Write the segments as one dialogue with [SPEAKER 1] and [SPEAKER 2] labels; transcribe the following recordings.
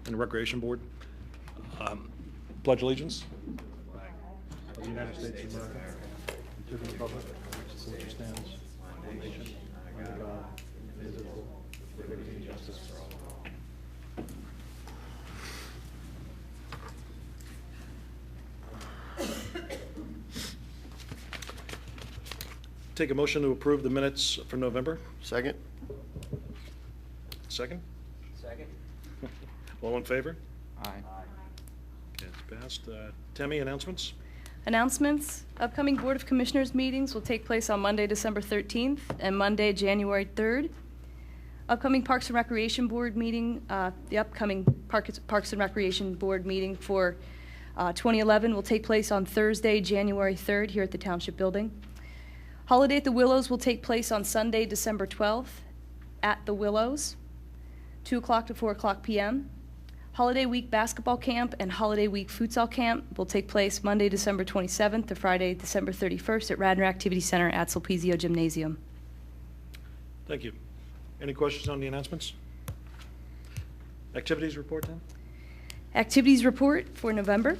[SPEAKER 1] and Recreation Board. Pledge allegiance. Of the United States of America, and to the republic for which it stands, one nation, under God, indivisible, with liberty and justice for all. Take a motion to approve the minutes for November.
[SPEAKER 2] Second?
[SPEAKER 1] Second?
[SPEAKER 3] Second.
[SPEAKER 1] All in favor?
[SPEAKER 3] Aye.
[SPEAKER 1] Okay, it's passed. Tammy, announcements?
[SPEAKER 4] Announcements. Upcoming Board of Commissioners meetings will take place on Monday, December 13th and Monday, January 3rd. Upcoming Parks and Recreation Board meeting, the upcoming Parks and Recreation Board meeting for 2011 will take place on Thursday, January 3rd here at the Township Building. Holiday at the Willows will take place on Sunday, December 12th at the Willows, 2 o'clock to 4 o'clock p.m. Holiday Week Basketball Camp and Holiday Week Futsal Camp will take place Monday, December 27th to Friday, December 31st at Radnor Activity Center at Sulpizio Gymnasium.
[SPEAKER 1] Thank you. Any questions on the announcements? Activities report, then?
[SPEAKER 4] Activities report for November.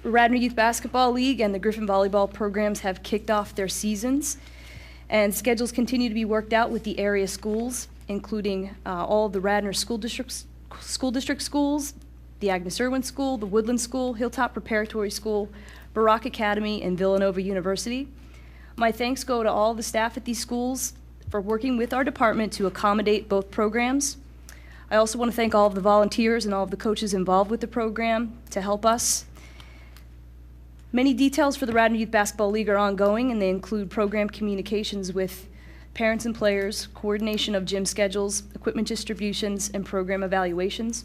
[SPEAKER 4] Radnor Youth Basketball League and the Griffin Volleyball programs have kicked off their seasons, and schedules continue to be worked out with the area schools, including all of the Radnor school district schools, the Agnes Irwin School, the Woodland School, Hilltop Preparatory School, Barak Academy, and Villanova University. My thanks go to all the staff at these schools for working with our department to accommodate both programs. I also want to thank all of the volunteers and all of the coaches involved with the program to help us. Many details for the Radnor Youth Basketball League are ongoing, and they include program communications with parents and players, coordination of gym schedules, equipment distributions, and program evaluations.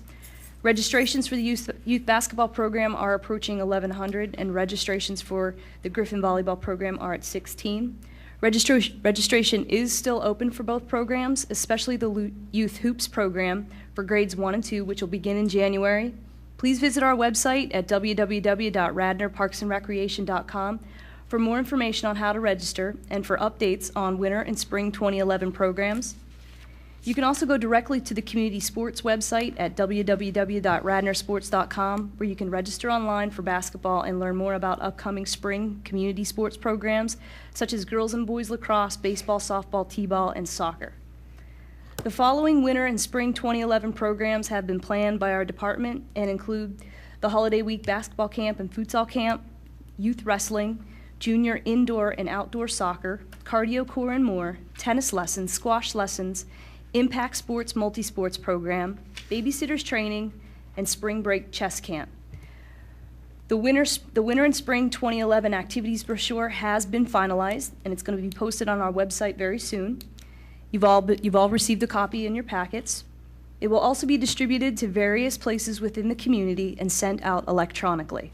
[SPEAKER 4] Registrations for the youth basketball program are approaching 1,100, and registrations for the Griffin volleyball program are at 16. Registration is still open for both programs, especially the youth hoops program for grades 1 and 2, which will begin in January. Please visit our website at www.radnorparksandrecreation.com for more information on how to register and for updates on winter and spring 2011 programs. You can also go directly to the community sports website at www.radnorsports.com, where you can register online for basketball and learn more about upcoming spring community sports programs such as girls and boys lacrosse, baseball, softball, t-ball, and soccer. The following winter and spring 2011 programs have been planned by our department and include the Holiday Week Basketball Camp and Futsal Camp, Youth Wrestling, Junior Indoor and Outdoor Soccer, Cardio Core and more, tennis lessons, squash lessons, Impact Sports Multi-Sports Program, Babysitters Training, and Spring Break Chess Camp. The winter and spring 2011 activities brochure has been finalized, and it's going to be posted on our website very soon. You've all received a copy in your packets. It will also be distributed to various places within the community and sent out electronically.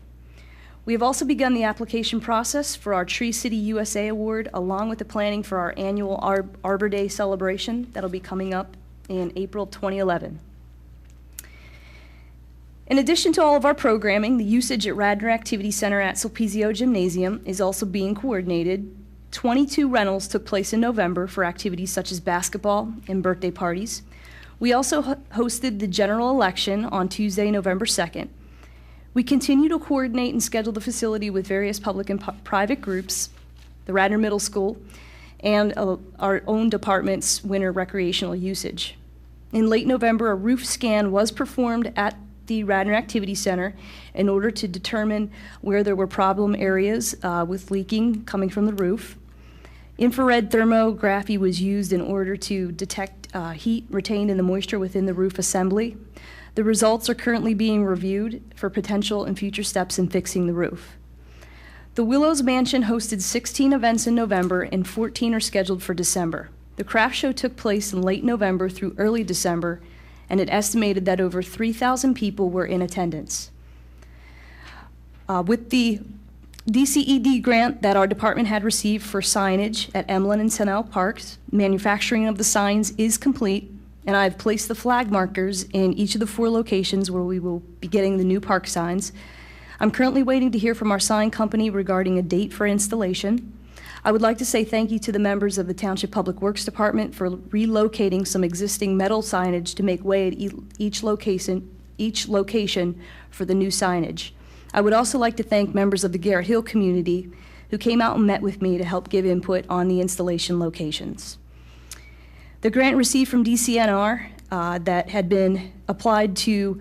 [SPEAKER 4] We have also begun the application process for our Tree City USA Award, along with the planning for our annual Arbor Day celebration that'll be coming up in April 2011. In addition to all of our programming, the usage at Radnor Activity Center at Sulpizio Gymnasium is also being coordinated. 22 rentals took place in November for activities such as basketball and birthday parties. We also hosted the general election on Tuesday, November 2nd. We continue to coordinate and schedule the facility with various public and private groups, the Radnor Middle School, and our own department's winter recreational usage. In late November, a roof scan was performed at the Radnor Activity Center in order to determine where there were problem areas with leaking coming from the roof. Infrared thermography was used in order to detect heat retained in the moisture within the roof assembly. The results are currently being reviewed for potential and future steps in fixing the roof. The Willows Mansion hosted 16 events in November and 14 are scheduled for December. The craft show took place in late November through early December, and it estimated that over 3,000 people were in attendance. With the DCED grant that our department had received for signage at Emlyn and Sennell Parks, manufacturing of the signs is complete, and I've placed the flag markers in each of the 4 locations where we will be getting the new park signs. I'm currently waiting to hear from our sign company regarding a date for installation. I would like to say thank you to the members of the Township Public Works Department for relocating some existing metal signage to make way at each location each location for the new signage. I would also like to thank members of the Garrett Hill community who came out and met with me to help give input on the installation locations. The grant received from DCNR that had been applied to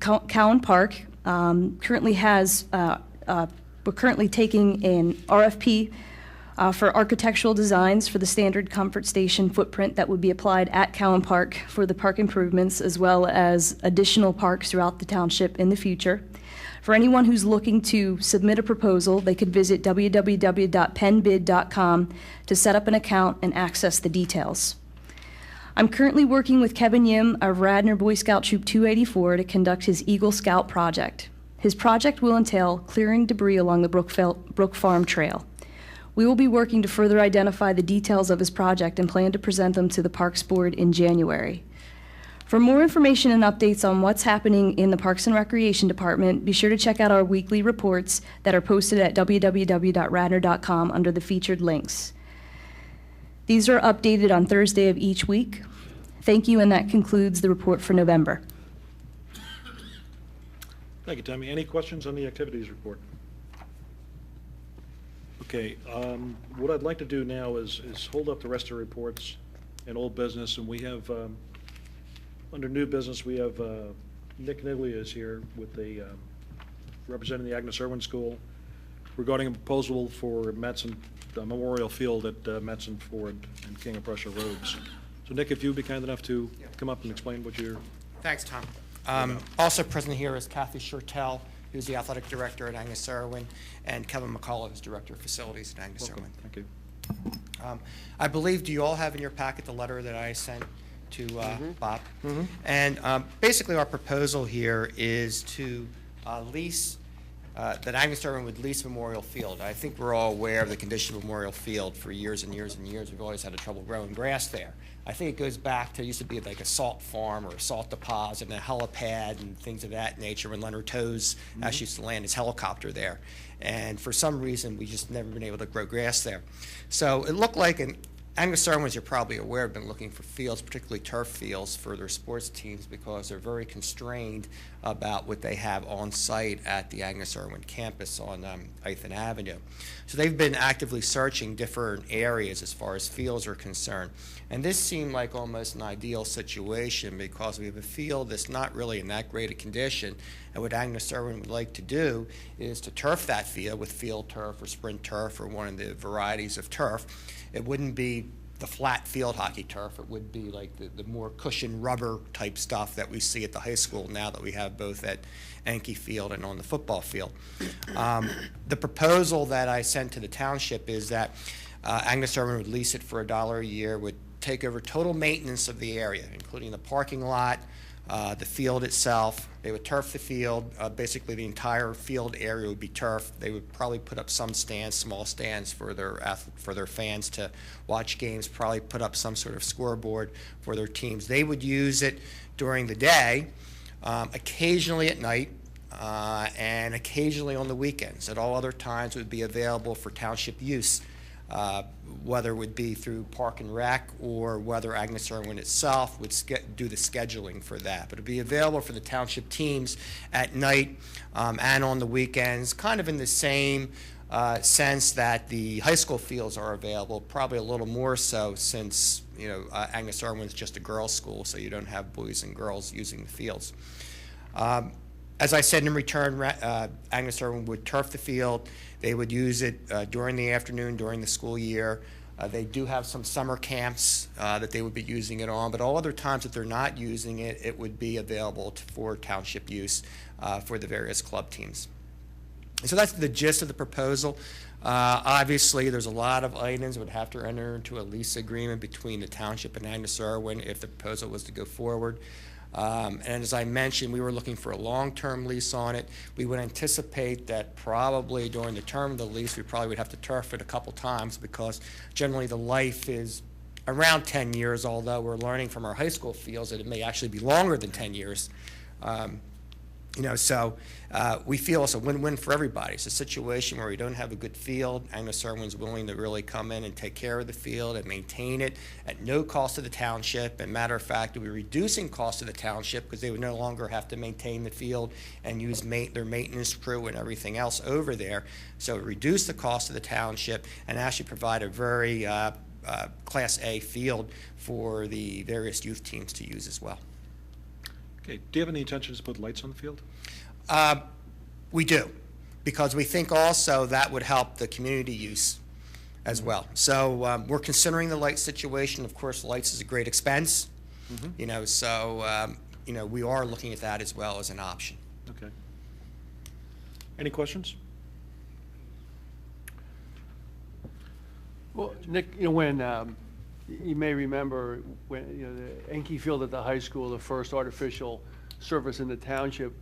[SPEAKER 4] Cowan Park currently has, we're currently taking an RFP for architectural designs for the standard comfort station footprint that would be applied at Cowan Park for the park improvements, as well as additional parks throughout the township in the future. For anyone who's looking to submit a proposal, they could visit www.penbid.com to set up an account and access the details. I'm currently working with Kevin Yim of Radnor Boy Scout Troop 284 to conduct his Eagle Scout project. His project will entail clearing debris along the Brook Farm Trail. We will be working to further identify the details of his project and plan to present them to the Parks Board in January. For more information and updates on what's happening in the Parks and Recreation Department, be sure to check out our weekly reports that are posted at www.radnor.com under the featured links. These are updated on Thursday of each week. Thank you, and that concludes the report for November.
[SPEAKER 1] Thank you, Tammy. Any questions on the activities report? Okay, what I'd like to do now is hold up the rest of the reports in old business, and we have, under new business, we have Nick Nigley is here with the, representing the Agnes Irwin School regarding a proposal for Matson Memorial Field at Matson Ford and King of Prussia Roads. So Nick, if you'd be kind enough to come up and explain what you're...
[SPEAKER 2] Thanks, Tom. Also present here is Kathy Shurtell, who's the athletic director at Agnes Irwin, and Kevin McCullough, who's director of facilities at Agnes
[SPEAKER 1] Welcome.
[SPEAKER 2] Irwin.
[SPEAKER 1] Thank you.
[SPEAKER 2] I believe, do you all have in your packet the letter that I sent to Bob? And basically our proposal here is to lease, that Agnes Irwin would lease Memorial Field. I think we're all aware of the condition of Memorial Field for years and years and years. We've always had trouble growing grass there. I think it goes back to, it used to be like a salt farm or a salt deposit and a helipad and things of that nature when Leonard Toews actually used to land his helicopter there. And for some reason, we just never been able to grow grass there. So it looked like Agnes Irwin, as you're probably aware, have been looking for fields, particularly turf fields, for their sports teams because they're very constrained about what they have on site at the Agnes Irwin campus on Ithan Avenue. So they've been actively searching different areas as far as fields are concerned. And this seemed like almost an ideal situation because we have a field that's not really in that great a condition. And what Agnes Irwin would like to do is to turf that field with field turf or sprint turf or one of the varieties of turf. It wouldn't be the flat field hockey turf. It would be like the more cushioned rubber type stuff that we see at the high school now that we have both at Enke Field and on the football field. The proposal that I sent to the township is that Agnes Irwin would lease it for $1 a year, would take over total maintenance of the area, including the parking lot, the field itself. They would turf the field. Basically, the entire field area would be turfed. They would probably put up some stands, small stands for their fans to watch games, probably put up some sort of scoreboard for their teams. They would use it during the day, occasionally at night, and occasionally on the weekends. At all other times, it would be available for township use. Whether it would be through Park and Rec or whether Agnes Irwin itself would do the scheduling for that. But it would be available for the township teams at night and on the weekends, kind of in the same sense that the high school fields are available, probably a little more so since Agnes Irwin's just a girls' school, so you don't have boys and girls using the fields. As I said, in return, Agnes Irwin would turf the field. They would use it during the afternoon, during the school year. They do have some summer camps that they would be using it on, but all other times that they're not using it, it would be available for township use for the various club teams. And so that's the gist of the proposal. Obviously, there's a lot of items that would have to enter into a lease agreement between the township and Agnes Irwin if the proposal was to go forward. And as I mentioned, we were looking for a long-term lease on it. We would anticipate that probably during the term of the lease, we probably would have to turf it a couple times because generally the life is around 10 years, although we're learning from our high school fields that it may actually be longer than 10 years. So we feel it's a win-win for everybody. It's a situation where we don't have a good field. Anglo-Serwin's willing to really come in and take care of the field and maintain it at no cost to the township. And matter of fact, we're reducing cost to the township because they would no longer have to maintain the field and use their maintenance crew and everything else over there. So reduce the cost of the township and actually provide a very Class A field for the various youth teams to use as well.
[SPEAKER 1] Okay, do you have any intentions to put lights on the field?
[SPEAKER 2] We do, because we think also that would help the community use as well. So we're considering the light situation. Of course, lights is a great expense, so we are looking at that as well as an option.
[SPEAKER 1] Okay. Any questions?
[SPEAKER 3] Well, Nick, when you may remember when the Enke Field at the high school, the first artificial surface in the township.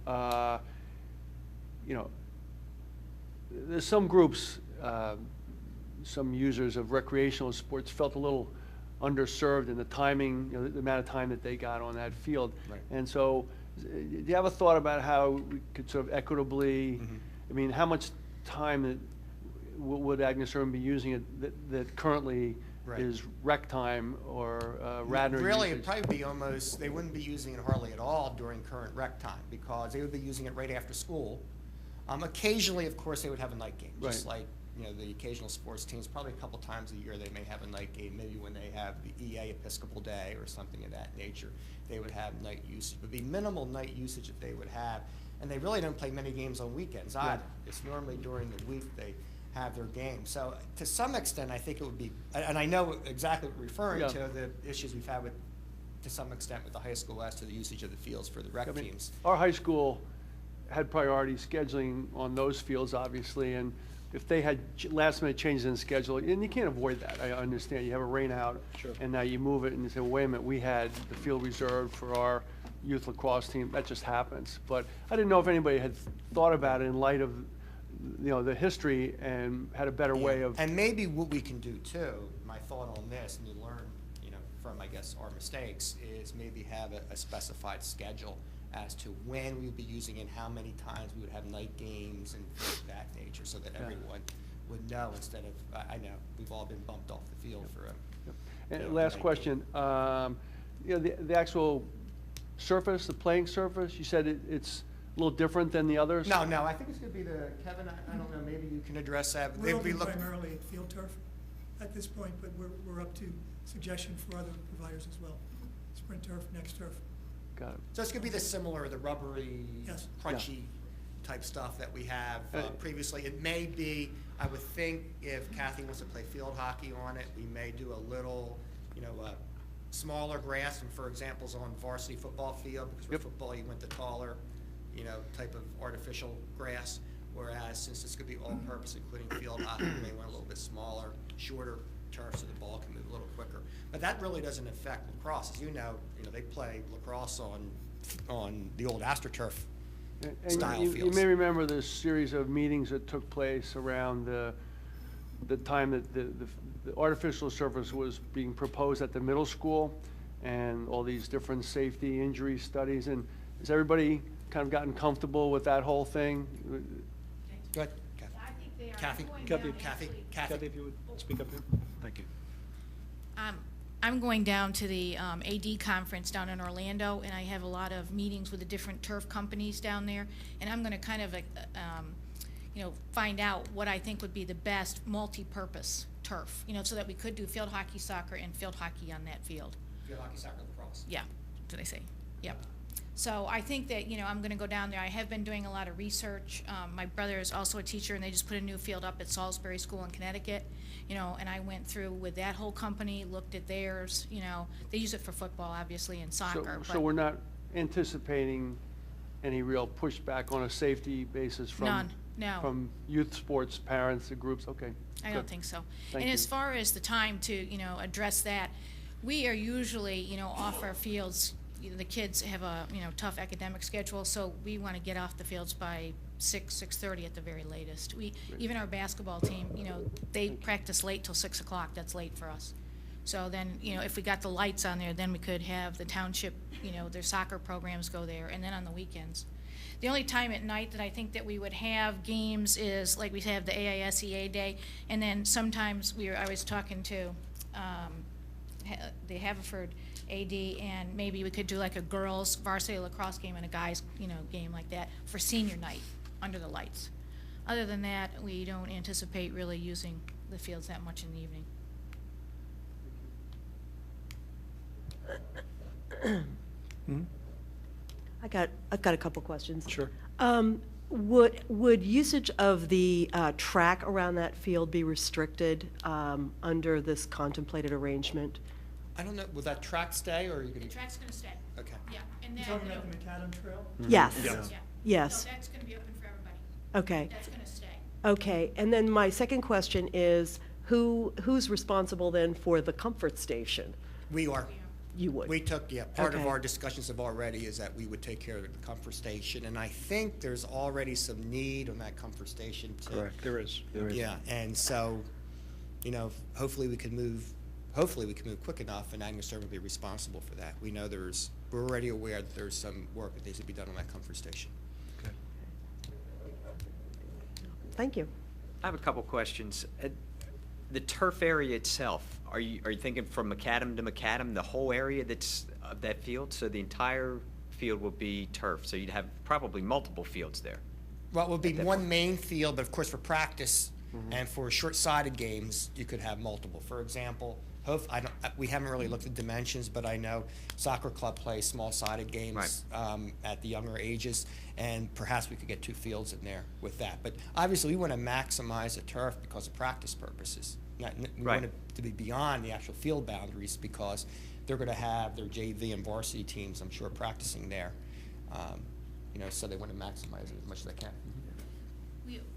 [SPEAKER 3] There's some groups, some users of recreational sports felt a little underserved in the timing, the amount of time that they got on that field.
[SPEAKER 2] Right.
[SPEAKER 3] And so, do you have a thought about how we could sort of equitably? I mean, how much time would Agnes-Irwin be using it that currently
[SPEAKER 2] Right.
[SPEAKER 3] is rec time or Radnor
[SPEAKER 2] Really,
[SPEAKER 3] usage?
[SPEAKER 2] it'd probably be almost, they wouldn't be using it hardly at all during current rec time because they would be using it right after school. Occasionally, of course, they would have a night game, just
[SPEAKER 3] Right.
[SPEAKER 2] like the occasional sports teams. Probably a couple times a year they may have a night game, maybe when they have the EA Episcopal Day or something of that nature. They would have night usage. It would be minimal night usage that they would have. And they really don't play many games on weekends either. It's normally during the week they have their game. So to some extent, I think it would be, and I know exactly what you're referring
[SPEAKER 3] Yeah.
[SPEAKER 2] to, the issues we've had with, to some extent with the high school as to the usage of the fields for the rec
[SPEAKER 3] I mean,
[SPEAKER 2] teams.
[SPEAKER 3] our high school had priority scheduling on those fields, obviously, and if they had last-minute changes in schedule, and you can't avoid that, I understand. You have a rain out,
[SPEAKER 1] Sure.
[SPEAKER 3] and now you move it, and you say, well, wait a minute, we had the field reserved for our youth lacrosse team. That just happens. But I didn't know if anybody had thought about it in light of, the history and had a better way
[SPEAKER 2] Yeah.
[SPEAKER 3] of.
[SPEAKER 2] And maybe what we can do too, my thought on this, and you learn, from, I guess, our mistakes, is maybe have a specified schedule as to when we would be using it, how many times we would have night games and things of that nature, so that
[SPEAKER 3] Yeah.
[SPEAKER 2] everyone would know instead of, I know, we've all been bumped off the field for a.
[SPEAKER 3] And last
[SPEAKER 2] night
[SPEAKER 3] question, the actual surface, the playing surface, you said it's a little different than the others?
[SPEAKER 2] No, I think it's gonna be Kevin, I don't know, maybe you can address that.
[SPEAKER 5] We're
[SPEAKER 2] They'd
[SPEAKER 5] looking
[SPEAKER 2] be looking-
[SPEAKER 5] primarily at field turf at this point, but we're up to suggestion for other providers as well. Sprint turf, next turf.
[SPEAKER 3] Got it.
[SPEAKER 2] So it's gonna be the similar, the rubbery,
[SPEAKER 5] Yes.
[SPEAKER 2] crunchy type stuff that we have
[SPEAKER 3] Uh,
[SPEAKER 2] previously. It may be, I would think, if Kathy wants to play field hockey on it, we may do a little, smaller grass, and for examples on varsity football field, because with
[SPEAKER 3] Yep.
[SPEAKER 2] football you went to taller, type of artificial grass, whereas since this could be all-purpose, including field hockey, we may want a little bit smaller, shorter turf so the ball can move a little quicker. But that really doesn't affect lacrosse. As you know, they play lacrosse on the old AstroTurf
[SPEAKER 3] And
[SPEAKER 2] style
[SPEAKER 3] you
[SPEAKER 2] fields.
[SPEAKER 3] may remember the series of meetings that took place around the time that the artificial surface was being proposed at the middle school, and all these different safety injury studies, and has everybody kind of gotten comfortable with that whole thing?
[SPEAKER 2] Go ahead, Kathy.
[SPEAKER 6] I think they are.
[SPEAKER 2] Kathy?
[SPEAKER 6] I'm going
[SPEAKER 1] Kathy?
[SPEAKER 6] down
[SPEAKER 2] Kathy?
[SPEAKER 6] actually-
[SPEAKER 1] Kathy, if you would speak up here. Thank you.
[SPEAKER 6] I'm going down to the AD conference down in Orlando, and I have a lot of meetings with the different turf companies down there, and I'm gonna kind of, find out what I think would be the best multi-purpose turf, so that we could do field hockey, soccer, and field hockey on that field.
[SPEAKER 2] Field hockey, soccer, lacrosse.
[SPEAKER 6] Yeah, did I say? Yep. So I think that, I'm gonna go down there. I have been doing a lot of research. My brother is also a teacher, and they just put a new field up at Salisbury School in Connecticut. And I went through with that whole company, looked at theirs, they use it for football, obviously, and soccer.
[SPEAKER 3] So
[SPEAKER 6] but
[SPEAKER 3] we're not anticipating any real pushback on a safety basis from?
[SPEAKER 6] None, no.
[SPEAKER 3] From youth sports parents and groups? Okay.
[SPEAKER 6] I don't
[SPEAKER 3] good.
[SPEAKER 6] think so.
[SPEAKER 3] Thank
[SPEAKER 6] And as
[SPEAKER 3] you.
[SPEAKER 6] far as the time to, address that, we are usually, off our fields, the kids have a, tough academic schedule, so we want to get off the fields by 6:30 at the very latest. Even our basketball team, they practice late till 6 o'clock. That's late for us. So then, if we got the lights on there, then we could have the township, their soccer programs go there, and then on the weekends. The only time at night that I think that we would have games is, like, we have the AISEA Day, and then sometimes I was talking to the Haverford AD, and maybe we could do like a girls varsity lacrosse game and a guys, game like that for senior night under the lights. Other than that, we don't anticipate really using the fields that much in the evening.
[SPEAKER 7] I've got a couple questions.
[SPEAKER 1] Sure.
[SPEAKER 7] Would usage of the track around that field be restricted under this contemplated arrangement?
[SPEAKER 2] I don't know, will that track stay, or are you
[SPEAKER 6] The
[SPEAKER 2] gonna?
[SPEAKER 6] track's gonna stay,
[SPEAKER 2] Okay.
[SPEAKER 6] yeah, and
[SPEAKER 5] You
[SPEAKER 6] then,
[SPEAKER 5] talking about the macadam Trail?
[SPEAKER 7] Yes,
[SPEAKER 6] yeah.
[SPEAKER 7] yes,
[SPEAKER 6] No, that's gonna be open for everybody.
[SPEAKER 7] okay,
[SPEAKER 6] That's gonna stay.
[SPEAKER 7] okay. And then my second question is, who's responsible then for the comfort station?
[SPEAKER 2] We are.
[SPEAKER 7] You would?
[SPEAKER 2] We took, part of
[SPEAKER 7] Okay.
[SPEAKER 2] our discussions of already is that we would take care of the comfort station, and I think there's already some need on that comfort station to.
[SPEAKER 1] Correct, there is.
[SPEAKER 2] Yeah, and so, hopefully we can move quick enough, and Agnes will be responsible for that. We know we're already aware that there's some work that needs to be done on that comfort station.
[SPEAKER 1] Okay.
[SPEAKER 7] Thank you.
[SPEAKER 8] I have a couple questions. The turf area itself, are you thinking from macadam to macadam, the whole area that's of that field? So the entire field will be turf, so you'd have probably multiple fields there.
[SPEAKER 2] Well, it would be
[SPEAKER 8] At that
[SPEAKER 2] one
[SPEAKER 8] point.
[SPEAKER 2] main field, but of course for practice and for short-sided games, you could have multiple. For example, we haven't really looked at dimensions, but I know soccer club plays small-sided games at the younger ages, and perhaps we could get 2 fields in there with that. But obviously, we want to maximize the turf because of practice purposes. We
[SPEAKER 8] Right.
[SPEAKER 2] want it to be beyond the actual field boundaries because they're going to have their JV and varsity teams, I'm sure, practicing there. So they want to maximize it as much as they can.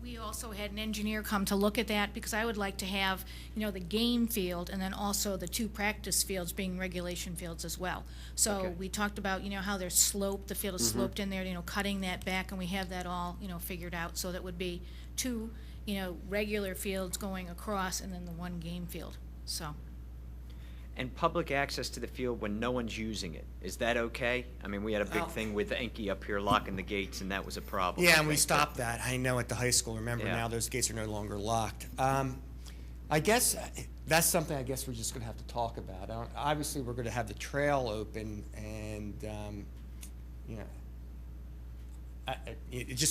[SPEAKER 6] We also had an engineer come to look at that, because I would like to have, the game field and then also the 2 practice fields being regulation fields as well. So
[SPEAKER 8] Okay.
[SPEAKER 6] we talked about, how they're sloped, the field is sloped in there, cutting that back, and we have that all, figured out. So that would be 2, regular fields going across and then the 1 game field, so.
[SPEAKER 8] And public access to the field when no one's using it, is that okay? I mean, we had a big
[SPEAKER 2] Well-
[SPEAKER 8] thing with Enki up here locking the gates, and that was a problem.
[SPEAKER 2] Yeah,
[SPEAKER 8] I
[SPEAKER 2] and we
[SPEAKER 8] think,
[SPEAKER 2] stopped that. I know at the high school. Remember,
[SPEAKER 8] Yeah.
[SPEAKER 2] now those gates are no longer locked. I guess that's something we're just going to have to talk about. Obviously, we're going to have the trail open, and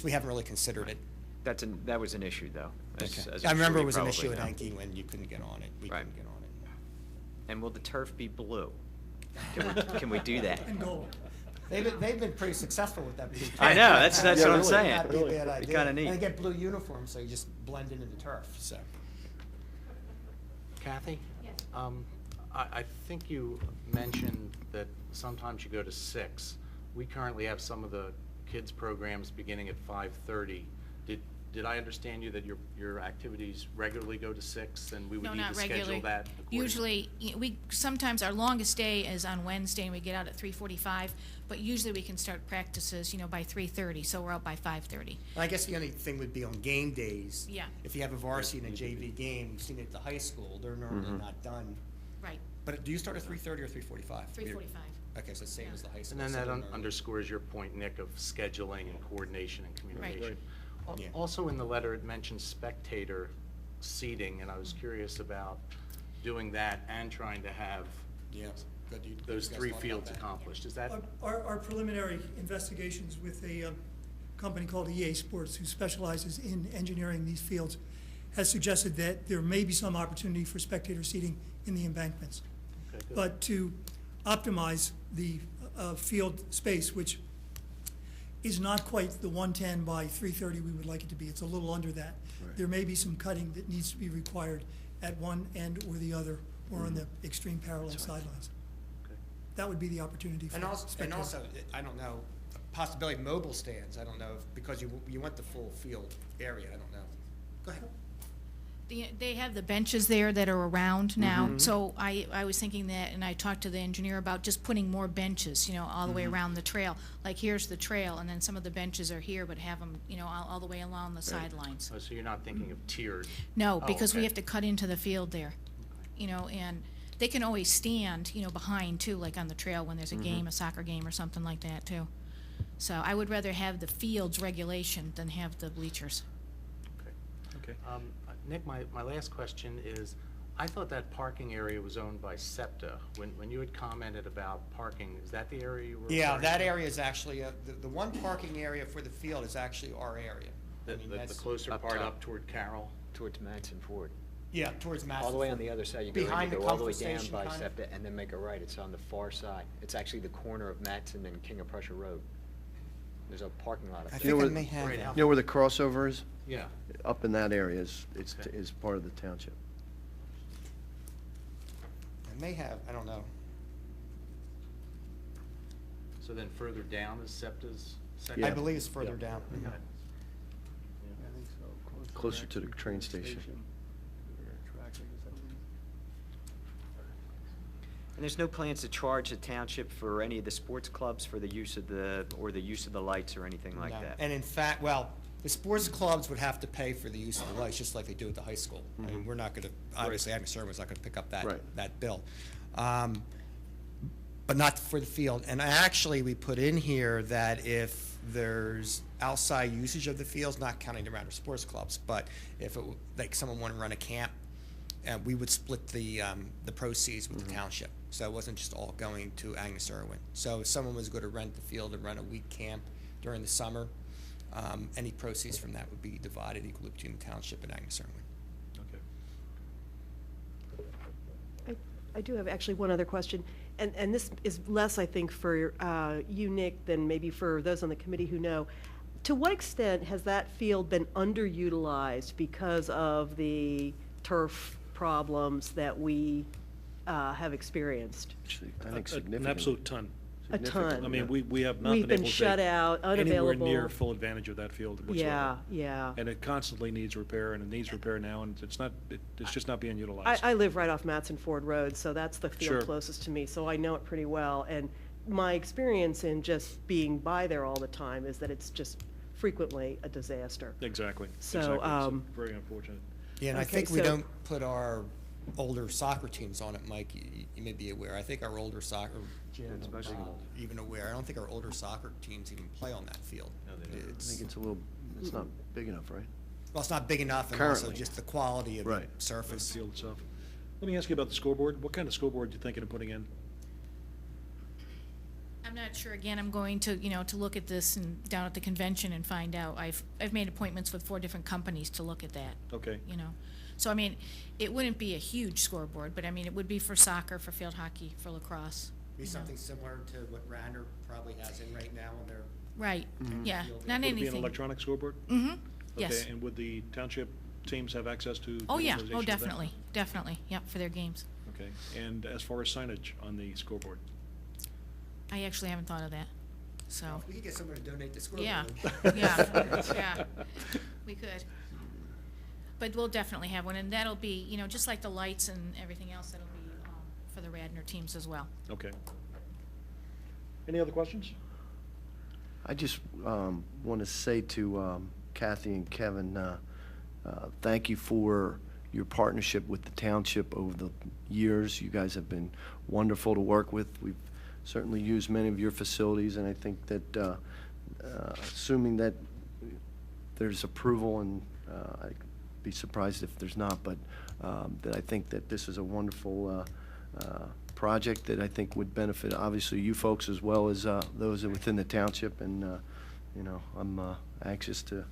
[SPEAKER 2] we haven't really considered it.
[SPEAKER 8] That was an issue, though. as
[SPEAKER 2] I
[SPEAKER 8] I'm
[SPEAKER 2] remember
[SPEAKER 8] sure
[SPEAKER 2] it
[SPEAKER 8] you
[SPEAKER 2] was an
[SPEAKER 8] probably
[SPEAKER 2] issue at
[SPEAKER 8] know.
[SPEAKER 2] Enki when you couldn't get on it. We
[SPEAKER 8] Right.
[SPEAKER 2] couldn't get on it.
[SPEAKER 8] And will the turf be blue? Can we do that?
[SPEAKER 5] And gold.
[SPEAKER 2] They've been pretty successful with that.
[SPEAKER 8] I know, that's
[SPEAKER 1] Yeah,
[SPEAKER 8] what I'm
[SPEAKER 1] really,
[SPEAKER 8] saying.
[SPEAKER 2] That'd be a bad
[SPEAKER 8] It'd
[SPEAKER 2] idea.
[SPEAKER 8] be kinda neat.
[SPEAKER 2] And they get blue uniforms, so you just blend into the turf, so.
[SPEAKER 9] Kathy?
[SPEAKER 6] Yes.
[SPEAKER 9] I think you mentioned that sometimes you go to 6. We currently have some of the kids' programs beginning at 5:30. Did I understand you that your activities regularly go to 6, and we would
[SPEAKER 6] No,
[SPEAKER 9] need
[SPEAKER 6] not
[SPEAKER 9] to schedule
[SPEAKER 6] regularly.
[SPEAKER 9] that accordingly?
[SPEAKER 6] Usually, sometimes our longest day is on Wednesday, and we get out at 3:45, but usually we can start practices, by 3:30, so we're out by 5:30.
[SPEAKER 2] I guess the only thing would be on game days.
[SPEAKER 6] Yeah.
[SPEAKER 2] If you have a varsity and a JV game, you've seen it at the high school, they're normally not done.
[SPEAKER 6] Right,
[SPEAKER 2] But do you start at 3:30 or 3:45?
[SPEAKER 6] 3:45.
[SPEAKER 2] Okay, so same as the high school.
[SPEAKER 9] And then
[SPEAKER 2] so
[SPEAKER 9] that
[SPEAKER 2] they're normally-
[SPEAKER 9] underscores your point, Nick, of scheduling and coordination and communication.
[SPEAKER 2] Yeah.
[SPEAKER 9] Also in the letter, it mentions spectator seating, and I was curious about doing that and trying to have
[SPEAKER 2] Yeah, good.
[SPEAKER 9] those
[SPEAKER 2] you guys
[SPEAKER 9] 3
[SPEAKER 2] thought about
[SPEAKER 9] fields
[SPEAKER 2] that?
[SPEAKER 9] accomplished. Is that?
[SPEAKER 5] Our preliminary investigations with a company called EA Sports, who specializes in engineering these fields, has suggested that there may be some opportunity for spectator seating in the embankments.
[SPEAKER 9] Okay, good.
[SPEAKER 5] But to optimize the field space, which is not quite the 110 by 330 we would like it to be. It's a little under that. There may be some cutting that needs to be required at one end or the other, or on the extreme parallel sidelines.
[SPEAKER 9] Okay.
[SPEAKER 5] That would be the opportunity for
[SPEAKER 2] And
[SPEAKER 5] spectator.
[SPEAKER 2] also, I don't know, possibility of mobile stands, I don't know, because you want the full field area, I don't know. Go ahead.
[SPEAKER 6] They have the benches there that are around now, so I was thinking that, and I talked to the engineer about just putting more benches, all the way around the trail. Like, here's the trail, and then some of the benches are here, but have them, all the way along the sidelines.
[SPEAKER 9] Oh, so you're not thinking of tiered?
[SPEAKER 6] No,
[SPEAKER 9] Oh,
[SPEAKER 6] because we
[SPEAKER 9] okay.
[SPEAKER 6] have to cut into the field there, and they can always stand, behind too, like on the trail when there's a game, a soccer game or something like that too. So I would rather have the fields regulation than have the bleachers.
[SPEAKER 1] Okay.
[SPEAKER 9] Nick, my last question is, I thought that parking area was owned by SEPTA. When you had commented about parking, is that the area you were
[SPEAKER 2] Yeah,
[SPEAKER 9] referring
[SPEAKER 2] that
[SPEAKER 9] to?
[SPEAKER 2] area is actually, the one parking area for the field is actually our area. I mean,
[SPEAKER 9] The
[SPEAKER 2] that's-
[SPEAKER 9] closer
[SPEAKER 8] Up
[SPEAKER 9] part
[SPEAKER 8] top.
[SPEAKER 9] up toward Carroll?
[SPEAKER 8] Towards Madison Ford.
[SPEAKER 2] Yeah, towards Madison.
[SPEAKER 8] All the way on the other side, you go in,
[SPEAKER 2] Behind
[SPEAKER 8] you
[SPEAKER 2] the
[SPEAKER 8] go all the way
[SPEAKER 2] comfort
[SPEAKER 8] down
[SPEAKER 2] station,
[SPEAKER 8] by
[SPEAKER 2] kind of.
[SPEAKER 8] SEPTA, and then make a right. It's on the far side. It's actually the corner of Madison and King of Prussia Road. There's a parking lot up
[SPEAKER 2] I
[SPEAKER 8] there.
[SPEAKER 2] think I
[SPEAKER 10] where-
[SPEAKER 2] may have
[SPEAKER 9] right
[SPEAKER 2] that.
[SPEAKER 9] out-
[SPEAKER 10] You know where the crossover is?
[SPEAKER 9] Yeah.
[SPEAKER 10] Up in that area is
[SPEAKER 9] Okay.
[SPEAKER 10] part of the township.
[SPEAKER 2] I may have, I don't know.
[SPEAKER 9] So then further down is SEPTA's section?
[SPEAKER 2] I believe it's further down.
[SPEAKER 9] Okay.
[SPEAKER 10] Closer to the train station.
[SPEAKER 8] And there's no plans to charge the township for any of the sports clubs for the use of the lights or anything like
[SPEAKER 2] No.
[SPEAKER 8] that?
[SPEAKER 2] And in fact, well, the sports clubs would have to pay for the use of the lights, just like they do at the high school. I mean, we're not gonna, obviously, Agnes Irwin's not gonna pick up
[SPEAKER 10] Right.
[SPEAKER 2] that bill. But not for the field. And actually, we put in here that if there's outside usage of the fields, not counting around our sports clubs, but if it, like, someone wanted to run a camp, we would split the proceeds with the township. So it wasn't just all going to Agnes Irwin. So if someone was going to rent the field and run a week camp during the summer, any proceeds from that would be divided equally between the township and Agnes Irwin.
[SPEAKER 1] Okay.
[SPEAKER 7] I do have actually one other question, and this is less, I think, for you, Nick, than maybe for those on the committee who know. To what extent has that field been underutilized because of the turf problems that we have experienced?
[SPEAKER 10] Actually, I think
[SPEAKER 1] An
[SPEAKER 10] significant.
[SPEAKER 1] absolute ton.
[SPEAKER 7] A ton.
[SPEAKER 1] I mean, we have not
[SPEAKER 7] We've
[SPEAKER 1] been
[SPEAKER 7] been
[SPEAKER 1] able to
[SPEAKER 7] shut
[SPEAKER 1] take
[SPEAKER 7] out,
[SPEAKER 1] anywhere
[SPEAKER 7] unavailable.
[SPEAKER 1] near full advantage of that field whatsoever.
[SPEAKER 7] Yeah, yeah.
[SPEAKER 1] And it constantly needs repair, and it needs repair now, and it's just not being utilized.
[SPEAKER 7] I live right off Matson Ford Road, so that's the
[SPEAKER 1] Sure.
[SPEAKER 7] field closest to me, so I know it pretty well. And my experience in just being by there all the time is that it's just frequently a disaster.
[SPEAKER 1] Exactly.
[SPEAKER 7] So,
[SPEAKER 1] Exactly. It's very unfortunate.
[SPEAKER 2] Yeah, and I
[SPEAKER 7] Okay,
[SPEAKER 2] think we
[SPEAKER 7] so-
[SPEAKER 2] don't put our older soccer teams on it, Mike. You may be aware. I think our older soccer, Jim, even aware. I don't think our older soccer teams even play on that field.
[SPEAKER 10] I think it's not big enough, right?
[SPEAKER 2] Well, it's not big enough, and also
[SPEAKER 10] Currently.
[SPEAKER 2] just the quality of the
[SPEAKER 10] Right.
[SPEAKER 2] surface.
[SPEAKER 1] Field itself. Let me ask you about the scoreboard. What kind of scoreboard are you thinking of putting in?
[SPEAKER 6] I'm not sure, again, I'm going to, to look at this and down at the convention and find out. I've made appointments with 4 different companies to look at that,
[SPEAKER 1] Okay.
[SPEAKER 6] So, I mean, it wouldn't be a huge scoreboard, but I mean, it would be for soccer, for field hockey, for lacrosse.
[SPEAKER 2] Be
[SPEAKER 6] you know.
[SPEAKER 2] something similar to what Radnor probably has in right now on their.
[SPEAKER 6] Right, yeah,
[SPEAKER 2] Field.
[SPEAKER 6] not
[SPEAKER 1] Would it be an
[SPEAKER 6] anything.
[SPEAKER 1] electronic scoreboard?
[SPEAKER 6] Mm-hmm, yes.
[SPEAKER 1] Okay, and would the township teams have access to?
[SPEAKER 6] Oh, yeah,
[SPEAKER 1] visualization
[SPEAKER 6] oh,
[SPEAKER 1] of that?
[SPEAKER 6] definitely, definitely, yep, for their games.
[SPEAKER 1] Okay, and as far as signage on the scoreboard?
[SPEAKER 6] I actually haven't thought of that, so,
[SPEAKER 2] We could get someone to donate the scoreboard.
[SPEAKER 6] yeah, yeah, we could. But we'll definitely have one, and that'll be, just like the lights and everything else, that'll be for the Radnor teams as well.
[SPEAKER 1] Okay. Any other questions?
[SPEAKER 10] I just want to say to Kathy and Kevin, thank you for your partnership with the township over the years. You guys have been wonderful to work with. We've certainly used many of your facilities, and I think that assuming that there's approval, and I'd be surprised if there's not, but that I think that this is a wonderful project that I think would benefit, obviously, you folks as well as those within the township, and, I'm anxious to,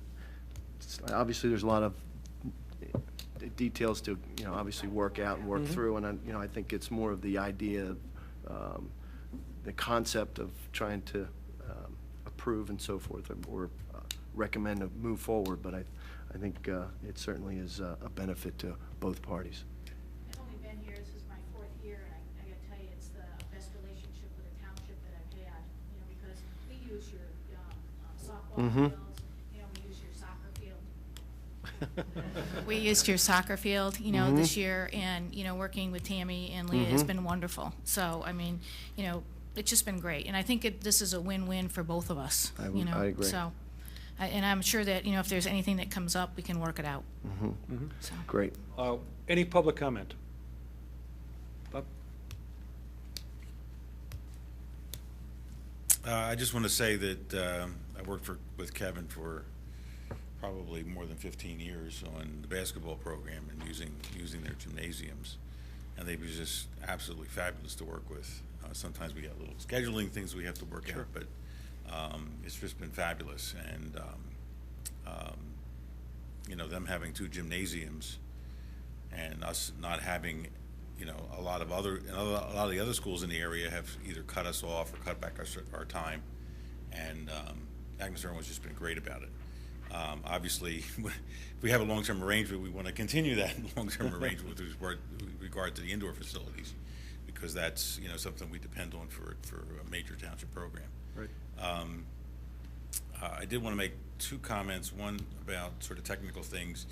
[SPEAKER 10] obviously, there's a lot of details to, obviously work out and work through, and, I think it's more of the idea, the concept of trying to approve and so forth, or recommend to move forward, but I think it certainly is a benefit to both parties.
[SPEAKER 6] I've only been here, this is my 4th year, and I gotta tell you, it's the best relationship with the township that I've had, because we use your softball fields, we use your soccer field. We used your soccer field, this year, and, working with Tammy and Leah has been wonderful. So, I mean, it's just been great, and I think this is a win-win for both of us,
[SPEAKER 10] I agree.
[SPEAKER 6] So, and I'm sure that, if there's anything that comes up, we can work it out. So.
[SPEAKER 10] Great.
[SPEAKER 1] Any public comment? Bob?
[SPEAKER 11] I just want to say that I worked with Kevin for probably more than 15 years on the basketball program and using their gymnasiums, and they were just absolutely fabulous to work with. Sometimes we got little scheduling things we have to work out, but it's just been fabulous. And you know, them having 2 gymnasiums and us not having, you know, a lot of the other schools in the area have either cut us off or cut back our time, and Agnes Irwin's just been great about it. Obviously, if we have a long-term arrangement, we want to continue that long-term arrangement with regard to the indoor facilities, because that's, you know, something we depend on for a major township program.
[SPEAKER 1] Right.
[SPEAKER 11] I did want to make 2 comments. One about sort of technical things.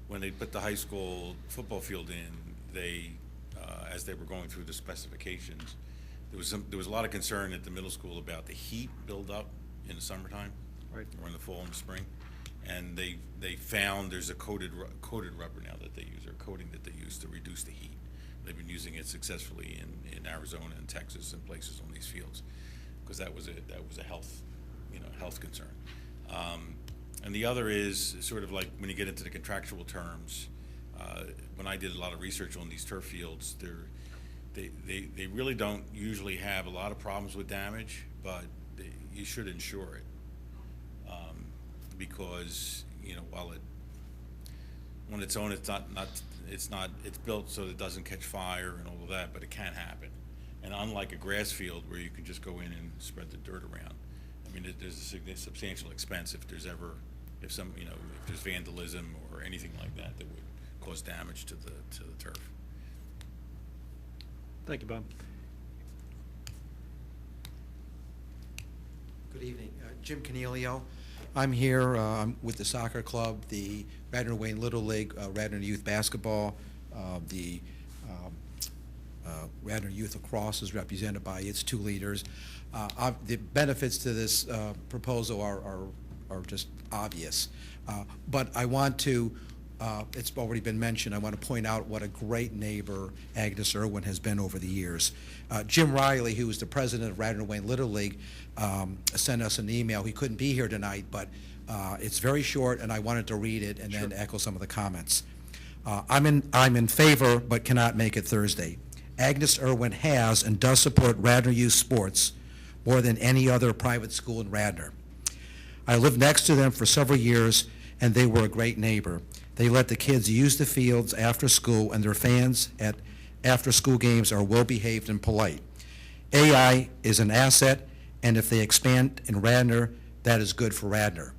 [SPEAKER 11] When they put the high school football field in, they, as they were going through the specifications, there was a lot of concern at the middle school about the heat buildup in the summertime,
[SPEAKER 1] Right.
[SPEAKER 11] or in the fall and spring. And they found there's a coated rubber now that they use, or coating that they use to reduce the heat. They've been using it successfully in Arizona and Texas and places on these fields, because that was a health concern. And the other is sort of like when you get into the contractual terms. When I did a lot of research on these turf fields, they really don't usually have a lot of problems with damage, but you should insure it. Because, you know, while on its own, it's built so that it doesn't catch fire and all of that, but it can happen. And unlike a grass field where you can just go in and spread the dirt around, I mean, there's a substantial expense if there's vandalism or anything like that would cause damage to the turf.
[SPEAKER 1] Thank you, Bob.
[SPEAKER 12] Good evening. Jim Canelio. I'm here with the soccer club, the Radnor Wayne Little League, Radnor Youth Basketball, the Radnor Youth Lacrosse is represented by its 2 leaders. The benefits to this proposal are just obvious. But I want to, it's already been mentioned, I want to point out what a great neighbor Agnes Irwin has been over the years. Jim Riley, who is the president of Radnor Wayne Little League, sent us an email. He couldn't be here tonight, but it's very short, and I wanted to read it and then echo some of the comments. I'm in favor, but cannot make it Thursday. Agnes Irwin has and does support Radnor Youth Sports more than any other private school in Radnor. I lived next to them for several years, and they were a great neighbor. They let the kids use the fields after school, and their fans at after-school games are well-behaved and polite. AI is an asset, and if they expand in Radnor, that is good for Radnor.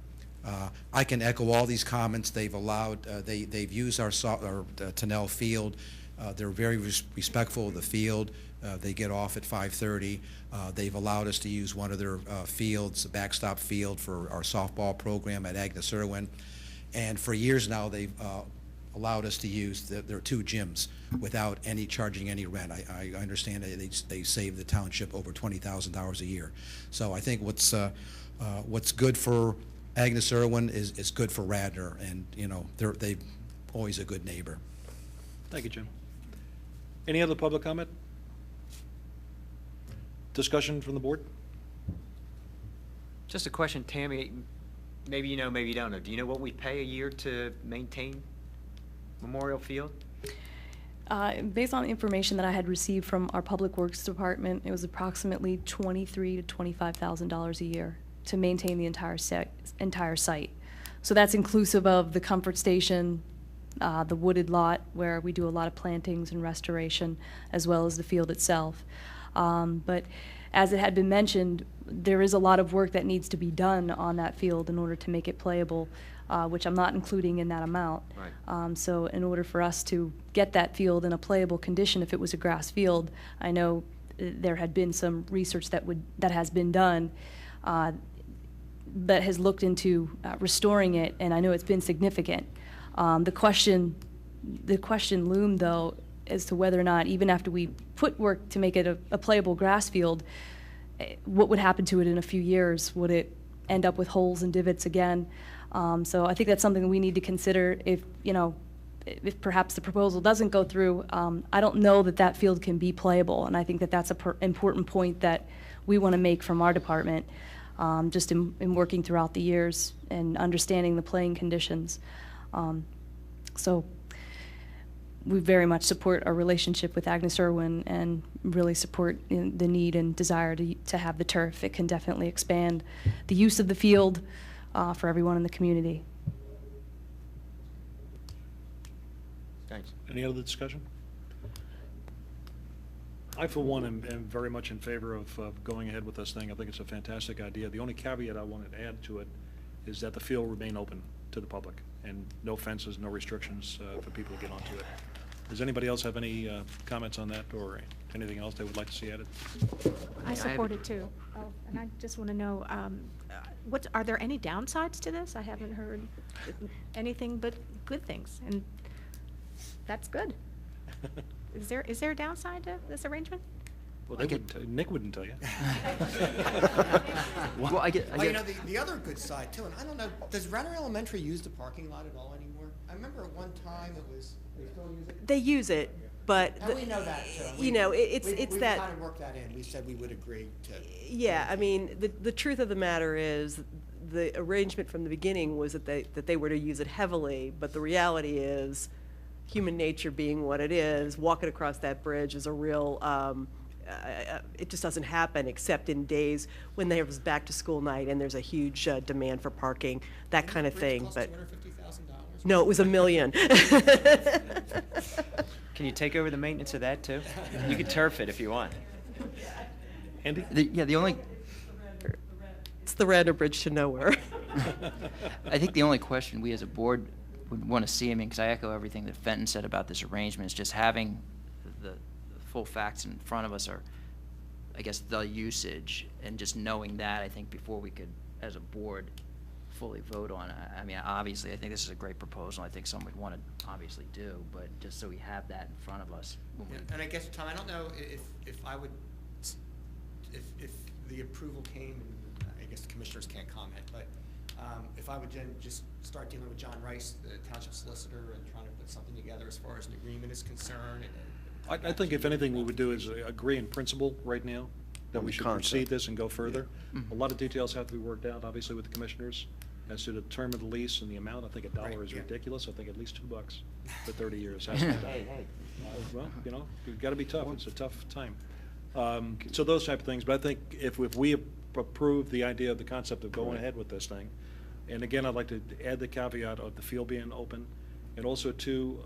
[SPEAKER 12] I can echo all these comments. They've allowed, they've used our Tennell Field. They're very respectful of the field. They get off at 5:30. They've allowed us to use one of their fields, a backstop field, for our softball program at Agnes Irwin. And for years now, they've allowed us to use their 2 gyms without charging any rent. I understand that they save the township over $20,000 a year. So I think what's good for Agnes Irwin is good for Radnor, and you know they're always a good neighbor.
[SPEAKER 1] Thank you, Jim. Any other public comment? Discussion from the board?
[SPEAKER 8] Just a question, Tammy, maybe you know, maybe you don't know. Do you know what we pay a year to maintain Memorial Field?
[SPEAKER 4] Based on information that I had received from our Public Works Department, it was approximately $23,000 to $25,000 a year to maintain the entire site. So that's inclusive of the comfort station, the wooded lot where we do a lot of plantings and restoration, as well as the field itself. But as it had been mentioned, there is a lot of work that needs to be done on that field in order to make it playable, which I'm not including in that amount.
[SPEAKER 8] Right.
[SPEAKER 4] So in order for us to get that field in a playable condition, if it was a grass field, I know there had been some research that has been done that has looked into restoring it, and I know it's been significant. The question loomed, though, as to whether or not, even after we put work to make it a playable grass field, what would happen to it in a few years? Would it end up with holes and divots again? So I think that's something that we need to consider if perhaps the proposal doesn't go through. I don't know that field can be playable, and I think that that's an important point that we want to make from our department, just in working throughout the years and understanding the playing conditions. So we very much support our relationship with Agnes Irwin and really support the need and desire to have the turf. It can definitely expand the use of the field for everyone in the community.
[SPEAKER 8] Thanks.
[SPEAKER 1] Any other discussion? I, for one, am very much in favor of going ahead with this thing. I think it's a fantastic idea. The only caveat I wanted to add to it is that the field remain open to the public, and no fences, no restrictions for people to get onto it. Does anybody else have any comments on that, or anything else they would like to see added?
[SPEAKER 13] I support it too. Oh, and I just want to know, are there any downsides to this? I haven't heard anything but good things, and that's good. Is there a downside to this arrangement?
[SPEAKER 1] Well, Nick wouldn't tell you.
[SPEAKER 2] Well, you know, the other good side too, and I don't know, does Radnor Elementary use the parking lot at all anymore? I remember at one time it was, they still use it?
[SPEAKER 7] They use it, but.
[SPEAKER 2] And we know that too.
[SPEAKER 7] You know, it's that.
[SPEAKER 2] We kind of worked that in. We said we would agree to.
[SPEAKER 7] Yeah, I mean, the truth of the matter is, the arrangement from the beginning was that they were to use it heavily, but the reality is, human nature being what it is, walking across that bridge is a real, it just doesn't happen except in days when there's back to school night and there's a huge demand for parking, that kind of thing. But no, it was $1 million.
[SPEAKER 8] Can you take over the maintenance of that too? You could turf it if you want.
[SPEAKER 1] Andy?
[SPEAKER 14] The only,
[SPEAKER 7] It's the Radnor Bridge to nowhere.
[SPEAKER 14] I think the only question we as a board would want to see, because I echo everything that Fenton said about this arrangement, is just having the full facts in front of us, or I guess the usage, and just knowing that, I think, before we could, as a board, fully vote on it. I mean, obviously, I think this is a great proposal. I think someone would want to obviously do, but just so we have that in front of us. When we,
[SPEAKER 2] And I guess, Tom, I don't know if I would, if the approval came, and I guess the commissioners can't comment, but if I would then just start dealing with John Rice, the township solicitor, and trying to put something together as far as an agreement is concerned.
[SPEAKER 1] I think if anything we would do is agree in principle right now that
[SPEAKER 10] On
[SPEAKER 1] we
[SPEAKER 10] the
[SPEAKER 1] should
[SPEAKER 10] concept.
[SPEAKER 1] proceed this and go further. A lot of details have to be worked out, obviously, with the commissioners as to the term of the lease and the amount. I think $1 is
[SPEAKER 2] yeah.
[SPEAKER 1] ridiculous. I think at least $2 for 30 years has to be done. Well, you know, you've got to be tough. It's a tough time. So those type of things. But I think if we approve the idea of the concept of going ahead with this thing, and again, I'd like to add the caveat of the field being open, and also too,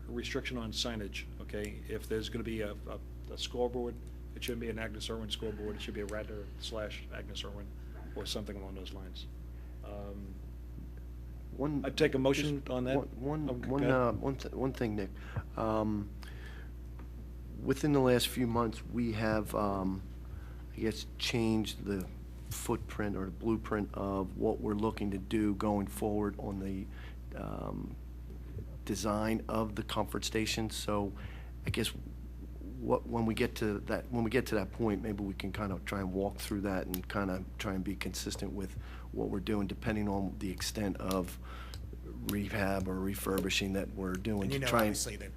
[SPEAKER 1] restriction on signage, okay? If there's gonna be a scoreboard, it shouldn't be an Agnes Irwin scoreboard, it should be a Radnor/Agnes Irwin, or something along those lines. I'd take a motion on that.
[SPEAKER 10] One thing, Nick. Within the last few months, we have, I guess, changed the footprint or the blueprint of what we're looking to do going forward on the design of the comfort station. So I guess when we get to that point, maybe we can kind of try and walk through that and kind of try and be consistent with what we're doing, depending on the extent of rehab or refurbishing that we're doing.
[SPEAKER 2] And you know,
[SPEAKER 10] to try
[SPEAKER 2] obviously, the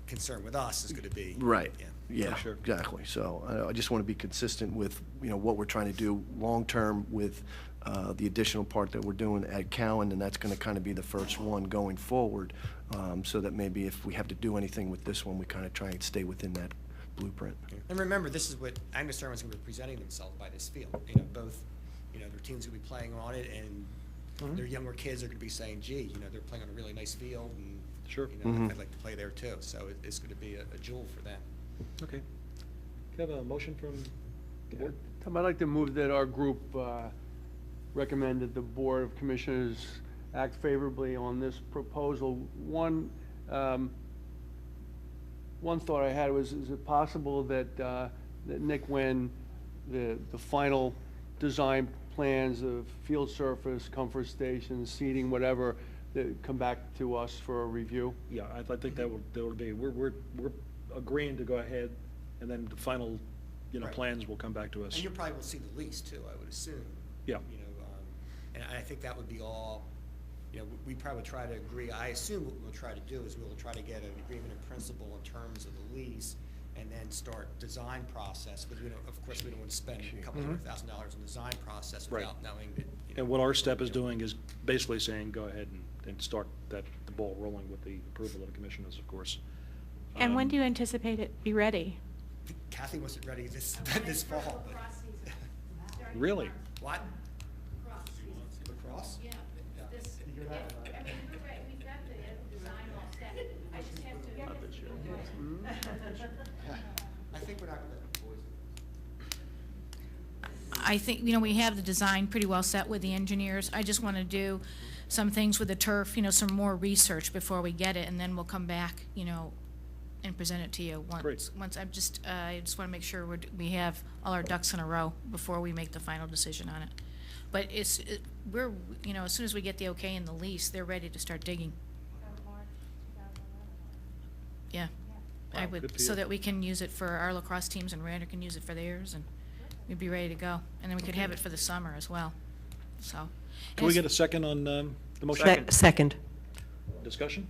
[SPEAKER 2] concern with us is going to be.
[SPEAKER 10] Right.
[SPEAKER 2] Yeah.
[SPEAKER 10] Yeah,
[SPEAKER 1] sure.
[SPEAKER 10] exactly. So I just want to be consistent with, what we're trying to do long-term with the additional part that we're doing at Cowan, and that's going to kind of be the first one going forward, so that maybe if we have to do anything with this one, we kind of try and stay within that blueprint.
[SPEAKER 2] And remember, this is what Agnes Irwin's going to be presenting themselves by this field. Both, their teams will be playing on it, and their younger kids are going to be saying, gee, they're playing on a really nice field, and
[SPEAKER 1] Sure.
[SPEAKER 2] I'd like to play there too. So it's going to be a jewel for them.
[SPEAKER 1] Okay. Can I have a motion from the board?
[SPEAKER 3] Tom, I'd like to move that our group recommend that the Board of Commissioners act favorably on this proposal. One thought I had was, is it possible that, that Nick, when the final design plans of field surface, comfort stations, seating, whatever, that come back to us for a review?
[SPEAKER 1] Yeah, I think that would be, we're agreeing to go ahead, and then the final,
[SPEAKER 2] Right.
[SPEAKER 1] plans will come back to us.
[SPEAKER 2] And you probably will see the lease too, I would assume.
[SPEAKER 1] Yeah.
[SPEAKER 2] And I think that would be all, we probably try to agree. I assume what we'll try to do is we'll try to get an agreement in principle in terms of the lease, and then start design process, because we don't, of course, we don't want to spend a couple $100,000 in design process
[SPEAKER 1] Right.
[SPEAKER 2] without knowing that, you know.
[SPEAKER 1] And what our step is doing is basically saying, go ahead and start the ball rolling with the approval of the commissioners, of course.
[SPEAKER 13] And when do you anticipate it be ready?
[SPEAKER 2] Kathy wasn't ready this fall, but.
[SPEAKER 1] Really?
[SPEAKER 2] What? Lacrosse?
[SPEAKER 6] Yeah, this,
[SPEAKER 2] Did you hear that?
[SPEAKER 6] I mean, we're right, we've got the design all set. I just have to.
[SPEAKER 1] Not this year.
[SPEAKER 2] I think we're not gonna let the boys.
[SPEAKER 6] I think, we have the design pretty well set with the engineers. I just want to do some things with the turf, some more research before we get it, and then we'll come back, and present it to you once.
[SPEAKER 1] Great.
[SPEAKER 6] Once I just want to make sure we have all our ducks in a row before we make the final decision on it. But we're, as soon as we get the okay in the lease, they're ready to start digging. Yeah. I
[SPEAKER 1] Wow, good
[SPEAKER 6] would,
[SPEAKER 1] for
[SPEAKER 6] so
[SPEAKER 1] you.
[SPEAKER 6] that we can use it for our lacrosse teams and Radnor can use it for theirs, and we'd be ready to go. And then we could have it for the summer as well, so.
[SPEAKER 1] Can we get a second on the motion?
[SPEAKER 7] Second.
[SPEAKER 1] Discussion?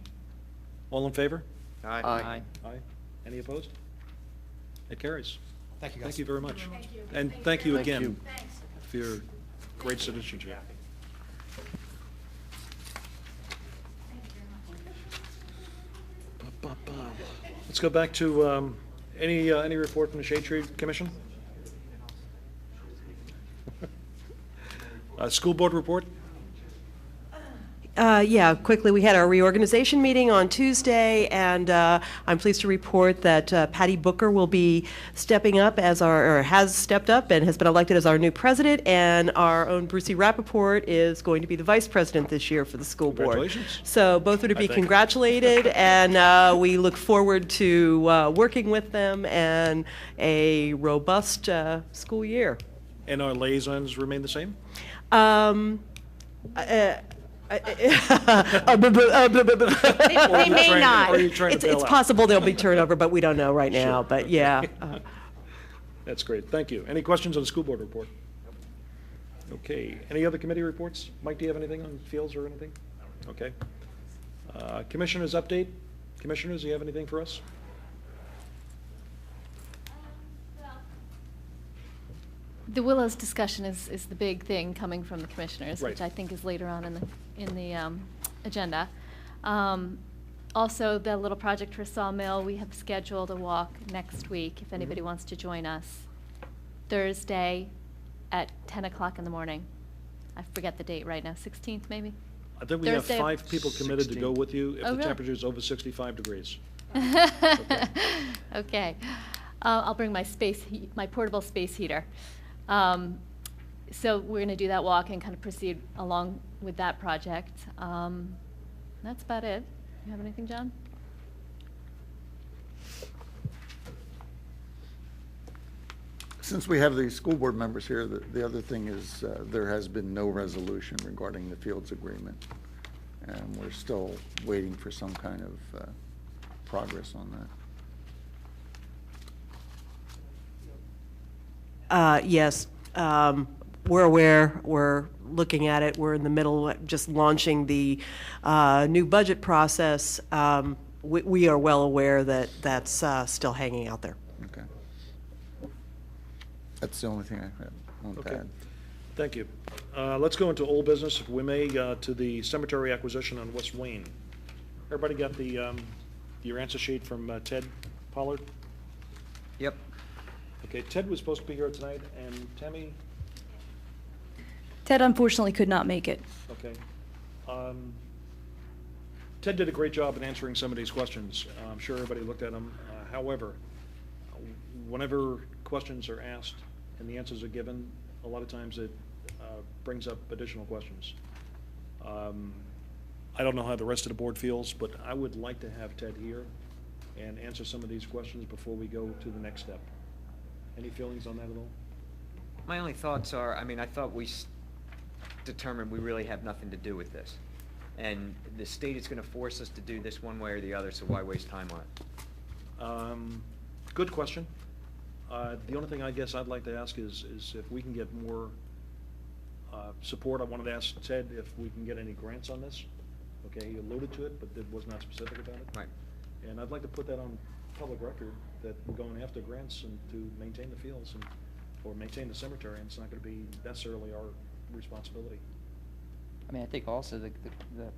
[SPEAKER 1] All in favor?
[SPEAKER 14] Aye.
[SPEAKER 1] Aye. Any opposed? It carries.
[SPEAKER 2] Thank you, guys.
[SPEAKER 1] Thank you very much. And thank you again
[SPEAKER 10] you.
[SPEAKER 1] for your great citizenship. Let's go back to any report from the Shade Tree Commission? School board report?
[SPEAKER 7] Yeah, quickly, we had our reorganization meeting on Tuesday, and I'm pleased to report that Patty Booker will be stepping up or has stepped up and has been elected as our new president, and our own Brucey Rappaport is going to be the vice president this year for the school board.
[SPEAKER 1] Congratulations.
[SPEAKER 7] So both are to be
[SPEAKER 1] thank you.
[SPEAKER 7] congratulated, and we look forward to working with them and a robust school year.
[SPEAKER 1] And our liaisons remain the same?
[SPEAKER 13] They may not.
[SPEAKER 1] Or are you trying to bail
[SPEAKER 7] It's
[SPEAKER 1] out?
[SPEAKER 7] possible there'll be turnover, but we don't know right now, but yeah.
[SPEAKER 1] That's great, thank you. Any questions on the school board report? Okay, any other committee reports? Mike, do you have anything on fields or anything? Okay. Commissioners update? Commissioners, do you have anything for us?
[SPEAKER 15] The Willows discussion is the big thing coming from the commissioners, which
[SPEAKER 1] Right.
[SPEAKER 15] I think is later on in the agenda. Also, the little project for Sawmill, we have scheduled a walk next week, if anybody wants to join us. Thursday at 10 o'clock in the morning. I forget the date right now, 16th maybe?
[SPEAKER 1] I think we have
[SPEAKER 15] Thursday.
[SPEAKER 1] 5 people committed to go
[SPEAKER 10] 16.
[SPEAKER 1] with you if
[SPEAKER 15] Oh,
[SPEAKER 1] the
[SPEAKER 15] really?
[SPEAKER 1] temperature is over 65 degrees.
[SPEAKER 15] Okay. I'll bring my my portable space heater. So we're going to do that walk and kind of proceed along with that project. That's about it. You have anything, John?
[SPEAKER 16] Since we have the school board members here, the other thing is there has been no resolution regarding the Fields agreement. And we're still waiting for some kind of progress on that.
[SPEAKER 7] Yes, we're aware, we're looking at it, we're in the middle of just launching the new budget process. We are well aware that that's still hanging out there.
[SPEAKER 16] Okay. That's the only thing I want to
[SPEAKER 1] Okay.
[SPEAKER 16] add.
[SPEAKER 1] Thank you. Let's go into old business, if we may, to the cemetery acquisition on West Wayne. Everybody got your answer sheet from Ted Pollard?
[SPEAKER 8] Yep.
[SPEAKER 1] Okay, Ted was supposed to be here tonight, and Tammy,
[SPEAKER 4] Ted unfortunately could not make it.
[SPEAKER 1] okay. Ted did a great job in answering some of these questions. I'm sure everybody looked at them. However, whenever questions are asked and the answers are given, a lot of times it brings up additional questions. I don't know how the rest of the board feels, but I would like to have Ted here and answer some of these questions before we go to the next step. Any feelings on that at all?
[SPEAKER 8] My only thoughts are, I thought we determined we really have nothing to do with this. And the state is going to force us to do this one way or the other, so why waste time on it?
[SPEAKER 1] Good question. The only thing I guess I'd like to ask is if we can get more support. I wanted to ask Ted if we can get any grants on this. Okay, he alluded to it, but it was not specific about it.
[SPEAKER 8] Right.
[SPEAKER 1] And I'd like to put that on public record that we're going after grants and to maintain the fields and, or maintain the cemetery, and it's not gonna be necessarily our responsibility.
[SPEAKER 14] I mean, I think also the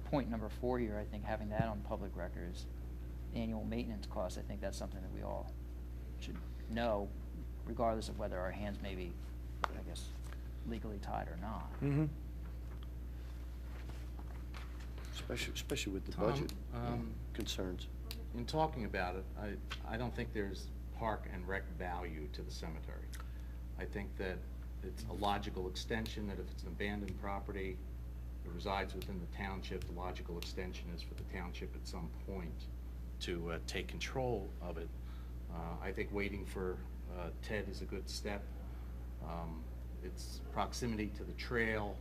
[SPEAKER 14] point number 4 here, I think having that on public record is annual maintenance costs. I think that's something that we all should know, regardless of whether our hands may be, I guess, legally tied or not.
[SPEAKER 1] Mm-hmm.
[SPEAKER 10] Especially with the
[SPEAKER 9] Tom,
[SPEAKER 10] budget concerns.
[SPEAKER 9] In talking about it, I don't think there's park and rec value to the cemetery. I think that it's a logical extension, that if it's an abandoned property that resides within the township, the logical extension is for the township at some point to take control of it. I think waiting for Ted is a good step. Its proximity to the trail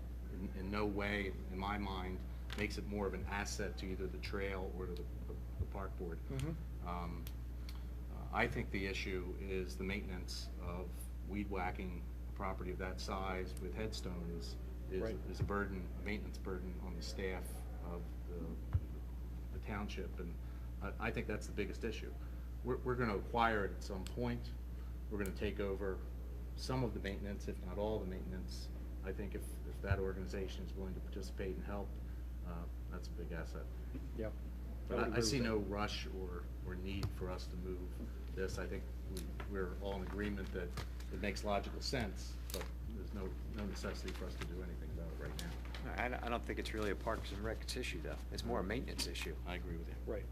[SPEAKER 9] in no way, in my mind, makes it more of an asset to either the trail or to the park board. I think the issue is the maintenance of weed whacking a property of that size with headstones is a burden, a maintenance burden on the staff of the township, and I think that's the biggest issue. We're going to acquire it at some point. We're going to take over some of the maintenance, if not all the maintenance. I think if that organization is willing to participate and help, that's a big asset.
[SPEAKER 1] Yeah.
[SPEAKER 9] But I see no rush or need for us to move this. I think we're all in agreement that it makes logical sense, but there's no necessity for us to do anything about it right now.
[SPEAKER 8] I don't think it's really a Parks and Rec issue, though. It's more a maintenance issue.
[SPEAKER 9] I agree with you.
[SPEAKER 1] Right.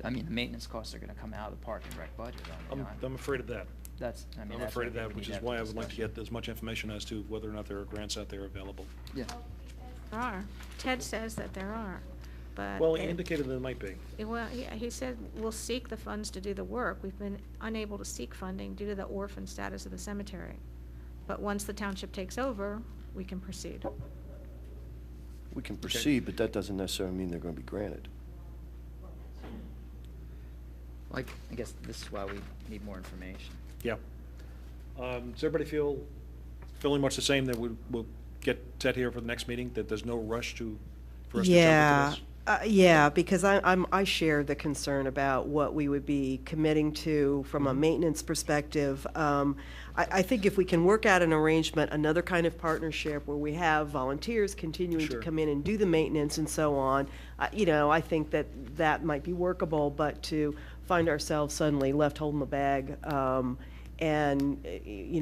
[SPEAKER 14] I mean, the maintenance costs are gonna come out of the park and rec budget. I mean,
[SPEAKER 1] I'm afraid of that.
[SPEAKER 14] That's, I mean,
[SPEAKER 1] I'm
[SPEAKER 14] that's
[SPEAKER 1] afraid
[SPEAKER 14] what
[SPEAKER 1] of
[SPEAKER 14] we
[SPEAKER 1] that,
[SPEAKER 14] need
[SPEAKER 1] which
[SPEAKER 14] to
[SPEAKER 1] is
[SPEAKER 14] have
[SPEAKER 1] why
[SPEAKER 14] a
[SPEAKER 1] I would like to
[SPEAKER 14] discussion.
[SPEAKER 1] get as much information as to whether or not there are grants out there available.
[SPEAKER 14] Yeah.
[SPEAKER 13] There are. Ted says that there are, but.
[SPEAKER 1] Well, he indicated there might be.
[SPEAKER 13] Well, he said we'll seek the funds to do the work. We've been unable to seek funding due to the orphan status of the cemetery. But once the township takes over, we can proceed.
[SPEAKER 10] We can proceed, but that doesn't necessarily mean they're going to be granted.
[SPEAKER 14] Like, I guess this is why we need more information.
[SPEAKER 1] Yeah. Does everybody feeling much the same, that we'll get Ted here for the next meeting, that there's no rush for us to jump into this?
[SPEAKER 7] Yeah, because I share the concern about what we would be committing to from a maintenance perspective. I think if we can work out an arrangement, another kind of partnership where we have volunteers continuing to
[SPEAKER 1] Sure.
[SPEAKER 7] come in and do the maintenance and so on, I think that might be workable, but to find ourselves suddenly left holding the bag, and,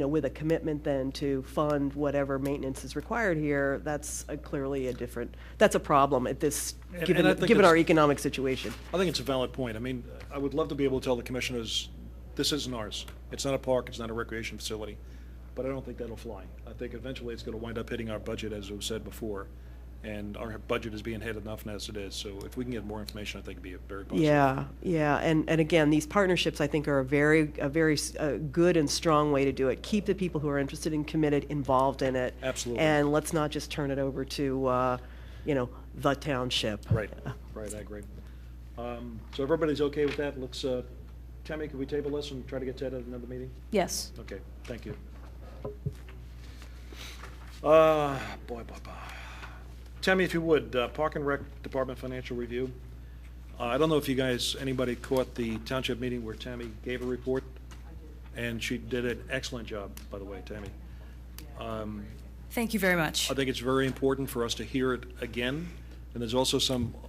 [SPEAKER 7] with a commitment then to fund whatever maintenance is required here, that's clearly that's a problem at this,
[SPEAKER 1] And I
[SPEAKER 7] given
[SPEAKER 1] think
[SPEAKER 7] our
[SPEAKER 1] it's-
[SPEAKER 7] economic situation.
[SPEAKER 1] I think it's a valid point. I mean, I would love to be able to tell the commissioners, this isn't ours. It's not a park, it's not a recreation facility, but I don't think that'll fly. I think eventually it's gonna wind up hitting our budget, as was said before, and our budget is being hit enough as it is, so if we can get more information, I think it'd be a very positive.
[SPEAKER 7] Yeah, and again, these partnerships, I think, are a very good and strong way to do it. Keep the people who are interested and committed involved in it.
[SPEAKER 1] Absolutely.
[SPEAKER 7] And let's not just turn it over to, the township.
[SPEAKER 1] Right, I agree. So everybody's okay with that? Let's, Tammy, can we table this and try to get Ted at another meeting?
[SPEAKER 4] Yes.
[SPEAKER 1] Okay, thank you. Boy. Tammy, if you would, Park and Rec Department Financial Review. I don't know if you guys, anybody caught the township meeting where Tammy gave a report, and she did an excellent job, by the way, Tammy.
[SPEAKER 4] Thank you very much.
[SPEAKER 1] I think it's very important for us to hear it again, and there's also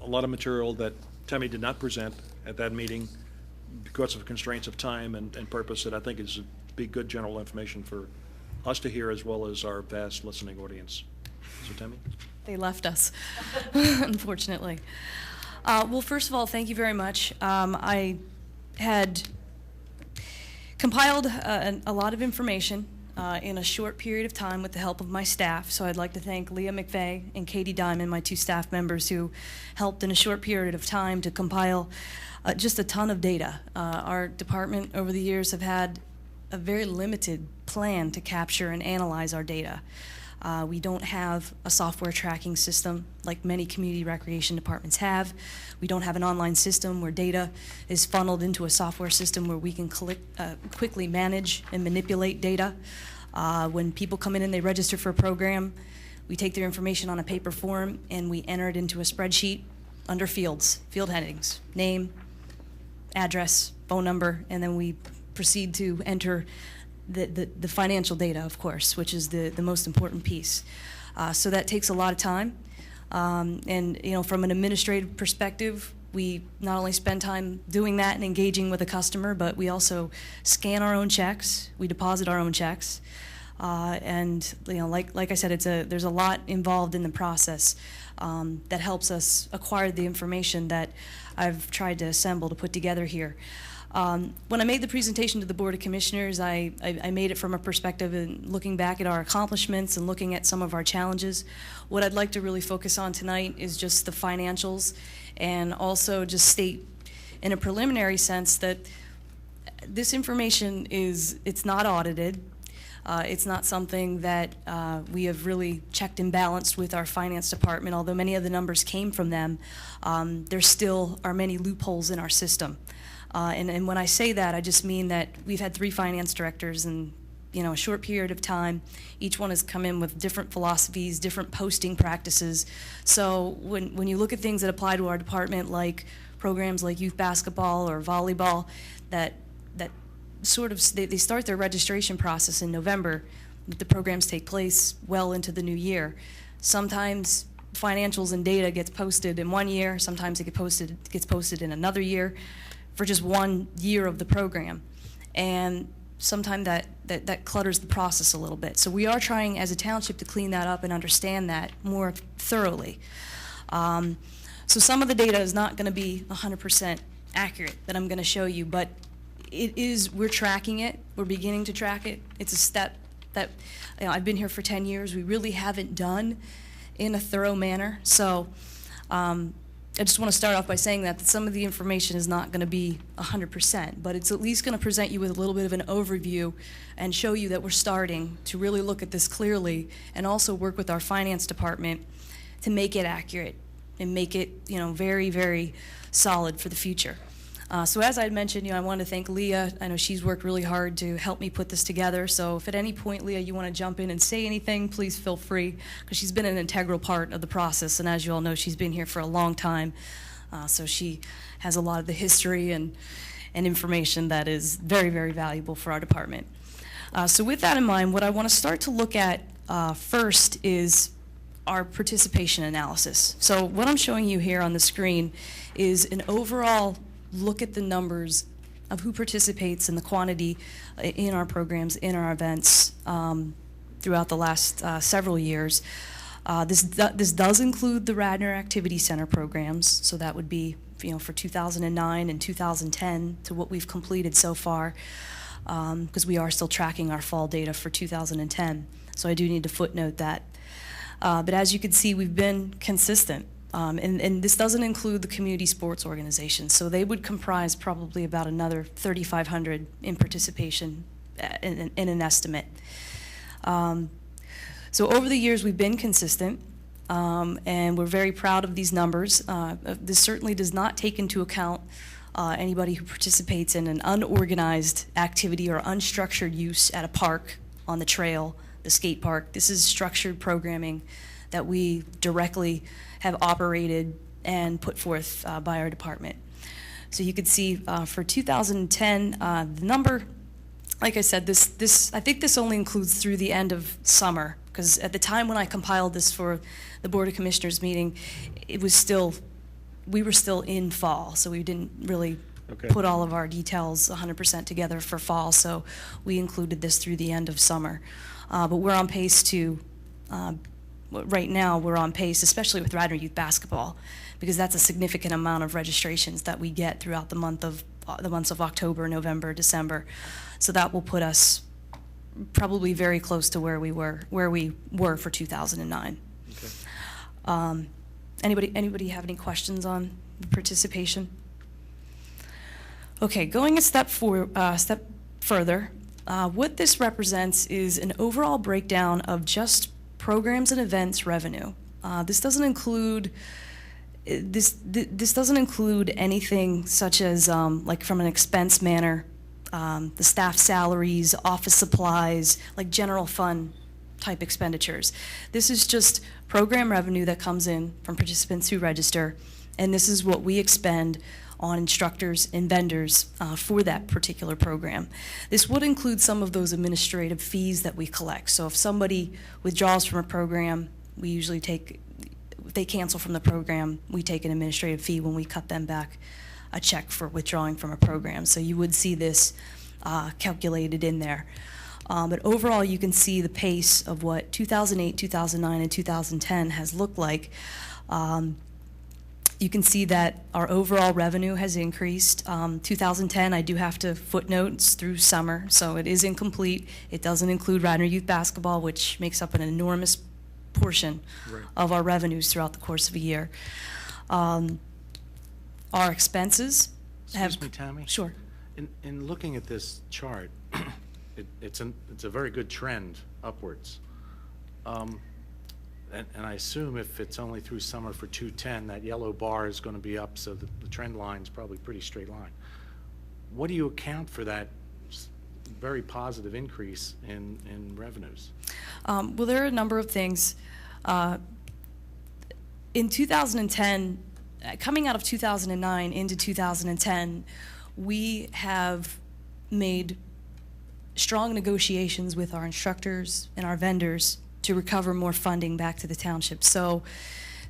[SPEAKER 1] a lot of material that Tammy did not present at that meeting because of constraints of time and purpose that I think is be good general information for us to hear as well as our vast listening audience. So, Tammy?
[SPEAKER 4] They left us, unfortunately. Well, first of all, thank you very much. I had compiled a lot of information in a short period of time with the help of my staff, so I'd like to thank Leah McVeigh and Katie Diamond, my two staff members, who helped in a short period of time to compile just a ton of data. Our department over the years have had a very limited plan to capture and analyze our data. We don't have a software tracking system like many community recreation departments have. We don't have an online system where data is funneled into a software system where we can quickly manage and manipulate data. When people come in and they register for a program, we take their information on a paper form and we enter it into a spreadsheet under fields, field headings, name, address, phone number, and then we proceed to enter the financial data, of course, which is the most important piece. So that takes a lot of time. And, you know, from an administrative perspective, we not only spend time doing that and engaging with the customer, but we also scan our own checks, we deposit our own checks. And, you know, like I said, there's a lot involved in the process that helps us acquire the information that I've tried to assemble to put together here. When I made the presentation to the Board of Commissioners, I made it from a perspective in looking back at our accomplishments and looking at some of our challenges. What I'd like to really focus on tonight is just the financials, and also just state in a preliminary sense that this information it's not audited. It's not something that we have really checked and balanced with our finance department. Although many of the numbers came from them, there still are many loopholes in our system. And when I say that, I just mean that we've had 3 finance directors in, you know, a short period of time. Each one has come in with different philosophies, different posting practices. So when you look at things that apply to our department, like programs like youth basketball or volleyball, that sort of, they start their registration process in November. The programs take place well into the new year. Sometimes financials and data gets posted in one year, sometimes it gets posted in another year for just 1 year of the program. And sometimes that clutters the process a little bit. So we are trying as a township to clean that up and understand that more thoroughly. So some of the data is not going to be 100% accurate that I'm going to show you, but we're tracking it. We're beginning to track it. It's a step that, you know, I've been here for 10 years. We really haven't done in a thorough manner. So I just want to start off by saying that some of the information is not going to be 100%, but it's at least going to present you with a little bit of an overview and show you that we're starting to really look at this clearly, and also work with our finance department to make it accurate and make it, you know, very, very solid for the future. So as I had mentioned, you know, I want to thank Leah. I know she's worked really hard to help me put this together. So if at any point, Leah, you want to jump in and say anything, please feel free, because she's been an integral part of the process. And as you all know, she's been here for a long time. So she has a lot of the history and information that is very, very valuable for our department. So with that in mind, what I want to start to look at first is our participation analysis. So what I'm showing you here on the screen is an overall look at the numbers of who participates and the quantity in our programs, in our events throughout the last several years. This does include the Radnor Activity Center programs, so that would be, you know, for 2009 and 2010 to what we've completed so far, because we are still tracking our fall data for 2010. So I do need to footnote that. But as you can see, we've been consistent. And this doesn't include the community sports organizations, so they would comprise probably about another 3,500 in participation in an estimate. So over the years, we've been consistent, and we're very proud of these numbers. This certainly does not take into account anybody who participates in an unorganized activity or unstructured use at a park, on the trail, the skate park. This is structured programming that we directly have operated and put forth by our department. So you can see for 2010, the number, like I said, I think this only includes through the end of summer, because at the time when I compiled this for the Board of Commissioners meeting, we were still in fall, so we didn't really put all of our details 100% together for fall, so we included this through the end of summer. But we're on pace to, right now we're on pace, especially with Radnor Youth Basketball, because that's a significant amount of registrations that we get throughout the months of October, November, December. So that will put us probably very close to where we were for 2009. Okay. Anybody have any questions on participation? Okay, going a step further, what this represents is an overall breakdown of just programs and events revenue. This doesn't include anything such as like from an expense manner, the staff salaries, office supplies, like general fund type expenditures. This is just program revenue that comes in from participants who register, and this is what we expend on instructors and vendors for that particular program. This would include some of those administrative fees that we collect. So if somebody withdraws from a program, we usually take, if they cancel from the program, we take an administrative fee when we cut them back a check for withdrawing from a program. So you would see this calculated in there. But overall, you can see the pace of what 2008, 2009, and 2010 has looked like. You can see that our overall revenue has increased. 2010, I do have to footnote, it's through summer, so it is incomplete. It doesn't include Radnor Youth Basketball, which makes up an enormous portion of our revenues throughout the course of a year. Our expenses have...
[SPEAKER 9] Excuse me, Tammy?
[SPEAKER 4] Sure.
[SPEAKER 9] In looking at this chart, it's a very good trend upwards. And I assume if it's only through summer for 210, that yellow bar is going to be up, so the trend line is probably a pretty straight line. What do you account for that very positive increase in revenues?
[SPEAKER 4] Well, there are a number of things. In 2010, coming out of 2009 into 2010, we have made strong negotiations with our instructors and our vendors to recover more funding back to the township. So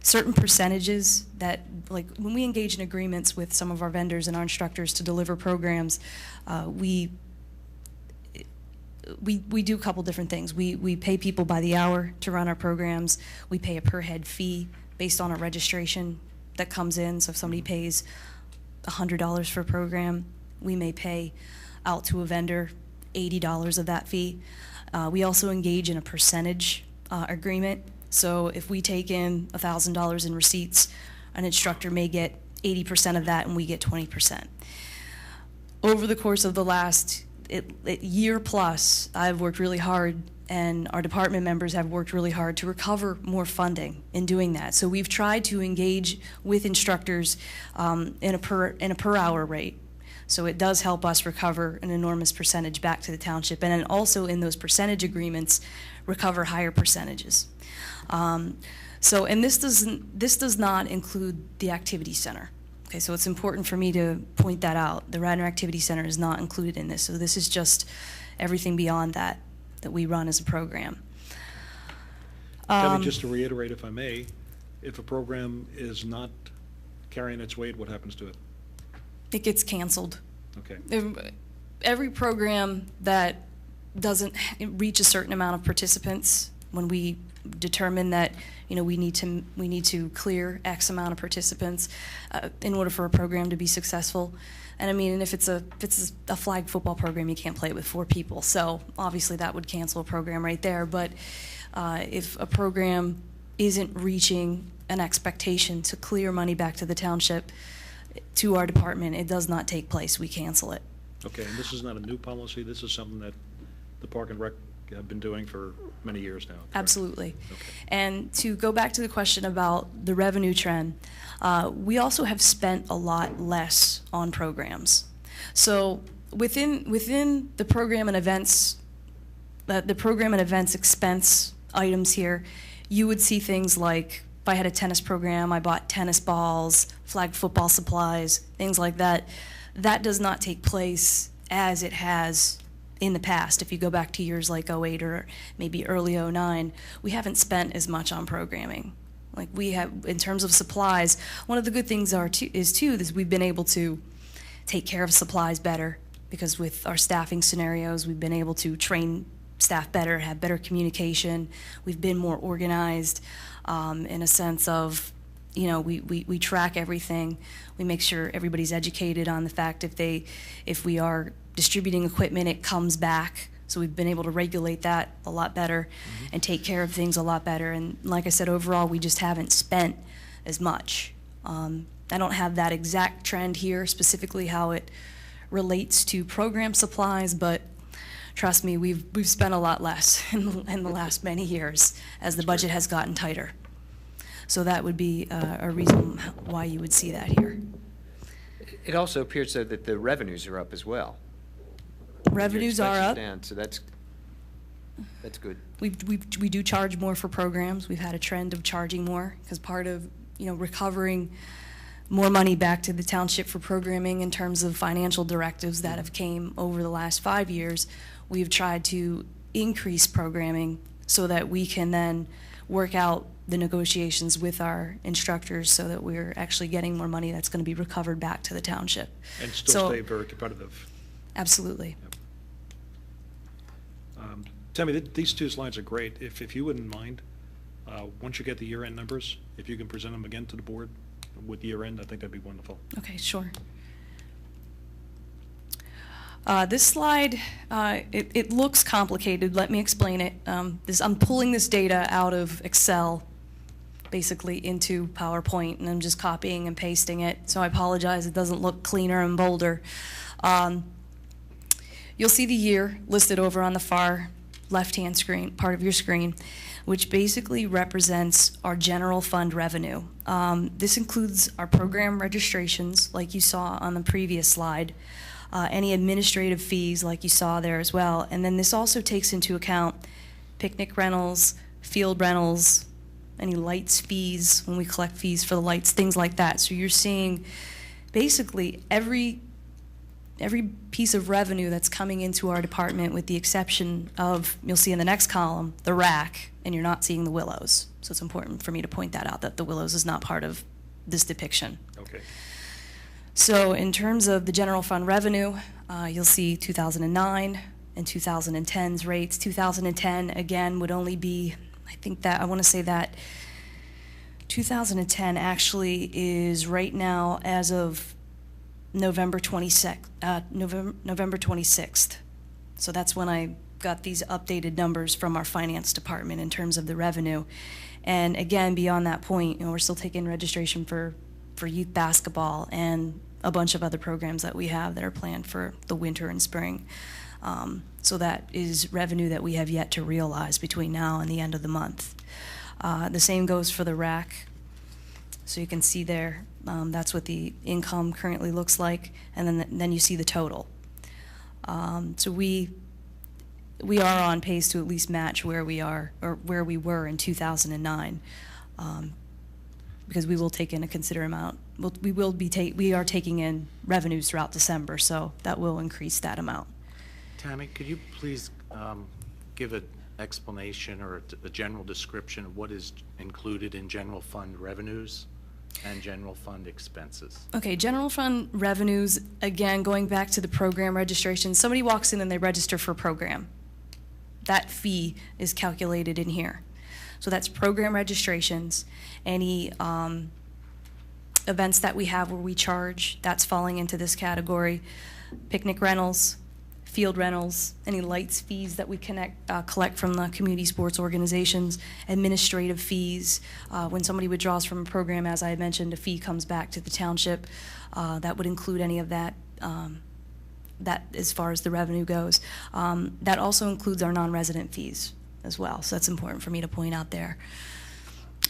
[SPEAKER 4] certain percentages that, like when we engage in agreements with some of our vendors and our instructors to deliver programs, we do a couple different things. We pay people by the hour to run our programs. We pay a per head fee based on a registration that comes in. So if somebody pays $100 for a program, we may pay out to a vendor $80 of that fee. We also engage in a percentage agreement. So if we take in $1,000 in receipts, an instructor may get 80% of that and we get 20%. Over the course of the last year plus, I've worked really hard and our department members have worked really hard to recover more funding in doing that. So we've tried to engage with instructors in a per hour rate. So it does help us recover an enormous percentage back to the township, and then also in those percentage agreements, recover higher percentages. And this does not include the activity center. Okay, so it's important for me to point that out. The Radnor Activity Center is not included in this, so this is just everything beyond that we run as a program.
[SPEAKER 1] Kevin, just to reiterate, if I may, if a program is not carrying its weight, what happens to it?
[SPEAKER 4] It gets canceled.
[SPEAKER 1] Okay.
[SPEAKER 4] Every program that doesn't reach a certain amount of participants, when we determine that we need to clear X amount of participants in order for a program to be successful. And I mean, if it's a flag football program, you can't play it with 4 people. So obviously that would cancel a program right there. But if a program isn't reaching an expectation to clear money back to the township, to our department, it does not take place. We cancel it.
[SPEAKER 1] Okay, and this is not a new policy. This is something that the Park and Rec have been doing for many years now. Correct?
[SPEAKER 4] Absolutely.
[SPEAKER 1] Okay.
[SPEAKER 4] And to go back to the question about the revenue trend, we also have spent a lot less on programs. So within the program and events, expense items here, you would see things like, if I had a tennis program, I bought tennis balls, flag football supplies, things like that. That does not take place as it has in the past. If you go back to years like 08 or maybe early 09, we haven't spent as much on programming. Like we have, in terms of supplies, one of the good things is we've been able to take care of supplies better, because with our staffing scenarios, we've been able to train staff better, have better communication. We've been more organized in a sense of, we track everything. We make sure everybody's educated on the fact if we are distributing equipment, it comes back. So we've been able to regulate that a lot better and take care of things a lot better. And like I said, overall, we just haven't spent as much. I don't have that exact trend here, specifically how it relates to program supplies, but trust me, we've spent a lot less in the last many years as the budget has gotten tighter. So that would be a reason why you would see that here.
[SPEAKER 8] It also appears though that the revenues are up as well.
[SPEAKER 4] Revenues
[SPEAKER 8] Your
[SPEAKER 4] are
[SPEAKER 8] expenses
[SPEAKER 4] up.
[SPEAKER 8] down, so that's good.
[SPEAKER 4] We do charge more for programs. We've had a trend of charging more because part of recovering more money back to the township for programming in terms of financial directives that have came over the last 5 years. We've tried to increase programming so that we can then work out the negotiations with our instructors so that we're actually getting more money that's going to be recovered back to the township.
[SPEAKER 1] And still
[SPEAKER 4] So-
[SPEAKER 1] stay very competitive.
[SPEAKER 4] Absolutely.
[SPEAKER 1] Tammy, these two slides are great. If you wouldn't mind, once you get the year-end numbers, if you can present them again to the board with year-end, I think that'd be wonderful.
[SPEAKER 4] Okay, sure. This slide, it looks complicated. Let me explain it. I'm pulling this data out of Excel, basically into PowerPoint, and I'm just copying and pasting it. So I apologize, it doesn't look cleaner and bolder. You'll see the year listed over on the far left-hand screen, part of your screen, which basically represents our general fund revenue. This includes our program registrations, like you saw on the previous slide, any administrative fees, like you saw there as well, and then this also takes into account picnic rentals, field rentals, any lights fees, when we collect fees for the lights, things like that. So you're seeing basically every piece of revenue that's coming into our department, with the exception of, you'll see in the next column, the rack, and you're not seeing the Willows. So it's important for me to point that out, that the Willows is not part of this depiction.
[SPEAKER 1] Okay.
[SPEAKER 4] So in terms of the general fund revenue, you'll see 2009 and 2010's rates. 2010, again, would only be, I want to say that 2010 actually is right now, as of November 26th. So that's when I got these updated numbers from our finance department in terms of the revenue. And again, beyond that point, we're still taking registration for youth basketball and a bunch of other programs that we have that are planned for the winter and spring. So that is revenue that we have yet to realize between now and the end of the month. The same goes for the rack. So you can see there, that's what the income currently looks like, and then you see the total. So we are on pace to at least match where we are, or where we were in 2009, because we will take in a considerable amount. We are taking in revenues throughout December, so that will increase that amount.
[SPEAKER 9] Tammy, could you please give an explanation or a general description of what is included in general fund revenues and general fund expenses?
[SPEAKER 4] Okay, general fund revenues, again, going back to the program registration, somebody walks in and they register for a program. That fee is calculated in here. So that's program registrations, any events that we have where we charge, that's falling into this category. Picnic rentals, field rentals, any lights fees that we collect from the community sports organizations, administrative fees. When somebody withdraws from a program, as I had mentioned, a fee comes back to the township. That would include any of that, that as far as the revenue goes. That also includes our non-resident fees as well, so that's important for me to point out there.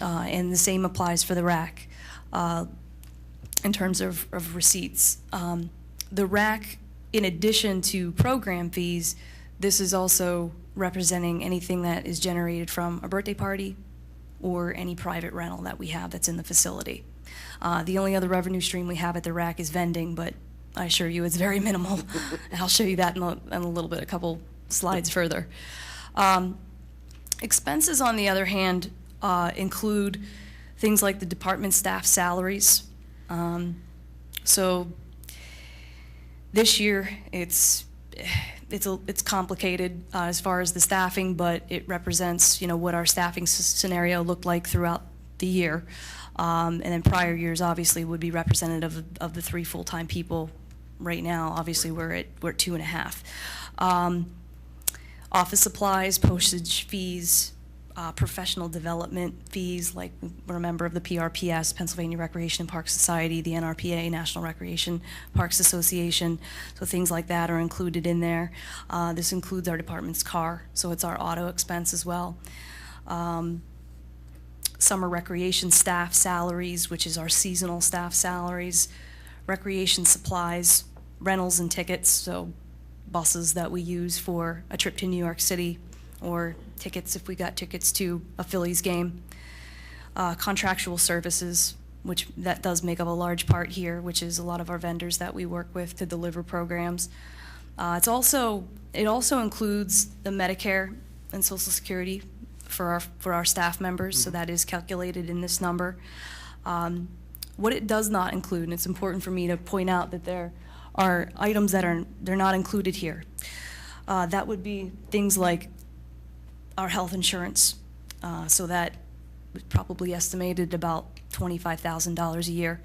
[SPEAKER 4] And the same applies for the RAC in terms of receipts. The RAC, in addition to program fees, this is also representing anything that is generated from a birthday party or any private rental that we have that's in the facility. The only other revenue stream we have at the RAC is vending, but I assure you it's very minimal. And I'll show you that in a little bit, a couple slides further. Expenses, on the other hand, include things like the department staff salaries. So this year, it's complicated as far as the staffing, but it represents, what our staffing scenario looked like throughout the year. And then prior years, obviously, would be representative of the 3 full-time people. Right now, obviously, we're at 2.5. Office supplies, postage fees, professional development fees, like we're a member of the PRPS, Pennsylvania Recreation and Park Society, the NRPA, National Recreation Parks Association, so things like that are included in there. This includes our department's car, so it's our auto expense as well. Summer recreation staff salaries, which is our seasonal staff salaries, recreation supplies, rentals and tickets, so buses that we use for a trip to New York City, or tickets if we got tickets to a Phillies game. Contractual services, which that does make up a large part here, which is a lot of our vendors that we work with to deliver programs. It also includes the Medicare and Social Security for our staff members, so that is calculated in this number. What it does not include, and it's important for me to point out that there are items that they're not included here. That would be things like our health insurance. So that was probably estimated about $25,000 a year.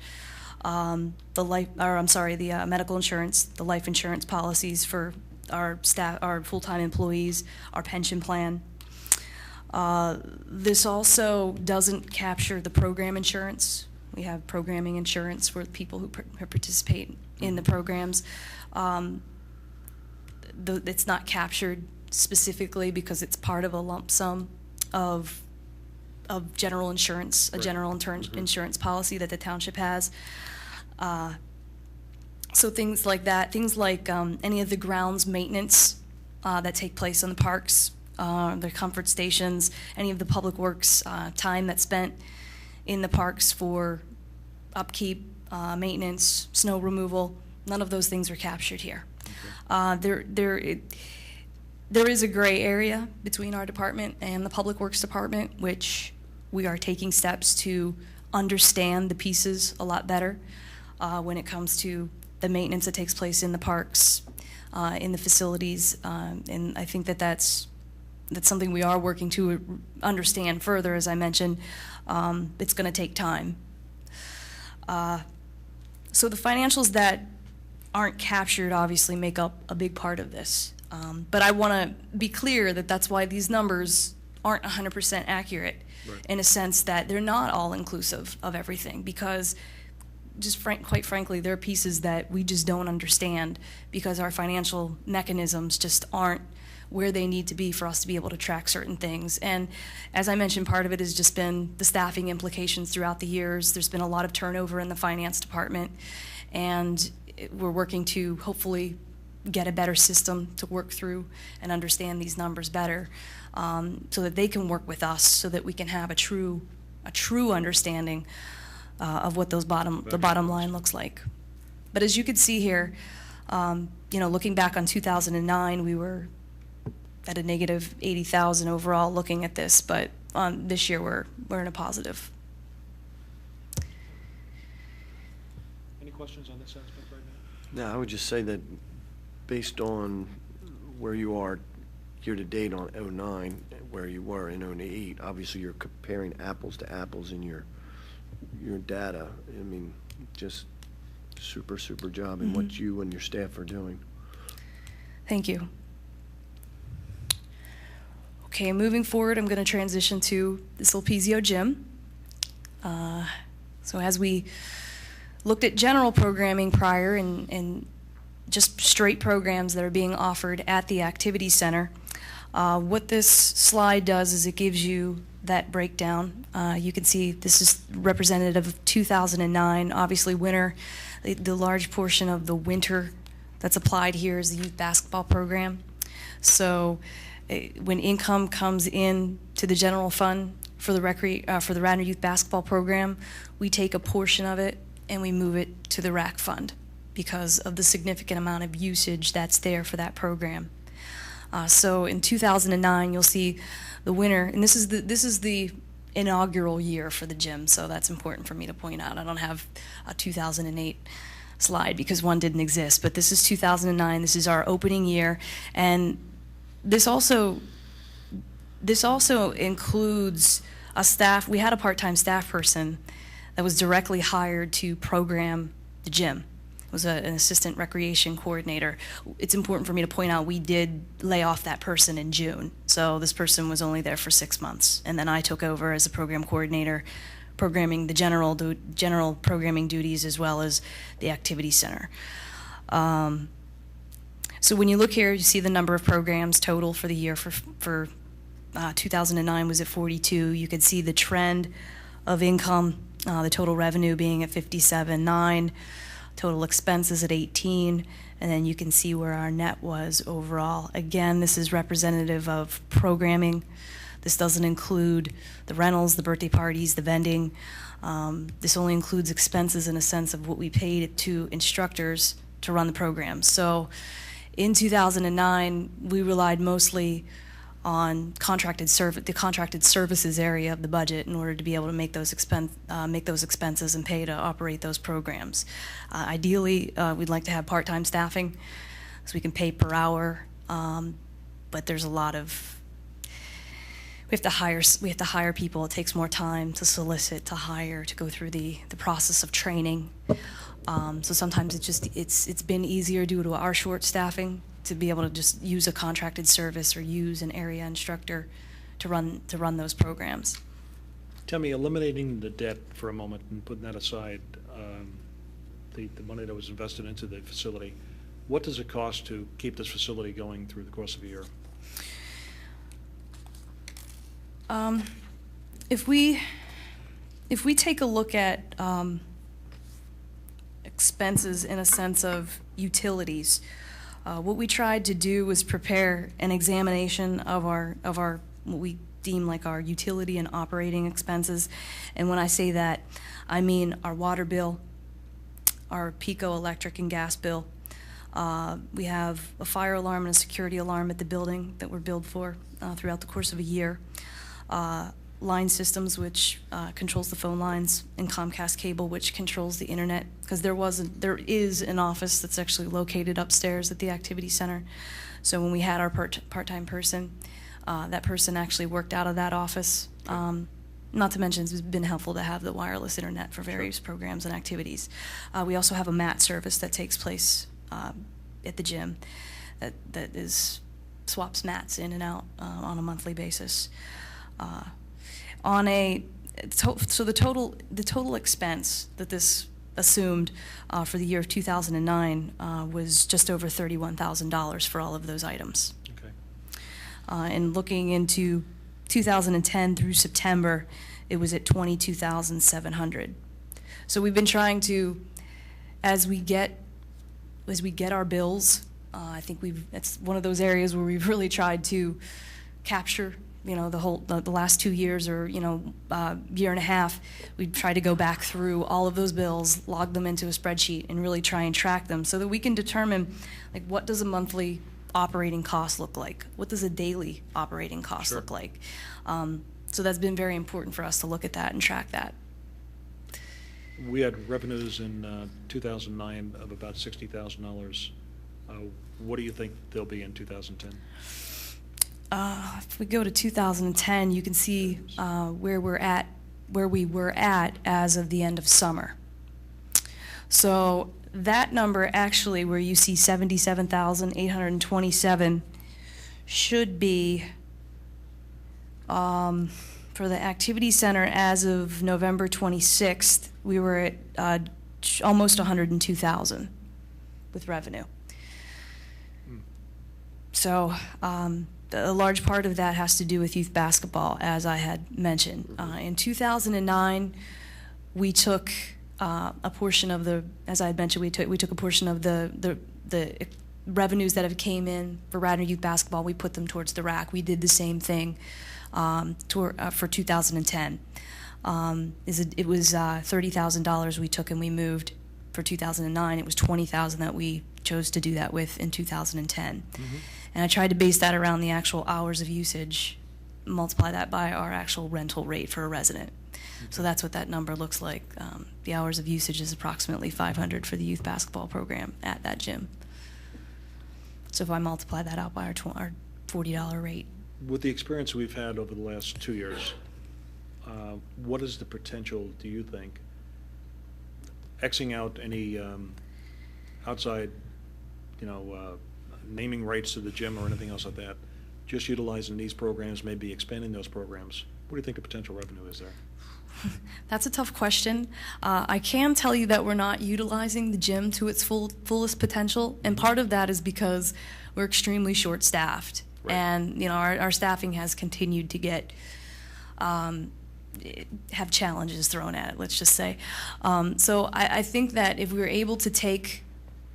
[SPEAKER 4] The medical insurance, the life insurance policies for our staff, our full-time employees, our pension plan. This also doesn't capture the program insurance. We have programming insurance for people who participate in the programs. It's not captured specifically because it's part of a lump sum of general insurance, a general insurance policy that the township has. So things like that, things like any of the grounds maintenance that take place on the parks, the comfort stations, any of the public works time that's spent in the parks for upkeep, maintenance, snow removal, none of those things are captured here. There is a gray area between our department and the Public Works Department, which we are taking steps to understand the pieces a lot better when it comes to the maintenance that takes place in the parks, in the facilities, and I think that that's something we are working to understand further. As I mentioned, it's going to take time. So the financials that aren't captured obviously make up a big part of this. But I want to be clear that that's why these numbers aren't 100% accurate, in a sense that they're not all inclusive of everything, because just quite frankly, there are pieces that we just don't understand because our financial mechanisms just aren't where they need to be for us to be able to track certain things. And as I mentioned, part of it has just been the staffing implications throughout the years. There's been a lot of turnover in the finance department, and we're working to hopefully get a better system to work through and understand these numbers better, so that they can work with us, so that we can have a true understanding of what the bottom line looks like. But as you can see here, looking back on 2009, we were at a negative 80,000 overall looking at this, but this year we're in a positive.
[SPEAKER 1] Any questions on this aspect right now?
[SPEAKER 10] No, I would just say that based on where you are year-to-date on '09, where you were in '08, obviously you're comparing apples to apples in your data. I mean, just super job in what you and your staff are doing.
[SPEAKER 4] Thank you. Okay, moving forward, I'm going to transition to the Sulpizio Gym. So as we looked at general programming prior and just straight programs that are being offered at the activity center, what this slide does is it gives you that breakdown. You can see this is representative of 2009. Obviously, winter, the large portion of the winter that's applied here is the youth basketball program. So when income comes in to the general fund for the Radnor Youth Basketball Program, we take a portion of it and we move it to the RAC fund because of the significant amount of usage that's there for that program. So in 2009, you'll see the winner, and this is the inaugural year for the gym, so that's important for me to point out. I don't have a 2008 slide because one didn't exist, but this is 2009. This is our opening year, and this also includes a staff. We had a part-time staff person that was directly hired to program the gym. It was an assistant recreation coordinator. It's important for me to point out we did lay off that person in June. So this person was only there for 6 months. And then I took over as a program coordinator, programming the general programming duties as well as the activity center. So when you look here, you see the number of programs total for the year for 2009 was at 42. You can see the trend of income, the total revenue being at 57.9. Total expenses at 18, and then you can see where our net was overall. Again, this is representative of programming This doesn't include the rentals, the birthday parties, the vending. This only includes expenses in a sense of what we paid to instructors to run the program. So in 2009, we relied mostly on the contracted services area of the budget in order to be able to make those expenses and pay to operate those programs. Ideally, we'd like to have part-time staffing so we can pay per hour, but there's a lot of we have to hire people. It takes more time to solicit, to hire, to go through the process of training. So sometimes it's been easier due to our short staffing to be able to just use a contracted service or use an area instructor to run those programs.
[SPEAKER 1] Tell me, eliminating the debt for a moment and putting that aside, the money that was invested into the facility, what does it cost to keep this facility going through the course of a year?
[SPEAKER 4] If we take a look at expenses in a sense of utilities, what we tried to do was prepare an examination of our what we deem like our utility and operating expenses. And when I say that, I mean our water bill, our PICO electric and gas bill. We have a fire alarm and a security alarm at the building that we're billed for throughout the course of a year. Line systems, which controls the phone lines, and Comcast cable, which controls the internet, because there is an office that's actually located upstairs at the activity center. So when we had our part-time person, that person actually worked out of that office. Not to mention, it's been helpful to have the wireless internet for various programs and activities. We also have a mat service that takes place at the gym that swaps mats in and out on a monthly basis. So the total expense that this assumed for the year of 2009 was just over $31,000 for all of those items.
[SPEAKER 1] Okay.
[SPEAKER 4] And looking into 2010 through September, it was at $22,700. So we've been trying to, as we get our bills, I think it's one of those areas where we've really tried to capture, the last 2 years or, year and a half. We've tried to go back through all of those bills, log them into a spreadsheet, and really try and track them so that we can determine, like, what does a monthly operating cost look like? What does a daily operating cost look like? So that's been very important for us to look at that and track that.
[SPEAKER 1] We had revenues in 2009 of about $60,000. What do you think they'll be in 2010?
[SPEAKER 4] If we go to 2010, you can see where we were at as of the end of summer. So that number actually, where you see 77,827, should be for the activity center as of November 26th. We were at almost 102,000 with revenue. So a large part of that has to do with youth basketball, as I had mentioned. In 2009, we took a portion of the, as I had mentioned, we took a portion of the revenues that have came in for Radnor youth basketball. We put them towards the RAC. We did the same thing for 2010. It was $30,000 we took and we moved for 2009. It was $20,000 that we chose to do that with in 2010. And I tried to base that around the actual hours of usage, multiply that by our actual rental rate for a resident. So that's what that number looks like. The hours of usage is approximately 500 for the youth basketball program at that gym. So if I multiply that out by our $40 rate.
[SPEAKER 1] With the experience we've had over the last 2 years, what is the potential, do you think, Xing out any outside, naming rights to the gym or anything else like that, just utilizing these programs, maybe expanding those programs? What do you think the potential revenue is there?
[SPEAKER 4] That's a tough question. I can tell you that we're not utilizing the gym to its fullest potential, and part of that is because we're extremely short-staffed. Right. And our staffing has continued to get have challenges thrown at it, let's just say. So I think that if we were able to take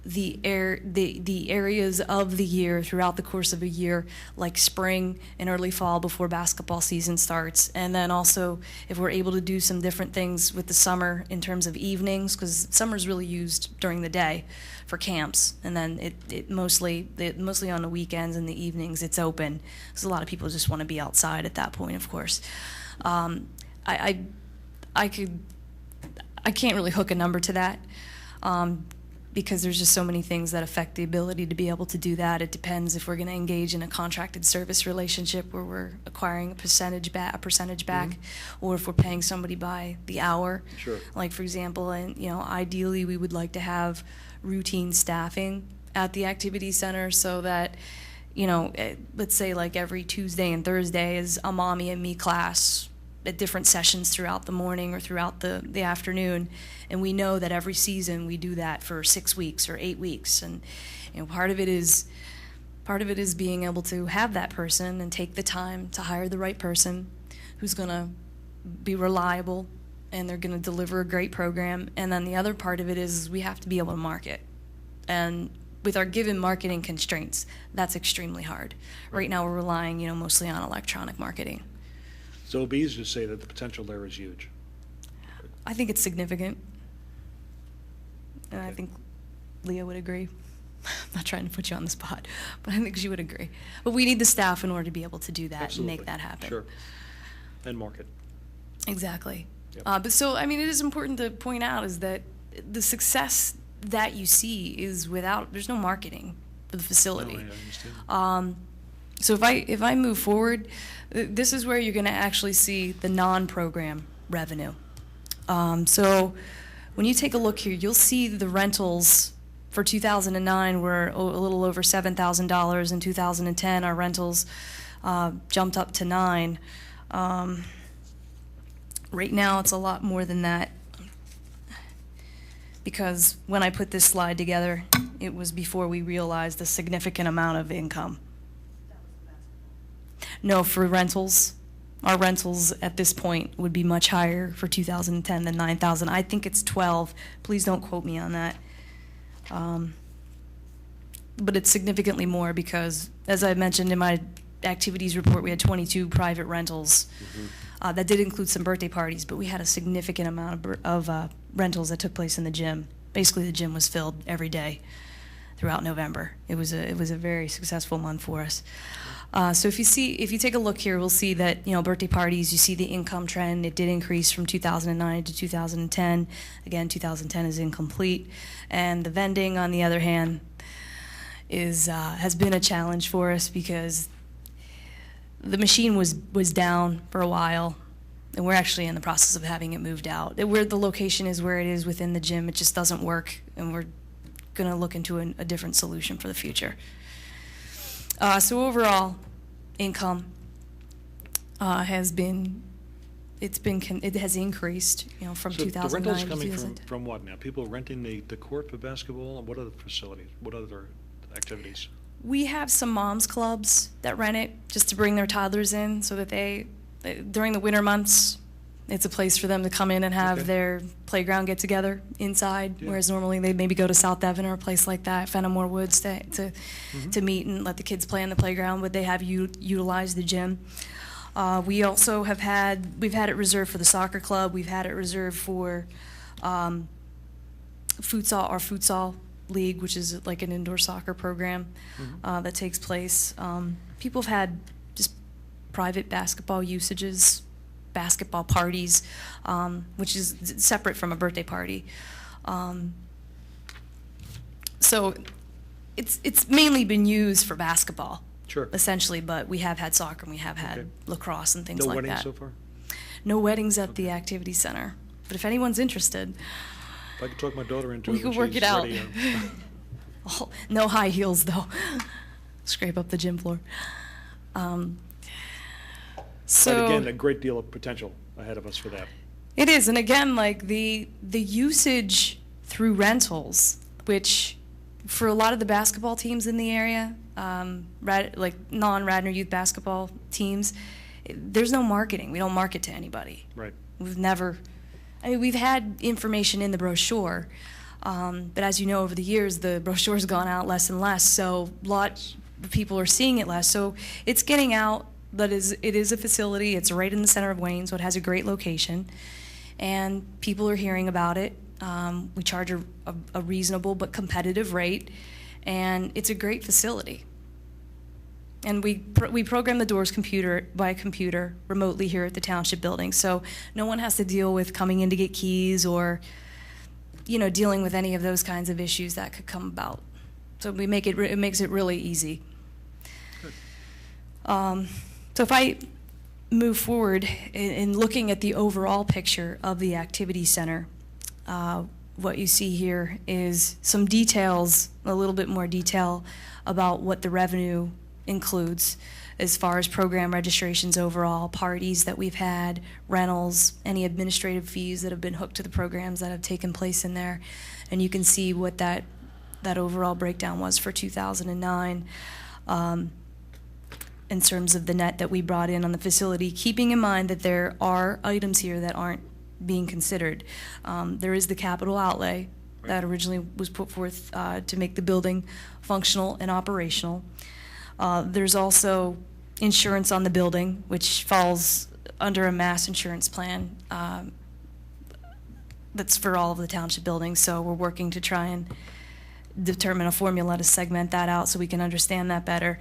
[SPEAKER 4] the areas of the year throughout the course of a year, like spring and early fall before basketball season starts. And then also if we're able to do some different things with the summer in terms of evenings, because summer's really used during the day for camps, and then it mostly on the weekends and the evenings it's open, because a lot of people just want to be outside at that point, of course. I can't really hook a number to that, because there's just so many things that affect the ability to be able to do that. It depends if we're going to engage in a contracted service relationship where we're acquiring a percentage back, or if we're paying somebody by the hour.
[SPEAKER 1] Sure.
[SPEAKER 4] Like, for example, and ideally we would like to have routine staffing at the activity center, so that let's say like every Tuesday and Thursday is a mommy and me class at different sessions throughout the morning or throughout the afternoon, and we know that every season we do that for 6 weeks or 8 weeks, and part of it is being able to have that person and take the time to hire the right person who's going to be reliable and they're going to deliver a great program. And then the other part of it is we have to be able to market, and with our given marketing constraints, that's extremely hard. Right now we're relying mostly on electronic marketing.
[SPEAKER 1] So it'll be easy to say that the potential there is huge.
[SPEAKER 4] I think it's significant, and I
[SPEAKER 1] Okay.
[SPEAKER 4] think Leah would agree. I'm not trying to put you on the spot, but I think she would agree. But we need the staff in order to be able to do that
[SPEAKER 1] Absolutely.
[SPEAKER 4] and make that happen.
[SPEAKER 1] Sure. And market.
[SPEAKER 4] Exactly.
[SPEAKER 1] Yep.
[SPEAKER 4] But so, it is important to point out is that the success that you see is there's no marketing for the facility.
[SPEAKER 1] No, I understand.
[SPEAKER 4] So if I move forward, this is where you're going to actually see the non-program revenue. So when you take a look here, you'll see the rentals for 2009 were a little over $7,000. In 2010, our rentals jumped up to $9,000. Right now, it's a lot more than that, because when I put this slide together, it was before we realized the significant amount of income. No, for rentals, our rentals at this point would be much higher for 2010 than 9,000. I think it's 12. Please don't quote me on that. But it's significantly more because, as I mentioned in my activities report, we had 22 private rentals. That did include some birthday parties, but we had a significant amount of rentals that took place in the gym. Basically, the gym was filled every day throughout November. It was a very successful month for us. So if you take a look here, we'll see that birthday parties. You see the income trend. It did increase from 2009 to 2010. Again, 2010 is incomplete, and the vending, on the other hand, has been a challenge for us because the machine was down for a while, and we're actually in the process of having it moved out. Where the location is where it is within the gym, it just doesn't work, and we're going to look into a different solution for the future. So overall, income it has increased, from
[SPEAKER 1] So
[SPEAKER 4] 2009
[SPEAKER 1] the rentals
[SPEAKER 4] to
[SPEAKER 1] coming
[SPEAKER 4] 2010.
[SPEAKER 1] from what now? People renting the court for basketball, and what other facilities? What other activities?
[SPEAKER 4] We have some moms clubs that rent it just to bring their toddlers in so that during the winter months, it's a place for them to come in and have
[SPEAKER 1] Okay.
[SPEAKER 4] their playground get together inside,
[SPEAKER 1] Yeah.
[SPEAKER 4] whereas normally they maybe go to South Devon or a place like that, Fenimore Woods, to meet and let the kids play on the playground, but they have utilized the gym. We also we've had it reserved for the soccer club. We've had it reserved for our futsal league, which is like an indoor soccer program that takes place. People have had just private basketball usages, basketball parties, which is separate from a birthday party. So it's mainly been used for basketball.
[SPEAKER 1] Sure.
[SPEAKER 4] Essentially, but we have had soccer and we have had
[SPEAKER 1] Okay.
[SPEAKER 4] lacrosse and things
[SPEAKER 1] No
[SPEAKER 4] like
[SPEAKER 1] weddings
[SPEAKER 4] that.
[SPEAKER 1] so far?
[SPEAKER 4] No weddings at the activity center. But if anyone's interested,
[SPEAKER 1] If I could talk my daughter into
[SPEAKER 4] we
[SPEAKER 1] it,
[SPEAKER 4] could
[SPEAKER 1] when
[SPEAKER 4] work
[SPEAKER 1] she's
[SPEAKER 4] it out.
[SPEAKER 1] ready,
[SPEAKER 4] Oh, no high heels though. Scrape up the gym floor. So
[SPEAKER 1] But again, a great deal of potential ahead of us for that.
[SPEAKER 4] it is, and again, like the usage through rentals, which for a lot of the basketball teams in the area, like non-Radnor youth basketball teams, there's no marketing. We don't market to anybody.
[SPEAKER 1] Right.
[SPEAKER 4] We've had information in the brochure, But as you know, over the years, the brochure's gone out less and less, so people are seeing it less. So it's getting out. It is a facility. It's right in the center of Wayne, so it has a great location, and people are hearing about it. We charge a reasonable but competitive rate, and it's a great facility. And we program the doors computer by computer remotely here at the Township building, so no one has to deal with coming in to get keys or, dealing with any of those kinds of issues that could come about. So it makes it really easy. So if I move forward in looking at the overall picture of the activity center, what you see here is some details, a little bit more detail about what the revenue includes as far as program registrations overall, parties that we've had, rentals, any administrative fees that have been hooked to the programs that have taken place in there. And you can see what that overall breakdown was for 2009 in terms of the net that we brought in on the facility, keeping in mind that there are items here that aren't being considered. There is the capital outlay that originally was put forth to make the building functional and operational. There's also insurance on the building, which falls under a mass insurance plan that's for all of the township buildings. So we're working to try and determine a formula to segment that out so we can understand that better.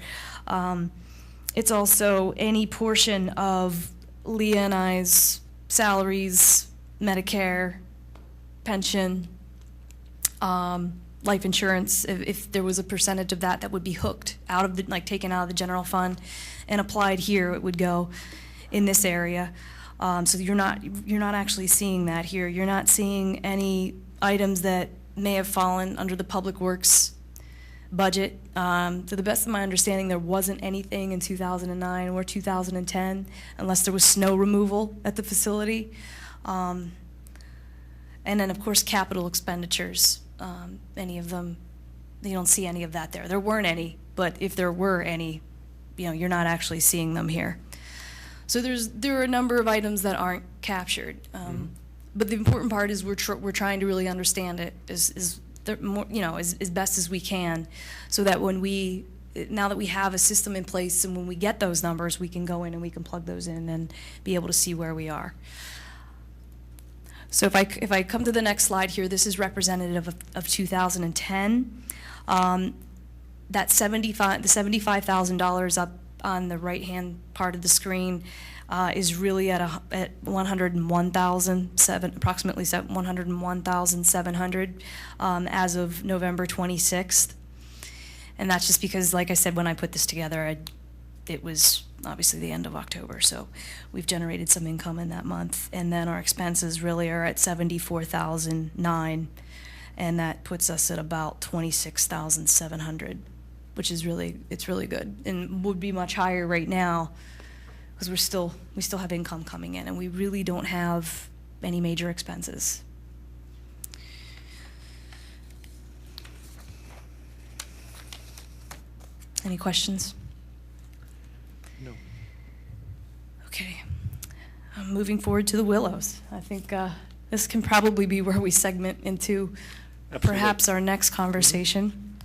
[SPEAKER 4] It's also any portion of Leah and I's salaries, Medicare, pension, life insurance, if there was a percentage of that would be hooked out of the, taken out of the general fund and applied here, it would go in this area. So you're not actually seeing that here. You're not seeing any items that may have fallen under the Public Works budget. To the best of my understanding, there wasn't anything in 2009 or 2010 unless there was snow removal at the facility. And then, of course, capital expenditures. Any of them, you don't see any of that there. There weren't any, but if there were any, you're not actually seeing them here. So there are a number of items that aren't captured. But the important part is we're trying to really understand it as best as we can, so that now that we have a system in place and when we get those numbers, we can go in and we can plug those in and be able to see where we are. So if I come to the next slide here, this is representative of 2010. That the $75,000 up on the right-hand part of the screen is really at approximately 101,700 as of November 26th. And that's just because, like I said, when I put this together, it was obviously the end of October, so we've generated some income in that month. And then our expenses really are at $74,009, and that puts us at about $26,700, which is really good, and would be much higher right now because we still have income coming in, and we really don't have any major expenses. Any questions?
[SPEAKER 1] No.
[SPEAKER 4] Okay. Moving forward to the Willows. I think this can probably be where we segment into perhaps our next conversation.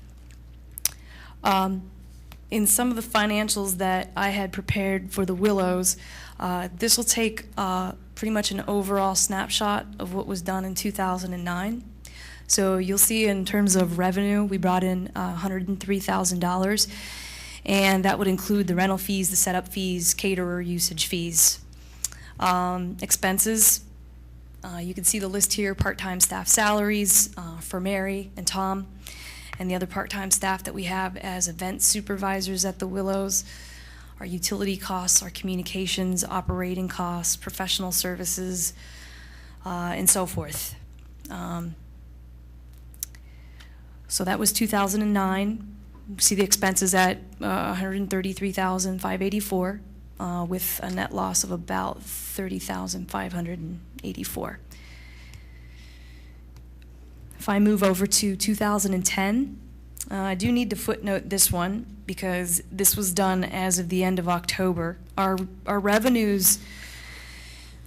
[SPEAKER 4] In some of the financials that I had prepared for the Willows, this will take pretty much an overall snapshot of what was done in 2009. So you'll see in terms of revenue, we brought in $103,000, and that would include the rental fees, the setup fees, caterer usage fees. Expenses, you can see the list here, part-time staff salaries for Mary and Tom, and the other part-time staff that we have as event supervisors at the Willows, our utility costs, our communications, operating costs, professional services, and so forth. So that was 2009. You see the expenses at $133,584 with a net loss of about $30,584. If I move over to 2010, I do need to footnote this one because this was done as of the end of October. Our revenues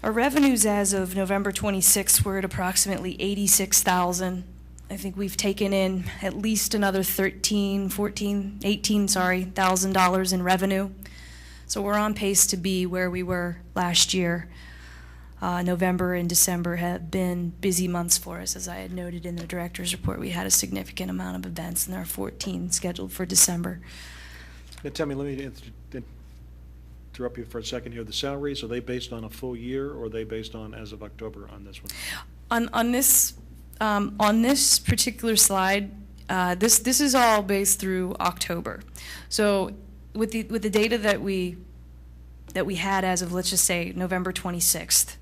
[SPEAKER 4] as of November 26th were at approximately $86,000. I think we've taken in at least another $18,000 in revenue. So we're on pace to be where we were last year. November and December have been busy months for us. As I had noted in the director's report, we had a significant amount of events, and there are 14 scheduled for December.
[SPEAKER 1] Now, Tammy, let me interrupt you for a second here. The salaries, are they based on a full year, or are they based on as of October on this one?
[SPEAKER 4] On this particular slide, this is all based through October. So with the data that we had as of, let's just say, November 26th,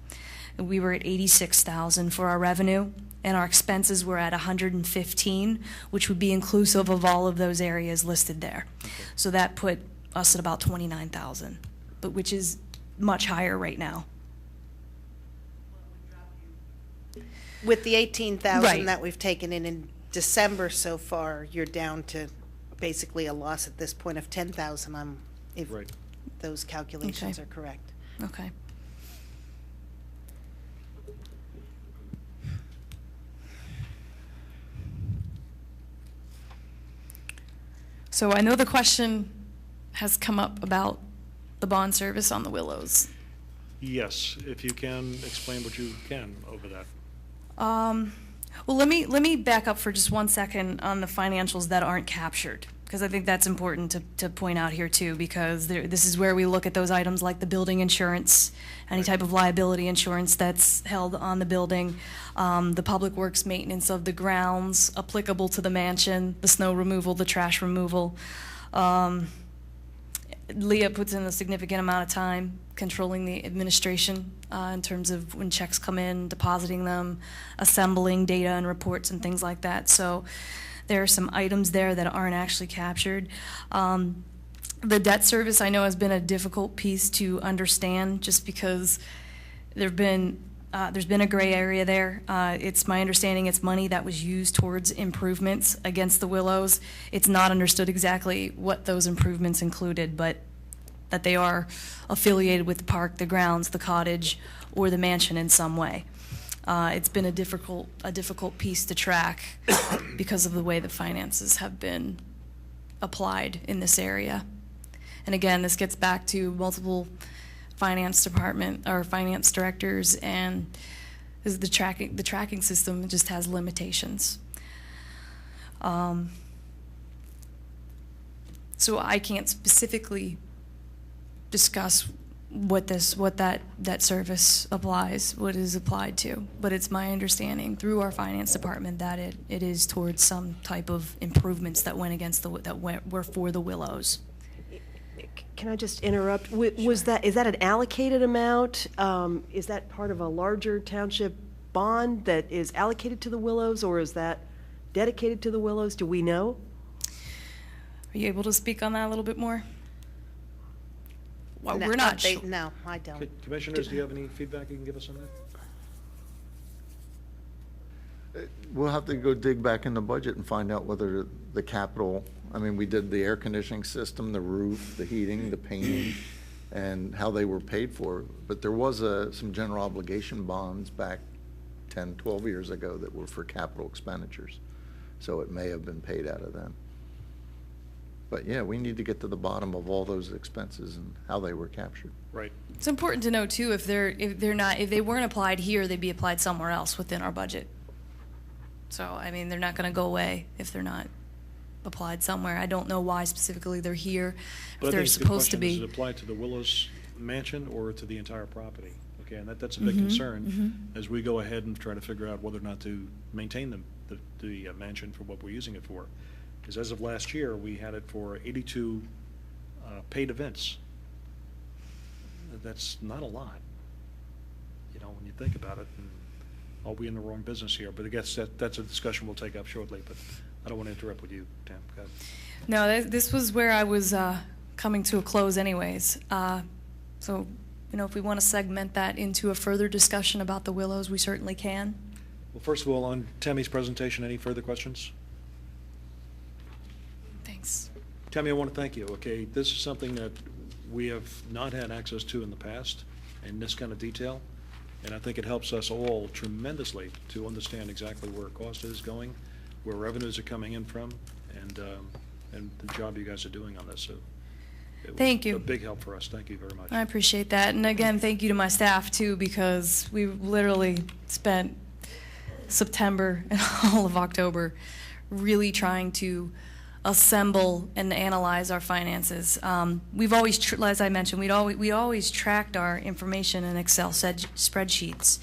[SPEAKER 4] we were at 86,000 for our revenue, and our expenses were at 115, which would be inclusive of all of those areas listed there.
[SPEAKER 1] Okay.
[SPEAKER 4] So that put us at about 29,000, but which is much higher right now.
[SPEAKER 17] With the 18,000
[SPEAKER 4] Right.
[SPEAKER 17] that we've taken in December so far, you're down to basically a loss at this point of 10,000, if
[SPEAKER 1] Right.
[SPEAKER 17] those calculations
[SPEAKER 4] Okay.
[SPEAKER 17] are correct.
[SPEAKER 4] Okay. So I know the question has come up about the bond service on the Willows.
[SPEAKER 1] Yes, if you can explain what you can over that.
[SPEAKER 4] Well, let me back up for just 1 second on the financials that aren't captured, because I think that's important to point out here too, because this is where we look at those items like the building insurance, any type of liability insurance that's held on the building, the public works maintenance of the grounds applicable to the mansion, the snow removal, the trash removal. Leah puts in a significant amount of time controlling the administration in terms of when checks come in, depositing them, assembling data and reports and things like that. So there are some items there that aren't actually captured. The debt service I know has been a difficult piece to understand just because there's been a gray area there. It's my understanding it's money that was used towards improvements against the Willows. It's not understood exactly what those improvements included, but that they are affiliated with the park, the grounds, the cottage, or the mansion in some way. It's been a difficult piece to track because of the way the finances have been applied in this area. And again, this gets back to multiple finance department or finance directors, and the tracking system just has limitations. So I can't specifically discuss what that service applies, what is applied to, but it's my understanding through our finance department that it is towards some type of improvements that went against were for the Willows.
[SPEAKER 7] Can I just interrupt? Is that an allocated amount? Is that part of a larger township bond that is allocated to the Willows, or is that dedicated to the Willows? Do we know?
[SPEAKER 4] Are you able to speak on that a little bit more? Well,
[SPEAKER 17] No,
[SPEAKER 4] we're not sure.
[SPEAKER 17] No, I don't.
[SPEAKER 1] Commissioners, do you have any feedback you can give us on that?
[SPEAKER 16] We'll have to go dig back in the budget and find out whether the capital, I mean, we did the air conditioning system, the roof, the heating, the painting, and how they were paid for. But there was some general obligation bonds back 10, 12 years ago that were for capital expenditures. So it may have been paid out of them. But yeah, we need to get to the bottom of all those expenses and how they were captured.
[SPEAKER 1] Right.
[SPEAKER 4] It's important to know too, if they weren't applied here, they'd be applied somewhere else within our budget. So, I mean, they're not gonna go away if they're not applied somewhere. I don't know why specifically they're here,
[SPEAKER 1] But
[SPEAKER 4] if
[SPEAKER 1] I
[SPEAKER 4] they're
[SPEAKER 1] think it's a good
[SPEAKER 4] supposed to
[SPEAKER 1] question.
[SPEAKER 4] be.
[SPEAKER 1] Does it apply to the Willows mansion or to the entire property? Okay, and that's a big concern as we go ahead and try to figure out whether or not to maintain the mansion for what we're using it for. Because as of last year, we had it for 82 paid events. That's not a lot, you know, when you think about it. And are we in the wrong business here? But I guess that's a discussion we'll take up shortly, but I don't want to interrupt with you, Tam. Go ahead.
[SPEAKER 4] No, this was where I was coming to a close anyways. So, you know, if we want to segment that into a further discussion about the Willows, we certainly can.
[SPEAKER 1] Well, first of all, on Tammy's presentation, any further questions?
[SPEAKER 4] Thanks.
[SPEAKER 1] Tammy, I want to thank you, okay? This is something that we have not had access to in the past in this kind of detail, and I think it helps us all tremendously to understand exactly where cost is going where revenues are coming in from, and the job you guys are doing on this. So it was
[SPEAKER 4] Thank you.
[SPEAKER 1] a big help for us. Thank you very much.
[SPEAKER 4] I appreciate that. And again, thank you to my staff too, because we literally spent September and all of October really trying to assemble and analyze our finances. We've always, as I mentioned, we always tracked our information in Excel spreadsheets.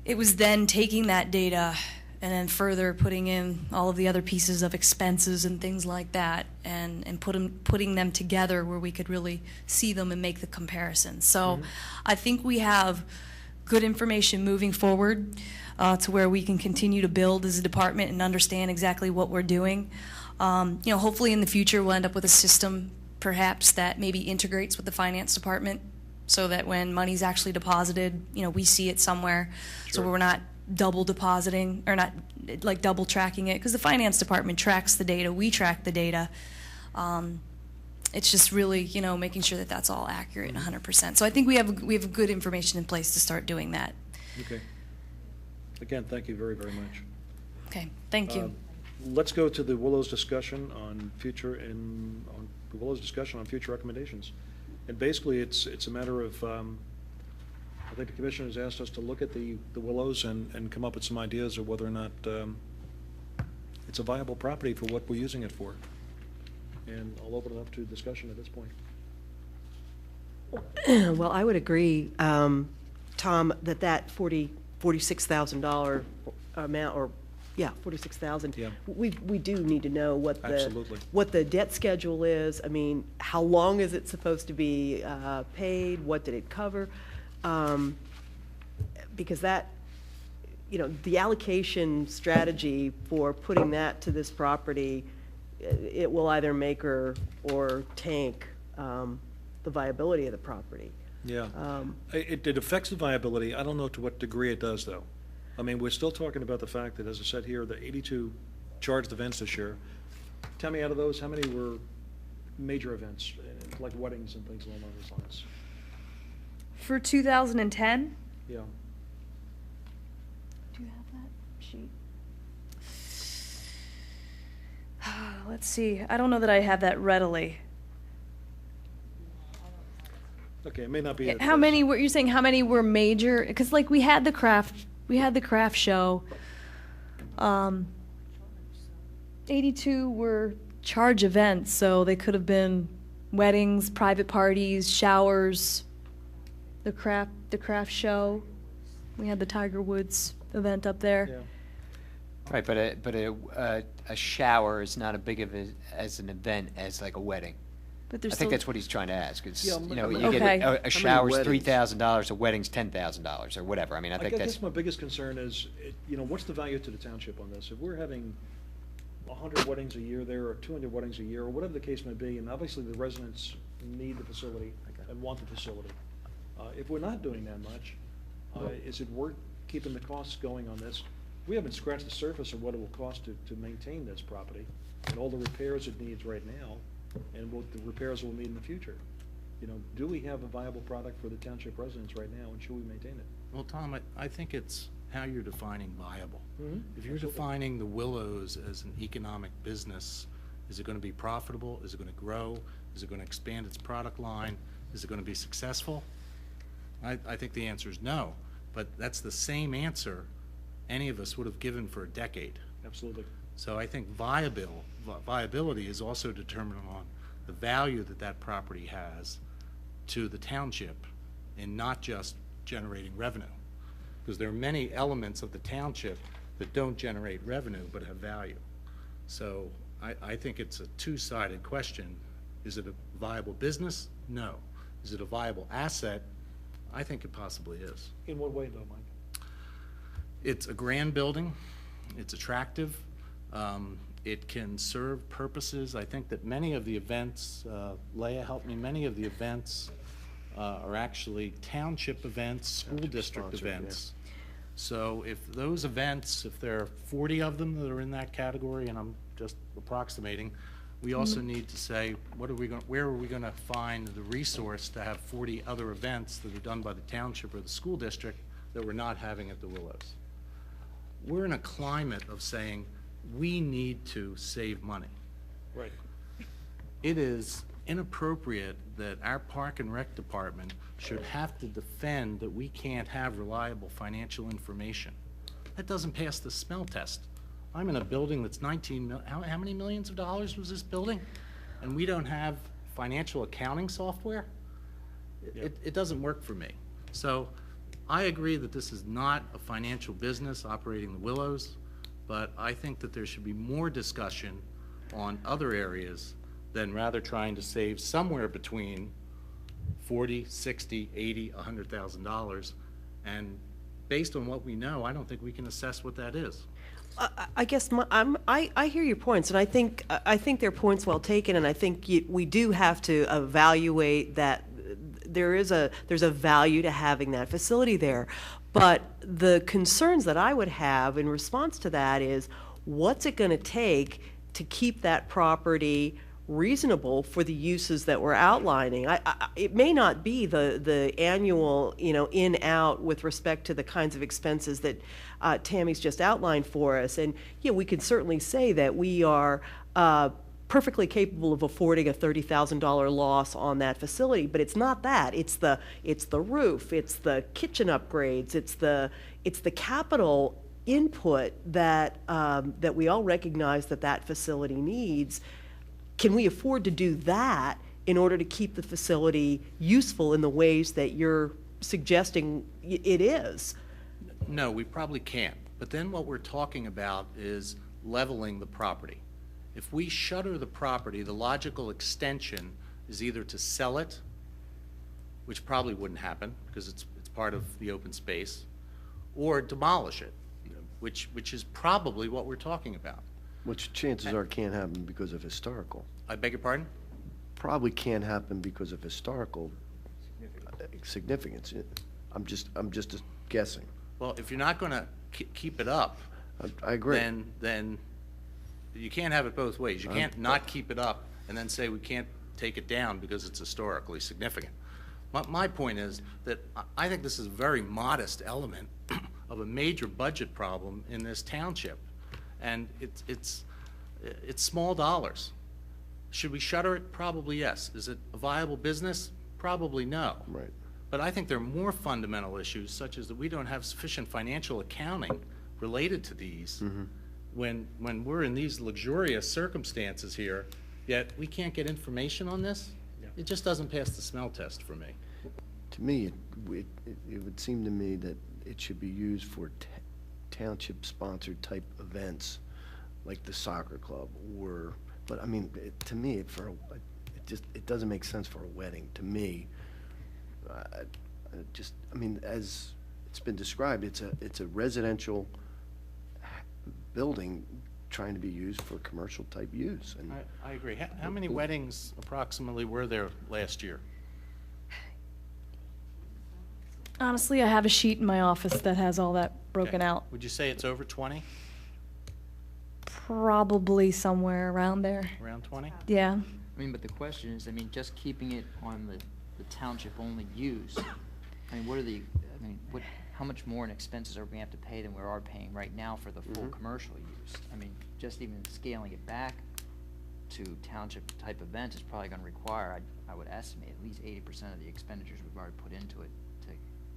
[SPEAKER 4] It was then taking that data and then further putting in all of the other pieces of expenses and things like that, and putting them together where we could really see them and make the comparison. So I think we have good information moving forward to where we can continue to build as a department and understand exactly what we're doing. Hopefully in the future we'll end up with a system perhaps that maybe integrates with the finance department, so that when money's actually deposited, we see it somewhere, so we're not double depositing or not like double tracking it, because the finance department tracks the data, we track the data. It's just really, making sure that that's all accurate 100%. So I think we have good information in place to start doing that.
[SPEAKER 1] Okay. Again, thank you very, very much.
[SPEAKER 4] Okay, thank you.
[SPEAKER 1] Let's go to the Willows discussion on future recommendations. And basically, it's a matter of, I think the commission has asked us to look at the Willows and come up with some ideas of whether or not it's a viable property for what we're using it for. And I'll open it up to discussion at this point.
[SPEAKER 7] Well, I would agree, Tom, that $46,000 amount, or, yeah, 46,000.
[SPEAKER 1] Yeah.
[SPEAKER 7] We do need to know what
[SPEAKER 1] Absolutely.
[SPEAKER 7] what the debt schedule is. I mean, how long is it supposed to be paid? What did it cover? Because that, the allocation strategy for putting that to this property, it will either make or tank the viability of the property.
[SPEAKER 1] Yeah. It affects the viability. I don't know to what degree it does, though. I mean, we're still talking about the fact that, as I said here, the 82 charged events this year. Tell me, out of those, how many were major events, like weddings and things along those lines?
[SPEAKER 4] For 2010,
[SPEAKER 1] Yeah.
[SPEAKER 4] do you have that sheet? Let's see. I don't know that I have that readily.
[SPEAKER 1] Okay, it may not be.
[SPEAKER 4] How many were, you're saying how many were major? Because like we had the craft show. 82 were charge events, so they could have been weddings, private parties, showers, the craft show. We had the Tiger Woods event up there.
[SPEAKER 1] Yeah.
[SPEAKER 18] Right, but a shower is not as big of as an event as like a wedding.
[SPEAKER 4] But there's
[SPEAKER 18] I think
[SPEAKER 4] still-
[SPEAKER 18] that's what he's trying to ask. It's,
[SPEAKER 1] Yeah,
[SPEAKER 18] you
[SPEAKER 4] Okay.
[SPEAKER 18] get a shower's
[SPEAKER 10] weddings?
[SPEAKER 18] $3,000, a wedding's $10,000 or whatever. I mean, I think
[SPEAKER 1] I
[SPEAKER 18] that's.
[SPEAKER 1] guess my biggest concern is, what's the value to the township on this? If we're having 100 weddings a year there, or 200 weddings a year, or whatever the case may be, and obviously the residents need the facility and want the facility. If we're not doing that much, is it worth keeping the costs going on this? We haven't scratched the surface of what it will cost to maintain this property, and all the repairs it needs right now, and what the repairs will need in the future. Do we have a viable product for the township residents right now, and should we maintain it?
[SPEAKER 9] Well, Tom, I think it's how you're defining viable.
[SPEAKER 1] Mhm.
[SPEAKER 9] If you're
[SPEAKER 1] Absolutely.
[SPEAKER 9] defining the Willows as an economic business, is it going to be profitable? Is it going to grow? Is it going to expand its product line? Is it going to be successful? I think the answer is no, but that's the same answer any of us would have given for a decade.
[SPEAKER 1] Absolutely.
[SPEAKER 9] So I think viability is also determined on the value that property has to the township, and not just generating revenue. Because there are many elements of the township that don't generate revenue but have value. So I think it's a two-sided question. Is it a viable business? No. Is it a viable asset? I think it possibly is.
[SPEAKER 1] In what way, though, Mike?
[SPEAKER 9] It's a grand building. It's attractive. It can serve purposes. I think that many of the events, Leah helped me, many of the events are actually township events, school district
[SPEAKER 10] sponsored,
[SPEAKER 9] events. So if those events, if there are 40 of them that are in that category, and I'm just approximating, we also need to say, where are we going to find the resource to have 40 other events that are done by the township or the school district that we're not having at the Willows? We're in a climate of saying we need to save money.
[SPEAKER 1] Right.
[SPEAKER 9] It is inappropriate that our Park and Rec Department should have to defend that we can't have reliable financial information. That doesn't pass the smell test. I'm in a building that's 19 mil, how many millions of dollars was this building? And we don't have financial accounting software? It doesn't work for me. So I agree that this is not a financial business operating the Willows, but I think that there should be more discussion on other areas than rather trying to save somewhere between 40, 60, 80, $100,000. And based on what we know, I don't think we can assess what that is.
[SPEAKER 7] I guess I hear your points, and I think they're points well taken, and I think we do have to evaluate that there's a value to having that facility there. But the concerns that I would have in response to that is, what's it going to take to keep that property reasonable for the uses that we're outlining? It may not be the annual, in, out with respect to the kinds of expenses that Tammy's just outlined for us. And, we could certainly say that we are perfectly capable of affording a $30,000 loss on that facility, but it's not that. It's the roof, it's the kitchen upgrades, it's the capital input that we all recognize that facility needs. Can we afford to do that in order to keep the facility useful in the ways that you're suggesting it is?
[SPEAKER 9] No, we probably can't. But then what we're talking about is leveling the property. If we shutter the property, the logical extension is either to sell it, which probably wouldn't happen because it's part of the open space, or demolish it, which is probably what we're talking about.
[SPEAKER 10] Which chances are can't happen because of historical.
[SPEAKER 9] I beg your pardon?
[SPEAKER 10] Probably can't happen because of historical significance. I'm just guessing.
[SPEAKER 9] Well, if you're not going to keep it up,
[SPEAKER 10] I agree.
[SPEAKER 9] Then you can't have it both ways. You can't not keep it up and then say we can't take it down because it's historically significant. My point is that I think this is a very modest element of a major budget problem in this township, and it's small dollars. Should we shutter it? Probably yes. Is it a viable business? Probably no.
[SPEAKER 10] Right.
[SPEAKER 9] But I think there are more fundamental issues, such as that we don't have sufficient financial accounting related to these when we're in these luxurious circumstances here, yet we can't get information on this. It just doesn't pass the smell test for me.
[SPEAKER 10] To me, it would seem to me that it should be used for township-sponsored type events, like the soccer club, but I mean, to me, it doesn't make sense for a wedding. To me, as it's been described, it's a residential building trying to be used for commercial type use. And
[SPEAKER 9] I agree. How many weddings approximately were there last year?
[SPEAKER 4] Honestly, I have a sheet in my office that has all that broken out.
[SPEAKER 9] Would you say it's over 20?
[SPEAKER 4] Probably somewhere around there.
[SPEAKER 9] Around 20?
[SPEAKER 4] Yeah.
[SPEAKER 14] I mean, but the question is, just keeping it on the township-only use, how much more in expenses are we going to have to pay than we are paying right now for the full commercial use? I mean, just even scaling it back to township-type events is probably going to require, I would estimate, at least 80% of the expenditures we've already put into it to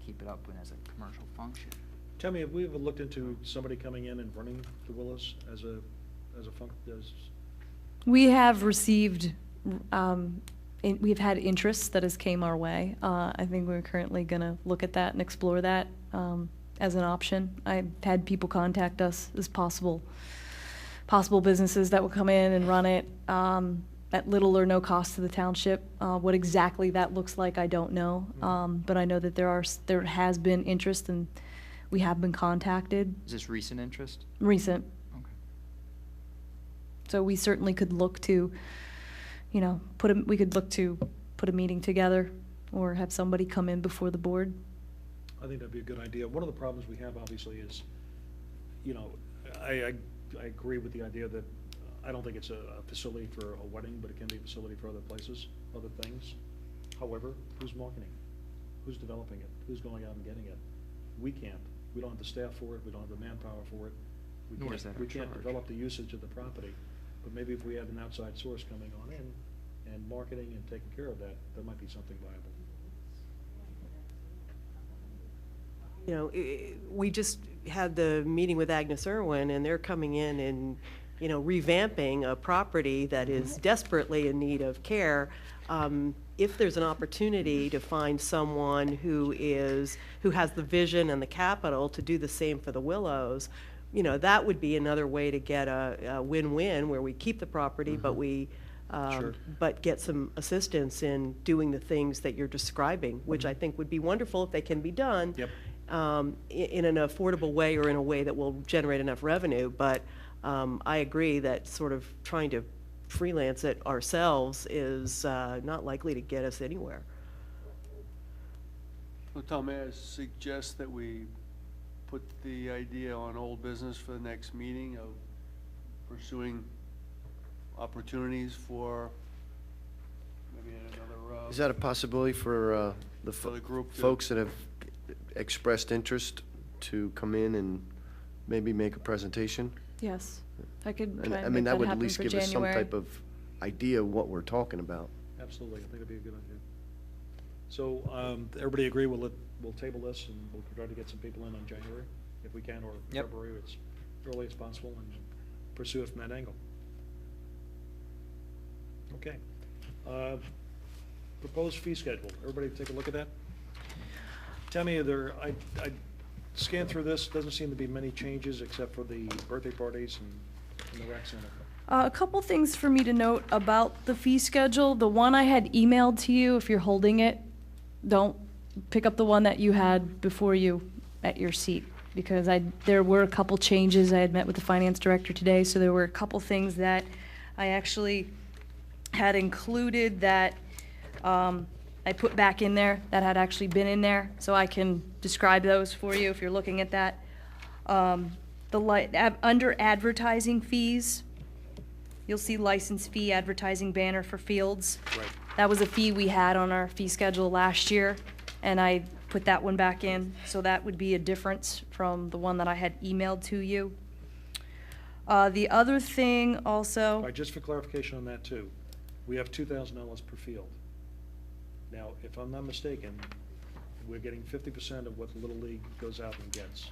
[SPEAKER 14] keep it up as a commercial function.
[SPEAKER 1] Tell me, have we ever looked into somebody coming in and running the Willows as a
[SPEAKER 4] We have received, we've had interest that has came our way. I think we're currently going to look at that and explore that as an option. I've had people contact us as possible businesses that would come in and run it at little or no cost to the township. What exactly that looks like, I don't know. But I know that there has been interest, and we have been contacted.
[SPEAKER 14] Is this recent interest?
[SPEAKER 4] Recent.
[SPEAKER 14] Okay.
[SPEAKER 4] So we certainly could look to, we could look to put a meeting together or have somebody come in before the board.
[SPEAKER 1] I think that'd be a good idea. One of the problems we have, obviously, is, I agree with the idea that I don't think it's a facility for a wedding, but it can be a facility for other places, other things. However, who's marketing? Who's developing it? Who's going out and getting it? We can't. We don't have the staff for it. We don't have the manpower for it.
[SPEAKER 14] Nor is that
[SPEAKER 1] We
[SPEAKER 14] our
[SPEAKER 1] can't
[SPEAKER 14] charge.
[SPEAKER 1] develop the usage of the property, but maybe if we had an outside source coming on in and marketing and taking care of that, that might be something viable.
[SPEAKER 7] You know, we just had the meeting with Agnes Irwin, and they're coming in and, you know, revamping a property that is desperately in need of care. If there's an opportunity to find someone who has the vision and the capital to do the same for the Willows, you know, that would be another way to get a win-win, where we keep the property, but we,
[SPEAKER 1] Sure.
[SPEAKER 7] but get some assistance in doing the things that you're describing, which I think would be wonderful if they can be done.
[SPEAKER 1] Yep.
[SPEAKER 7] In an affordable way, or in a way that will generate enough revenue. But I agree that sort of trying to freelance it ourselves is not likely to get us anywhere.
[SPEAKER 3] Well, Tom, may I suggest that we put the idea on old business for the next meeting of pursuing opportunities for maybe another,
[SPEAKER 10] Is that a possibility for
[SPEAKER 3] For the group to-
[SPEAKER 10] folks that have expressed interest to come in and maybe make a presentation?
[SPEAKER 4] Yes, I could
[SPEAKER 10] And,
[SPEAKER 4] try and
[SPEAKER 10] I
[SPEAKER 4] make
[SPEAKER 10] mean, that
[SPEAKER 4] that
[SPEAKER 10] would at
[SPEAKER 4] happen
[SPEAKER 10] least
[SPEAKER 4] for
[SPEAKER 10] give us some
[SPEAKER 4] January.
[SPEAKER 10] type of idea of what we're talking about.
[SPEAKER 1] Absolutely, I think it'd be a good idea. So, everybody agree, we'll table this, and we'll try to get some people in on January, if we can, or
[SPEAKER 8] Yep.
[SPEAKER 1] February, as early as possible, and pursue it from that angle. Okay. Proposed fee schedule, everybody take a look at that? Tammy, I scanned through this, doesn't seem to be many changes except for the birthday parties and the rec center.
[SPEAKER 4] A couple things for me to note about the fee schedule. The one I had emailed to you, if you're holding it, don't pick up the one that you had before you at your seat, because there were a couple changes. I had met with the finance director today, so there were a couple things that I actually had included that I put back in there that had actually been in there, so I can describe those for you if you're looking at that. Under advertising fees, you'll see license fee, advertising banner for fields.
[SPEAKER 1] Right.
[SPEAKER 4] That was a fee we had on our fee schedule last year, and I put that one back in, so that would be a difference from the one that I had emailed to you. The other thing also.
[SPEAKER 1] All right, just for clarification on that too, we have $2,000 per field. Now, if I'm not mistaken, we're getting 50% of what the Little League goes out and gets.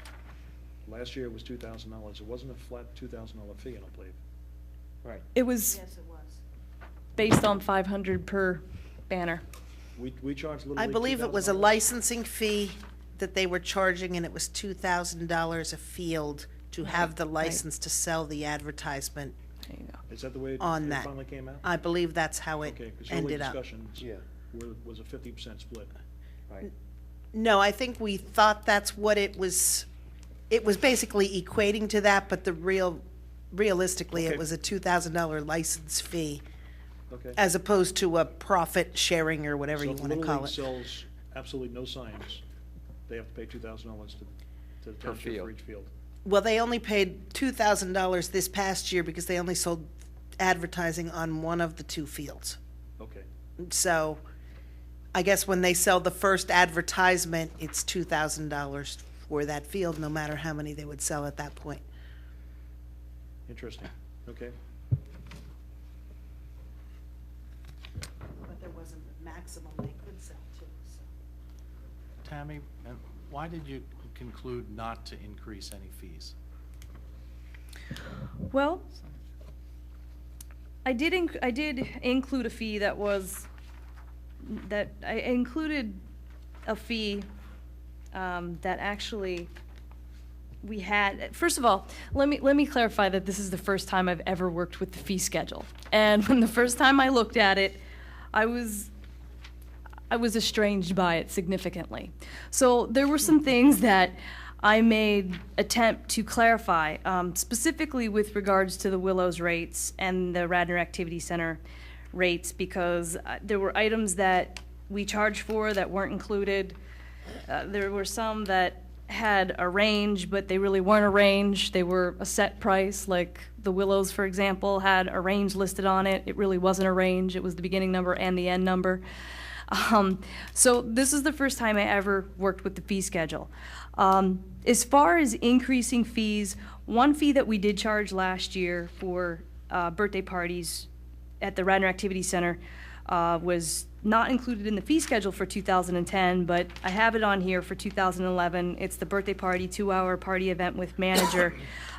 [SPEAKER 1] Last year it was $2,000. It wasn't a flat $2,000 fee, I don't believe. Right.
[SPEAKER 4] It was
[SPEAKER 17] Yes, it was.
[SPEAKER 4] based on 500 per banner.
[SPEAKER 1] We charge Little League
[SPEAKER 17] I believe it was a
[SPEAKER 1] $2,000.
[SPEAKER 17] licensing fee that they were charging, and it was $2,000 a field to have the license to sell the advertisement
[SPEAKER 4] There you go.
[SPEAKER 1] Is that the way it
[SPEAKER 17] on that.
[SPEAKER 1] finally came out?
[SPEAKER 17] I believe that's how it
[SPEAKER 1] Okay, because early
[SPEAKER 17] ended up.
[SPEAKER 1] discussions was a 50% split.
[SPEAKER 10] Right.
[SPEAKER 17] No, I think we thought that's what it was. It was basically equating to that, but realistically,
[SPEAKER 1] Okay.
[SPEAKER 17] it was a $2,000 license fee,
[SPEAKER 1] Okay.
[SPEAKER 17] as opposed to a profit sharing or whatever you
[SPEAKER 1] So if
[SPEAKER 17] want to
[SPEAKER 1] Little
[SPEAKER 17] call
[SPEAKER 1] League
[SPEAKER 17] it.
[SPEAKER 1] sells absolutely no signs, they have to pay $2,000 to the
[SPEAKER 8] Per
[SPEAKER 1] township for
[SPEAKER 8] field.
[SPEAKER 1] each field.
[SPEAKER 17] Well, they only paid $2,000 this past year because they only sold advertising on one of the two fields.
[SPEAKER 1] Okay.
[SPEAKER 17] So I guess when they sell the first advertisement, it's $2,000 for that field, no matter how many they would sell at that point.
[SPEAKER 1] Interesting. Okay.
[SPEAKER 17] But there wasn't the maximum they could sell to, so.
[SPEAKER 9] Tammy, and why did you conclude not to increase any fees?
[SPEAKER 4] Well, I did include a fee that I included a fee that actually we had. First of all, let me clarify that this is the first time I've ever worked with the fee schedule. And when the first time I looked at it, I was estranged by it significantly. So there were some things that I made attempt to clarify, specifically with regards to the Willows rates and the Radnor Activity Center rates, because there were items that we charged for that weren't included. There were some that had a range, but they really weren't a range. They were a set price, like the Willows, for example, had a range listed on it. It really wasn't a range. It was the beginning number and the end number. So this is the first time I ever worked with the fee schedule. As far as increasing fees, one fee that we did charge last year for birthday parties at the Radnor Activity Center was not included in the fee schedule for 2010, but I have it on here for 2011. It's the birthday party, 2-hour party event with manager.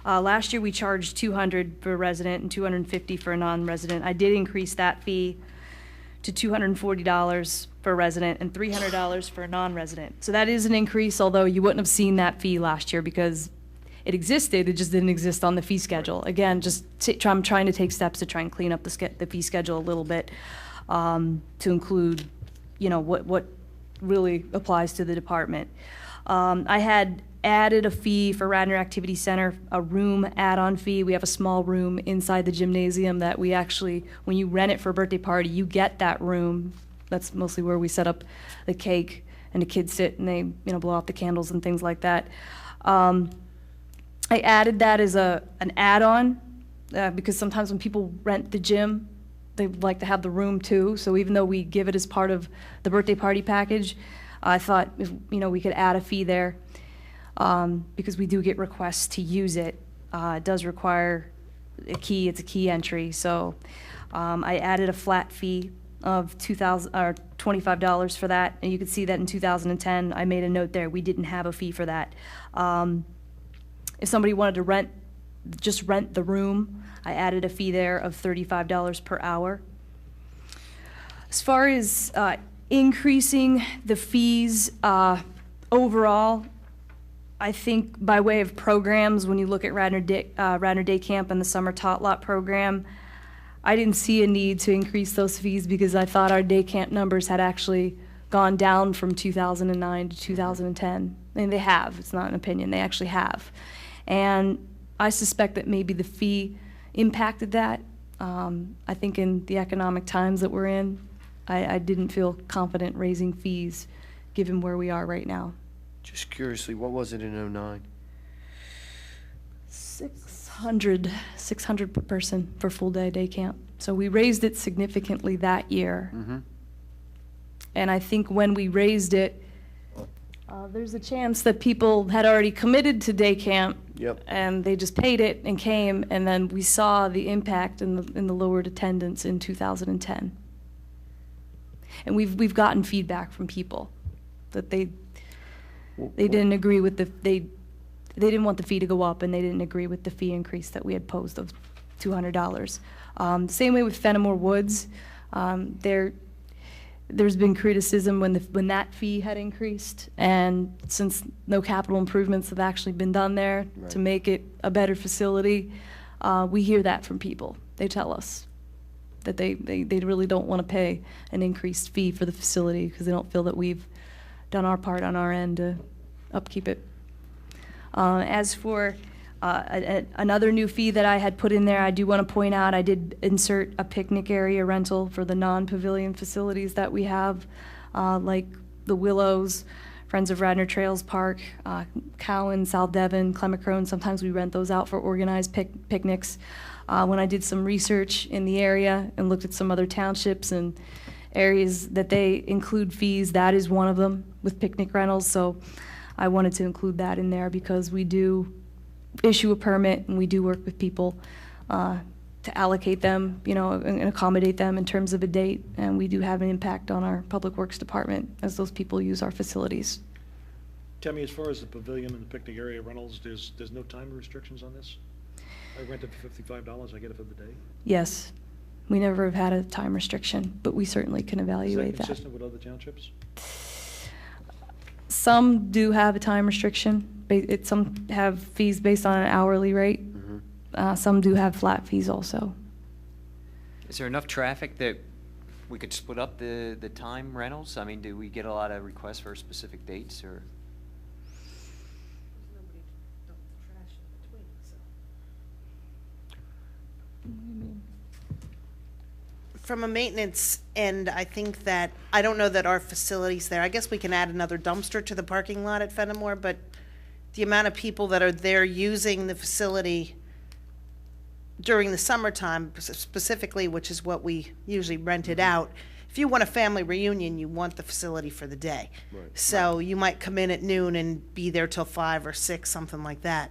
[SPEAKER 4] Last year, we charged $200 for a resident and $250 for a non-resident. I did increase that fee to $240 for a resident and $300 for a non-resident. So that is an increase, although you wouldn't have seen that fee last year because it existed, it just didn't exist on the fee schedule. Again, I'm trying to take steps to try and clean up the fee schedule a little bit to include, what really applies to the department. I had added a fee for Radnor Activity Center, a room add-on fee. We have a small room inside the gymnasium that we actually, when you rent it for a birthday party, you get that room. That's mostly where we set up the cake and the kids sit and they, blow out the candles and things like that. I added that as an add-on because sometimes when people rent the gym, they like to have the room too. So even though we give it as part of the birthday party package, I thought we could add a fee there because we do get requests to use it. It does require a key. It's a key entry. So I added a flat fee of $25 for that, and you can see that in 2010. I made a note there. We didn't have a fee for that. If somebody wanted to just rent the room, I added a fee there of $35 per hour. As far as increasing the fees overall, I think by way of programs, when you look at Radnor Day Camp and the Summer Tot Lot program, I didn't see a need to increase those fees because I thought our day camp numbers had actually gone down from 2009 to 2010. And they have. It's not an opinion. They actually have. And I suspect that maybe the fee impacted that. I think in the economic times that we're in, I didn't feel confident raising fees given where we are right now.
[SPEAKER 10] Just curiously, what was it in '09?
[SPEAKER 4] 600 per person for full day camp. So we raised it significantly that year.
[SPEAKER 10] Mm-hmm.
[SPEAKER 4] And I think when we raised it, there's a chance that people had already committed to day camp.
[SPEAKER 10] Yep.
[SPEAKER 4] And they just paid it and came, and then we saw the impact in the lowered attendance in 2010. And we've gotten feedback from people that they didn't agree with they didn't want the fee to go up, and they didn't agree with the fee increase that we had posed of $200. Same way with Fenimore Woods. There's been criticism when that fee had increased, and since no capital improvements have actually been done there to make it a better facility, we hear that from people. They tell us that they really don't want to pay an increased fee for the facility because they don't feel that we've done our part on our end to upkeep it. As for another new fee that I had put in there, I do want to point out I did insert a picnic area rental for the non-pavilion facilities that we have, like the Willows, Friends of Radnor Trails Park, Cowan, South Devon, Clemacrone. Sometimes we rent those out for organized picnics. When I did some research in the area and looked at some other townships and areas that they include fees, that is one of them with picnic rentals. So I wanted to include that in there because we do issue a permit and we do work with people to allocate them, and accommodate them in terms of a date. And we do have an impact on our Public Works Department as those people use our facilities.
[SPEAKER 1] Tell me, as far as the pavilion and the picnic area rentals, there's no time restrictions on this? I rent it for $55, I get it for the day?
[SPEAKER 4] Yes, we never have had a time restriction, but we certainly can evaluate
[SPEAKER 1] Is that consistent with other townships?
[SPEAKER 4] Some do have a time restriction. Some have fees based on an hourly rate. Some do have flat fees also.
[SPEAKER 8] Is there enough traffic that we could split up the time rentals? I mean, do we get a lot of requests for specific dates, or?
[SPEAKER 17] From a maintenance end, I think that, I don't know that our facilities there, I guess we can add another dumpster to the parking lot at Fenimore, but the amount of people that are there using the facility during the summertime specifically, which is what we usually rent it out, if you want a family reunion, you want the facility for the day.
[SPEAKER 10] Right.
[SPEAKER 17] So you might come in at noon and be there till 5 or 6, something like that.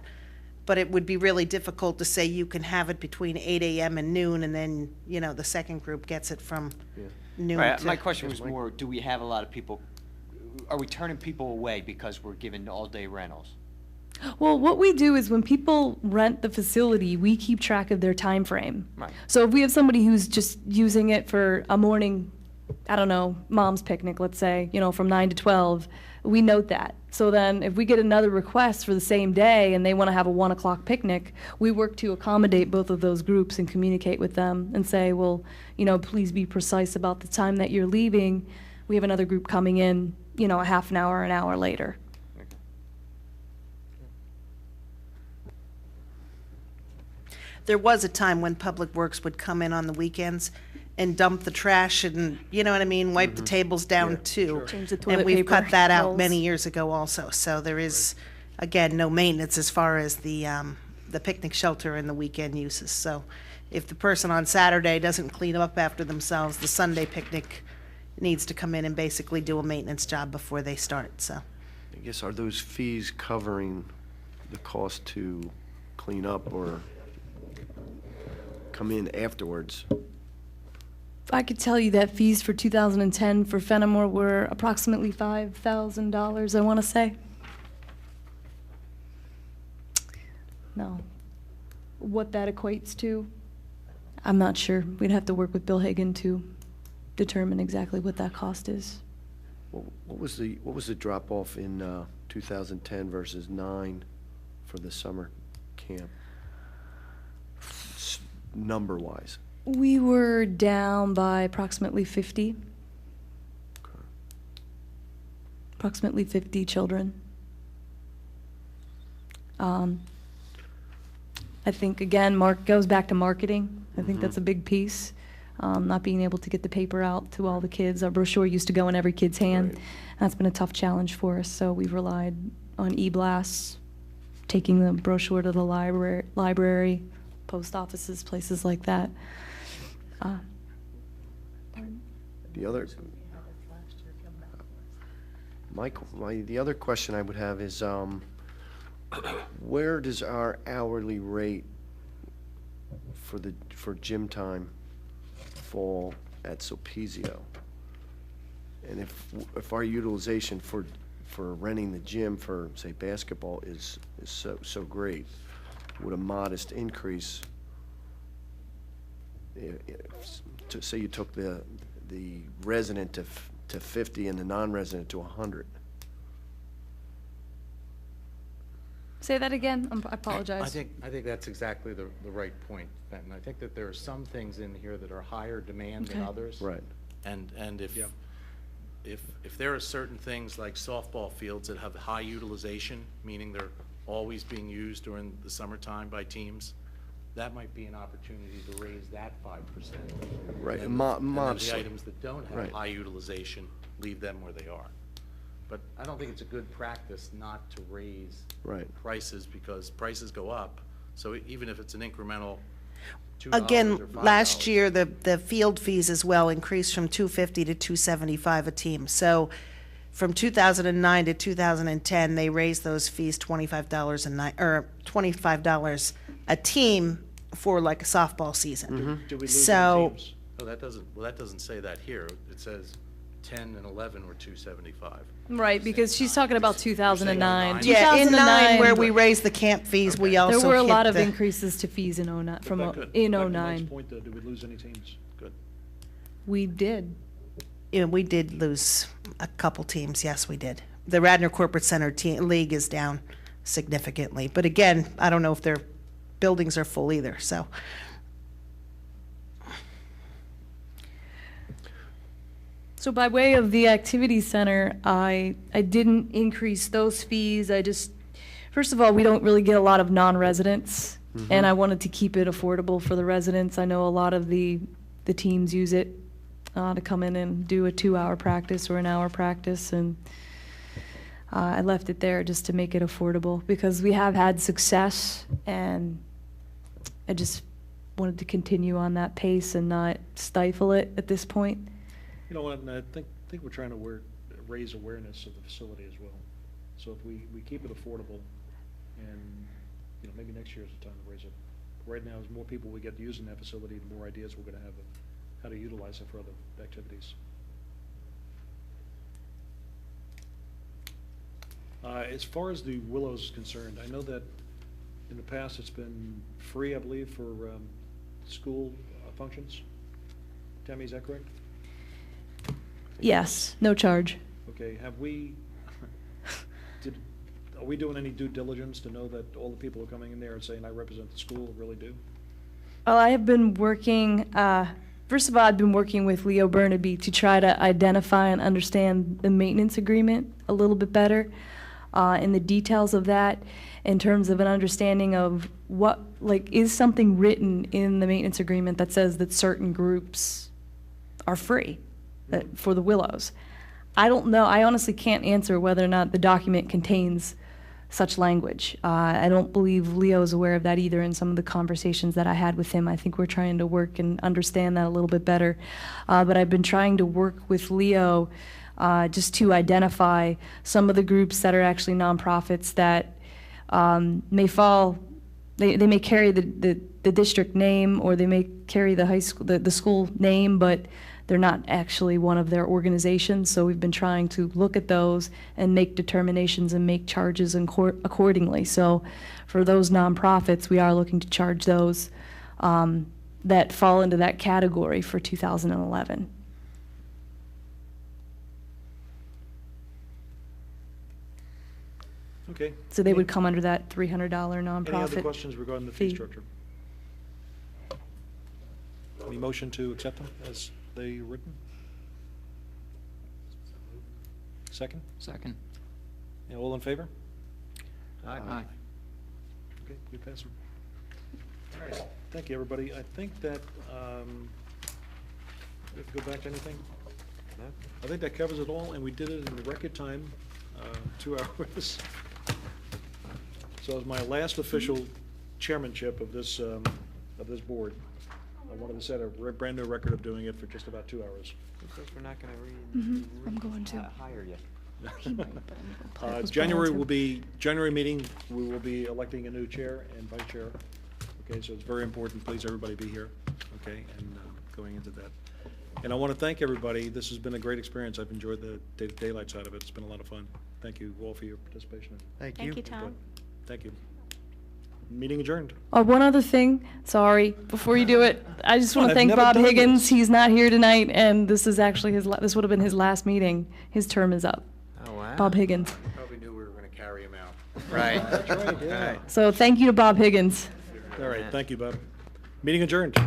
[SPEAKER 17] But it would be really difficult to say you can have it between 8 a.m. and noon, and then, the second group gets it from noon
[SPEAKER 18] Right,
[SPEAKER 17] to.
[SPEAKER 18] my question was more, do we have a lot of people, are we turning people away because we're giving all-day rentals?
[SPEAKER 4] Well, what we do is when people rent the facility, we keep track of their time frame.
[SPEAKER 18] Right.
[SPEAKER 4] So if we have somebody who's just using it for a morning, I don't know, mom's picnic, let's say, from 9 to 12, we note that. So then if we get another request for the same day and they want to have a 1 o'clock picnic, we work to accommodate both of those groups and communicate with them and say, well, please be precise about the time that you're leaving. We have another group coming in, a half an hour later.
[SPEAKER 17] There was a time when Public Works would come in on the weekends and dump the trash and, you know what I mean, wipe the tables down too.
[SPEAKER 4] Change the
[SPEAKER 17] And
[SPEAKER 4] toilet
[SPEAKER 17] we've
[SPEAKER 4] paper
[SPEAKER 17] cut that out
[SPEAKER 4] rolls.
[SPEAKER 17] many years ago also. So there is, again, no maintenance as far as the picnic shelter and the weekend uses. So if the person on Saturday doesn't clean up after themselves, the Sunday picnic needs to come in and basically do a maintenance job before they start, so.
[SPEAKER 10] I guess, are those fees covering the cost to clean up or come in afterwards?
[SPEAKER 4] I could tell you that fees for 2010 for Fenimore were approximately $5,000, I want to say. No. What that equates to, I'm not sure. We'd have to work with Bill Hagan to determine exactly what that cost is.
[SPEAKER 10] What was the drop-off in 2010 versus 9 for the summer camp, number-wise?
[SPEAKER 4] We were down by approximately 50. Approximately 50 children. I think, again, goes back to marketing. I think that's a big piece. Not being able to get the paper out to all the kids. Our brochure used to go in every kid's hand.
[SPEAKER 10] Right.
[SPEAKER 4] That's been a tough challenge for us, so we've relied on e-blasts, taking the brochure to the library, post offices, places like that.
[SPEAKER 10] The other, the other question I would have is, where does our hourly rate for gym time fall at Sulpizio? And if our utilization for renting the gym for, say, basketball is so great, would a modest increase, say you took the resident to 50 and the non-resident to 100?
[SPEAKER 4] Say that again. I apologize.
[SPEAKER 9] I think that's exactly the right point, Fenton. I think that there are some things in here that are higher demand than
[SPEAKER 4] Okay.
[SPEAKER 9] others.
[SPEAKER 10] Right.
[SPEAKER 9] And if there are certain things like softball fields that have high utilization, meaning they're always being used during the summertime by teams, that might be an opportunity to raise that 5%.
[SPEAKER 10] Right,
[SPEAKER 9] And then the
[SPEAKER 10] modestly.
[SPEAKER 9] items that don't have
[SPEAKER 10] Right.
[SPEAKER 9] high utilization, leave them where they are. But I don't think it's a good practice not to raise
[SPEAKER 10] Right.
[SPEAKER 9] prices, because prices go up. So even if it's an incremental $2 or
[SPEAKER 17] Again,
[SPEAKER 9] $5.
[SPEAKER 17] last year, the field fees as well increased from $250 to $275 a team. So from 2009 to 2010, they raised those fees $25 a team for like a softball season.
[SPEAKER 9] Do we lose
[SPEAKER 17] So-
[SPEAKER 9] any teams? No, that doesn't say that here. It says 10 and 11 were 275.
[SPEAKER 4] Right, because she's talking about 2009.
[SPEAKER 17] Yeah, in 9, where
[SPEAKER 4] 2009,
[SPEAKER 17] we raised the camp fees, we also
[SPEAKER 4] there were a
[SPEAKER 17] hit
[SPEAKER 4] lot of
[SPEAKER 17] the-
[SPEAKER 4] increases to fees in 09,
[SPEAKER 1] But
[SPEAKER 4] from,
[SPEAKER 1] back to-
[SPEAKER 4] in
[SPEAKER 1] back to Mike's
[SPEAKER 4] 09.
[SPEAKER 1] point, though, did we lose any teams? Good.
[SPEAKER 4] We did.
[SPEAKER 17] Yeah, we did lose a couple teams, yes, we did. The Radnor Corporate Center League is down significantly, but again, I don't know if their buildings are full either, so.
[SPEAKER 4] So by way of the activity center, I didn't increase those fees. I just, first of all, we don't really get a lot of non-residents, and I wanted to keep it affordable for the residents. I know a lot of the teams use it to come in and do a 2-hour practice or an hour practice, and I left it there just to make it affordable because we have had success, and I just wanted to continue on that pace and not stifle it at this point.
[SPEAKER 1] You know, and I think we're trying to raise awareness of the facility as well. So if we keep it affordable, and, you know, maybe next year is the time to raise it. Right now, as more people we get using that facility, the more ideas we're gonna have of how to utilize it for other activities. As far as the Willows is concerned, I know that in the past it's been free, I believe, for school functions. Tammy, is that correct?
[SPEAKER 4] Yes, no charge.
[SPEAKER 1] Okay, have we, are we doing any due diligence to know that all the people who are coming in there and saying, I represent the school, really do?
[SPEAKER 4] Well, I have been working, first of all, I've been working with Leo Burnaby to try to identify and understand the maintenance agreement a little bit better, and the details of that in terms of an understanding of what, like, is something written in the maintenance agreement that says that certain groups are free for the Willows. I don't know, I honestly can't answer whether or not the document contains such language. I don't believe Leo is aware of that either in some of the conversations that I had with him. I think we're trying to work and understand that a little bit better. But I've been trying to work with Leo just to identify some of the groups that are actually nonprofits that may fall, they may carry the district name, or they may carry the high school, the school name, but they're not actually one of their organizations. So we've been trying to look at those and make determinations and make charges accordingly. So for those nonprofits, we are looking to charge those that fall into that category for 2011.
[SPEAKER 1] Okay.
[SPEAKER 4] So they would come under that $300 nonprofit.
[SPEAKER 1] Any other questions regarding the fee
[SPEAKER 4] fee.
[SPEAKER 1] structure? Any motion to accept them as they written? Second?
[SPEAKER 14] Second.
[SPEAKER 1] And all in favor?
[SPEAKER 14] Aye.
[SPEAKER 1] Okay, we pass them. All right, thank you, everybody. I think that, we have to go back to anything?
[SPEAKER 8] No?
[SPEAKER 1] I think that covers it all, and we did it in the record time, 2 hours. So as my last official chairmanship of this board, I wanted to set a brand new record of doing it for just about 2 hours.
[SPEAKER 8] Because we're not gonna
[SPEAKER 4] I'm going to.
[SPEAKER 8] hire you.
[SPEAKER 1] January will be, January meeting, we will be electing a new chair and vice chair. Okay, so it's very important, please, everybody be here, okay, and going into that. And I want to thank everybody. This has been a great experience. I've enjoyed the daylight side of it. It's been a lot of fun. Thank you all for your participation.
[SPEAKER 2] Thank
[SPEAKER 13] Thank you, Tom.
[SPEAKER 1] Thank you. Meeting adjourned.
[SPEAKER 4] Oh, one other thing, sorry, before you do it, I just want to
[SPEAKER 1] I've
[SPEAKER 4] thank
[SPEAKER 1] never
[SPEAKER 4] Bob
[SPEAKER 1] done
[SPEAKER 4] Higgins.
[SPEAKER 1] this.
[SPEAKER 4] He's not here tonight, and this is actually this would have been his last meeting. His term is up.
[SPEAKER 8] Oh, wow.
[SPEAKER 4] Bob Higgins.
[SPEAKER 9] Probably knew we were gonna carry him out.
[SPEAKER 8] Right.
[SPEAKER 1] That's right, yeah.
[SPEAKER 4] So thank you to Bob Higgins.
[SPEAKER 1] All right, thank you, Bob. Meeting adjourned.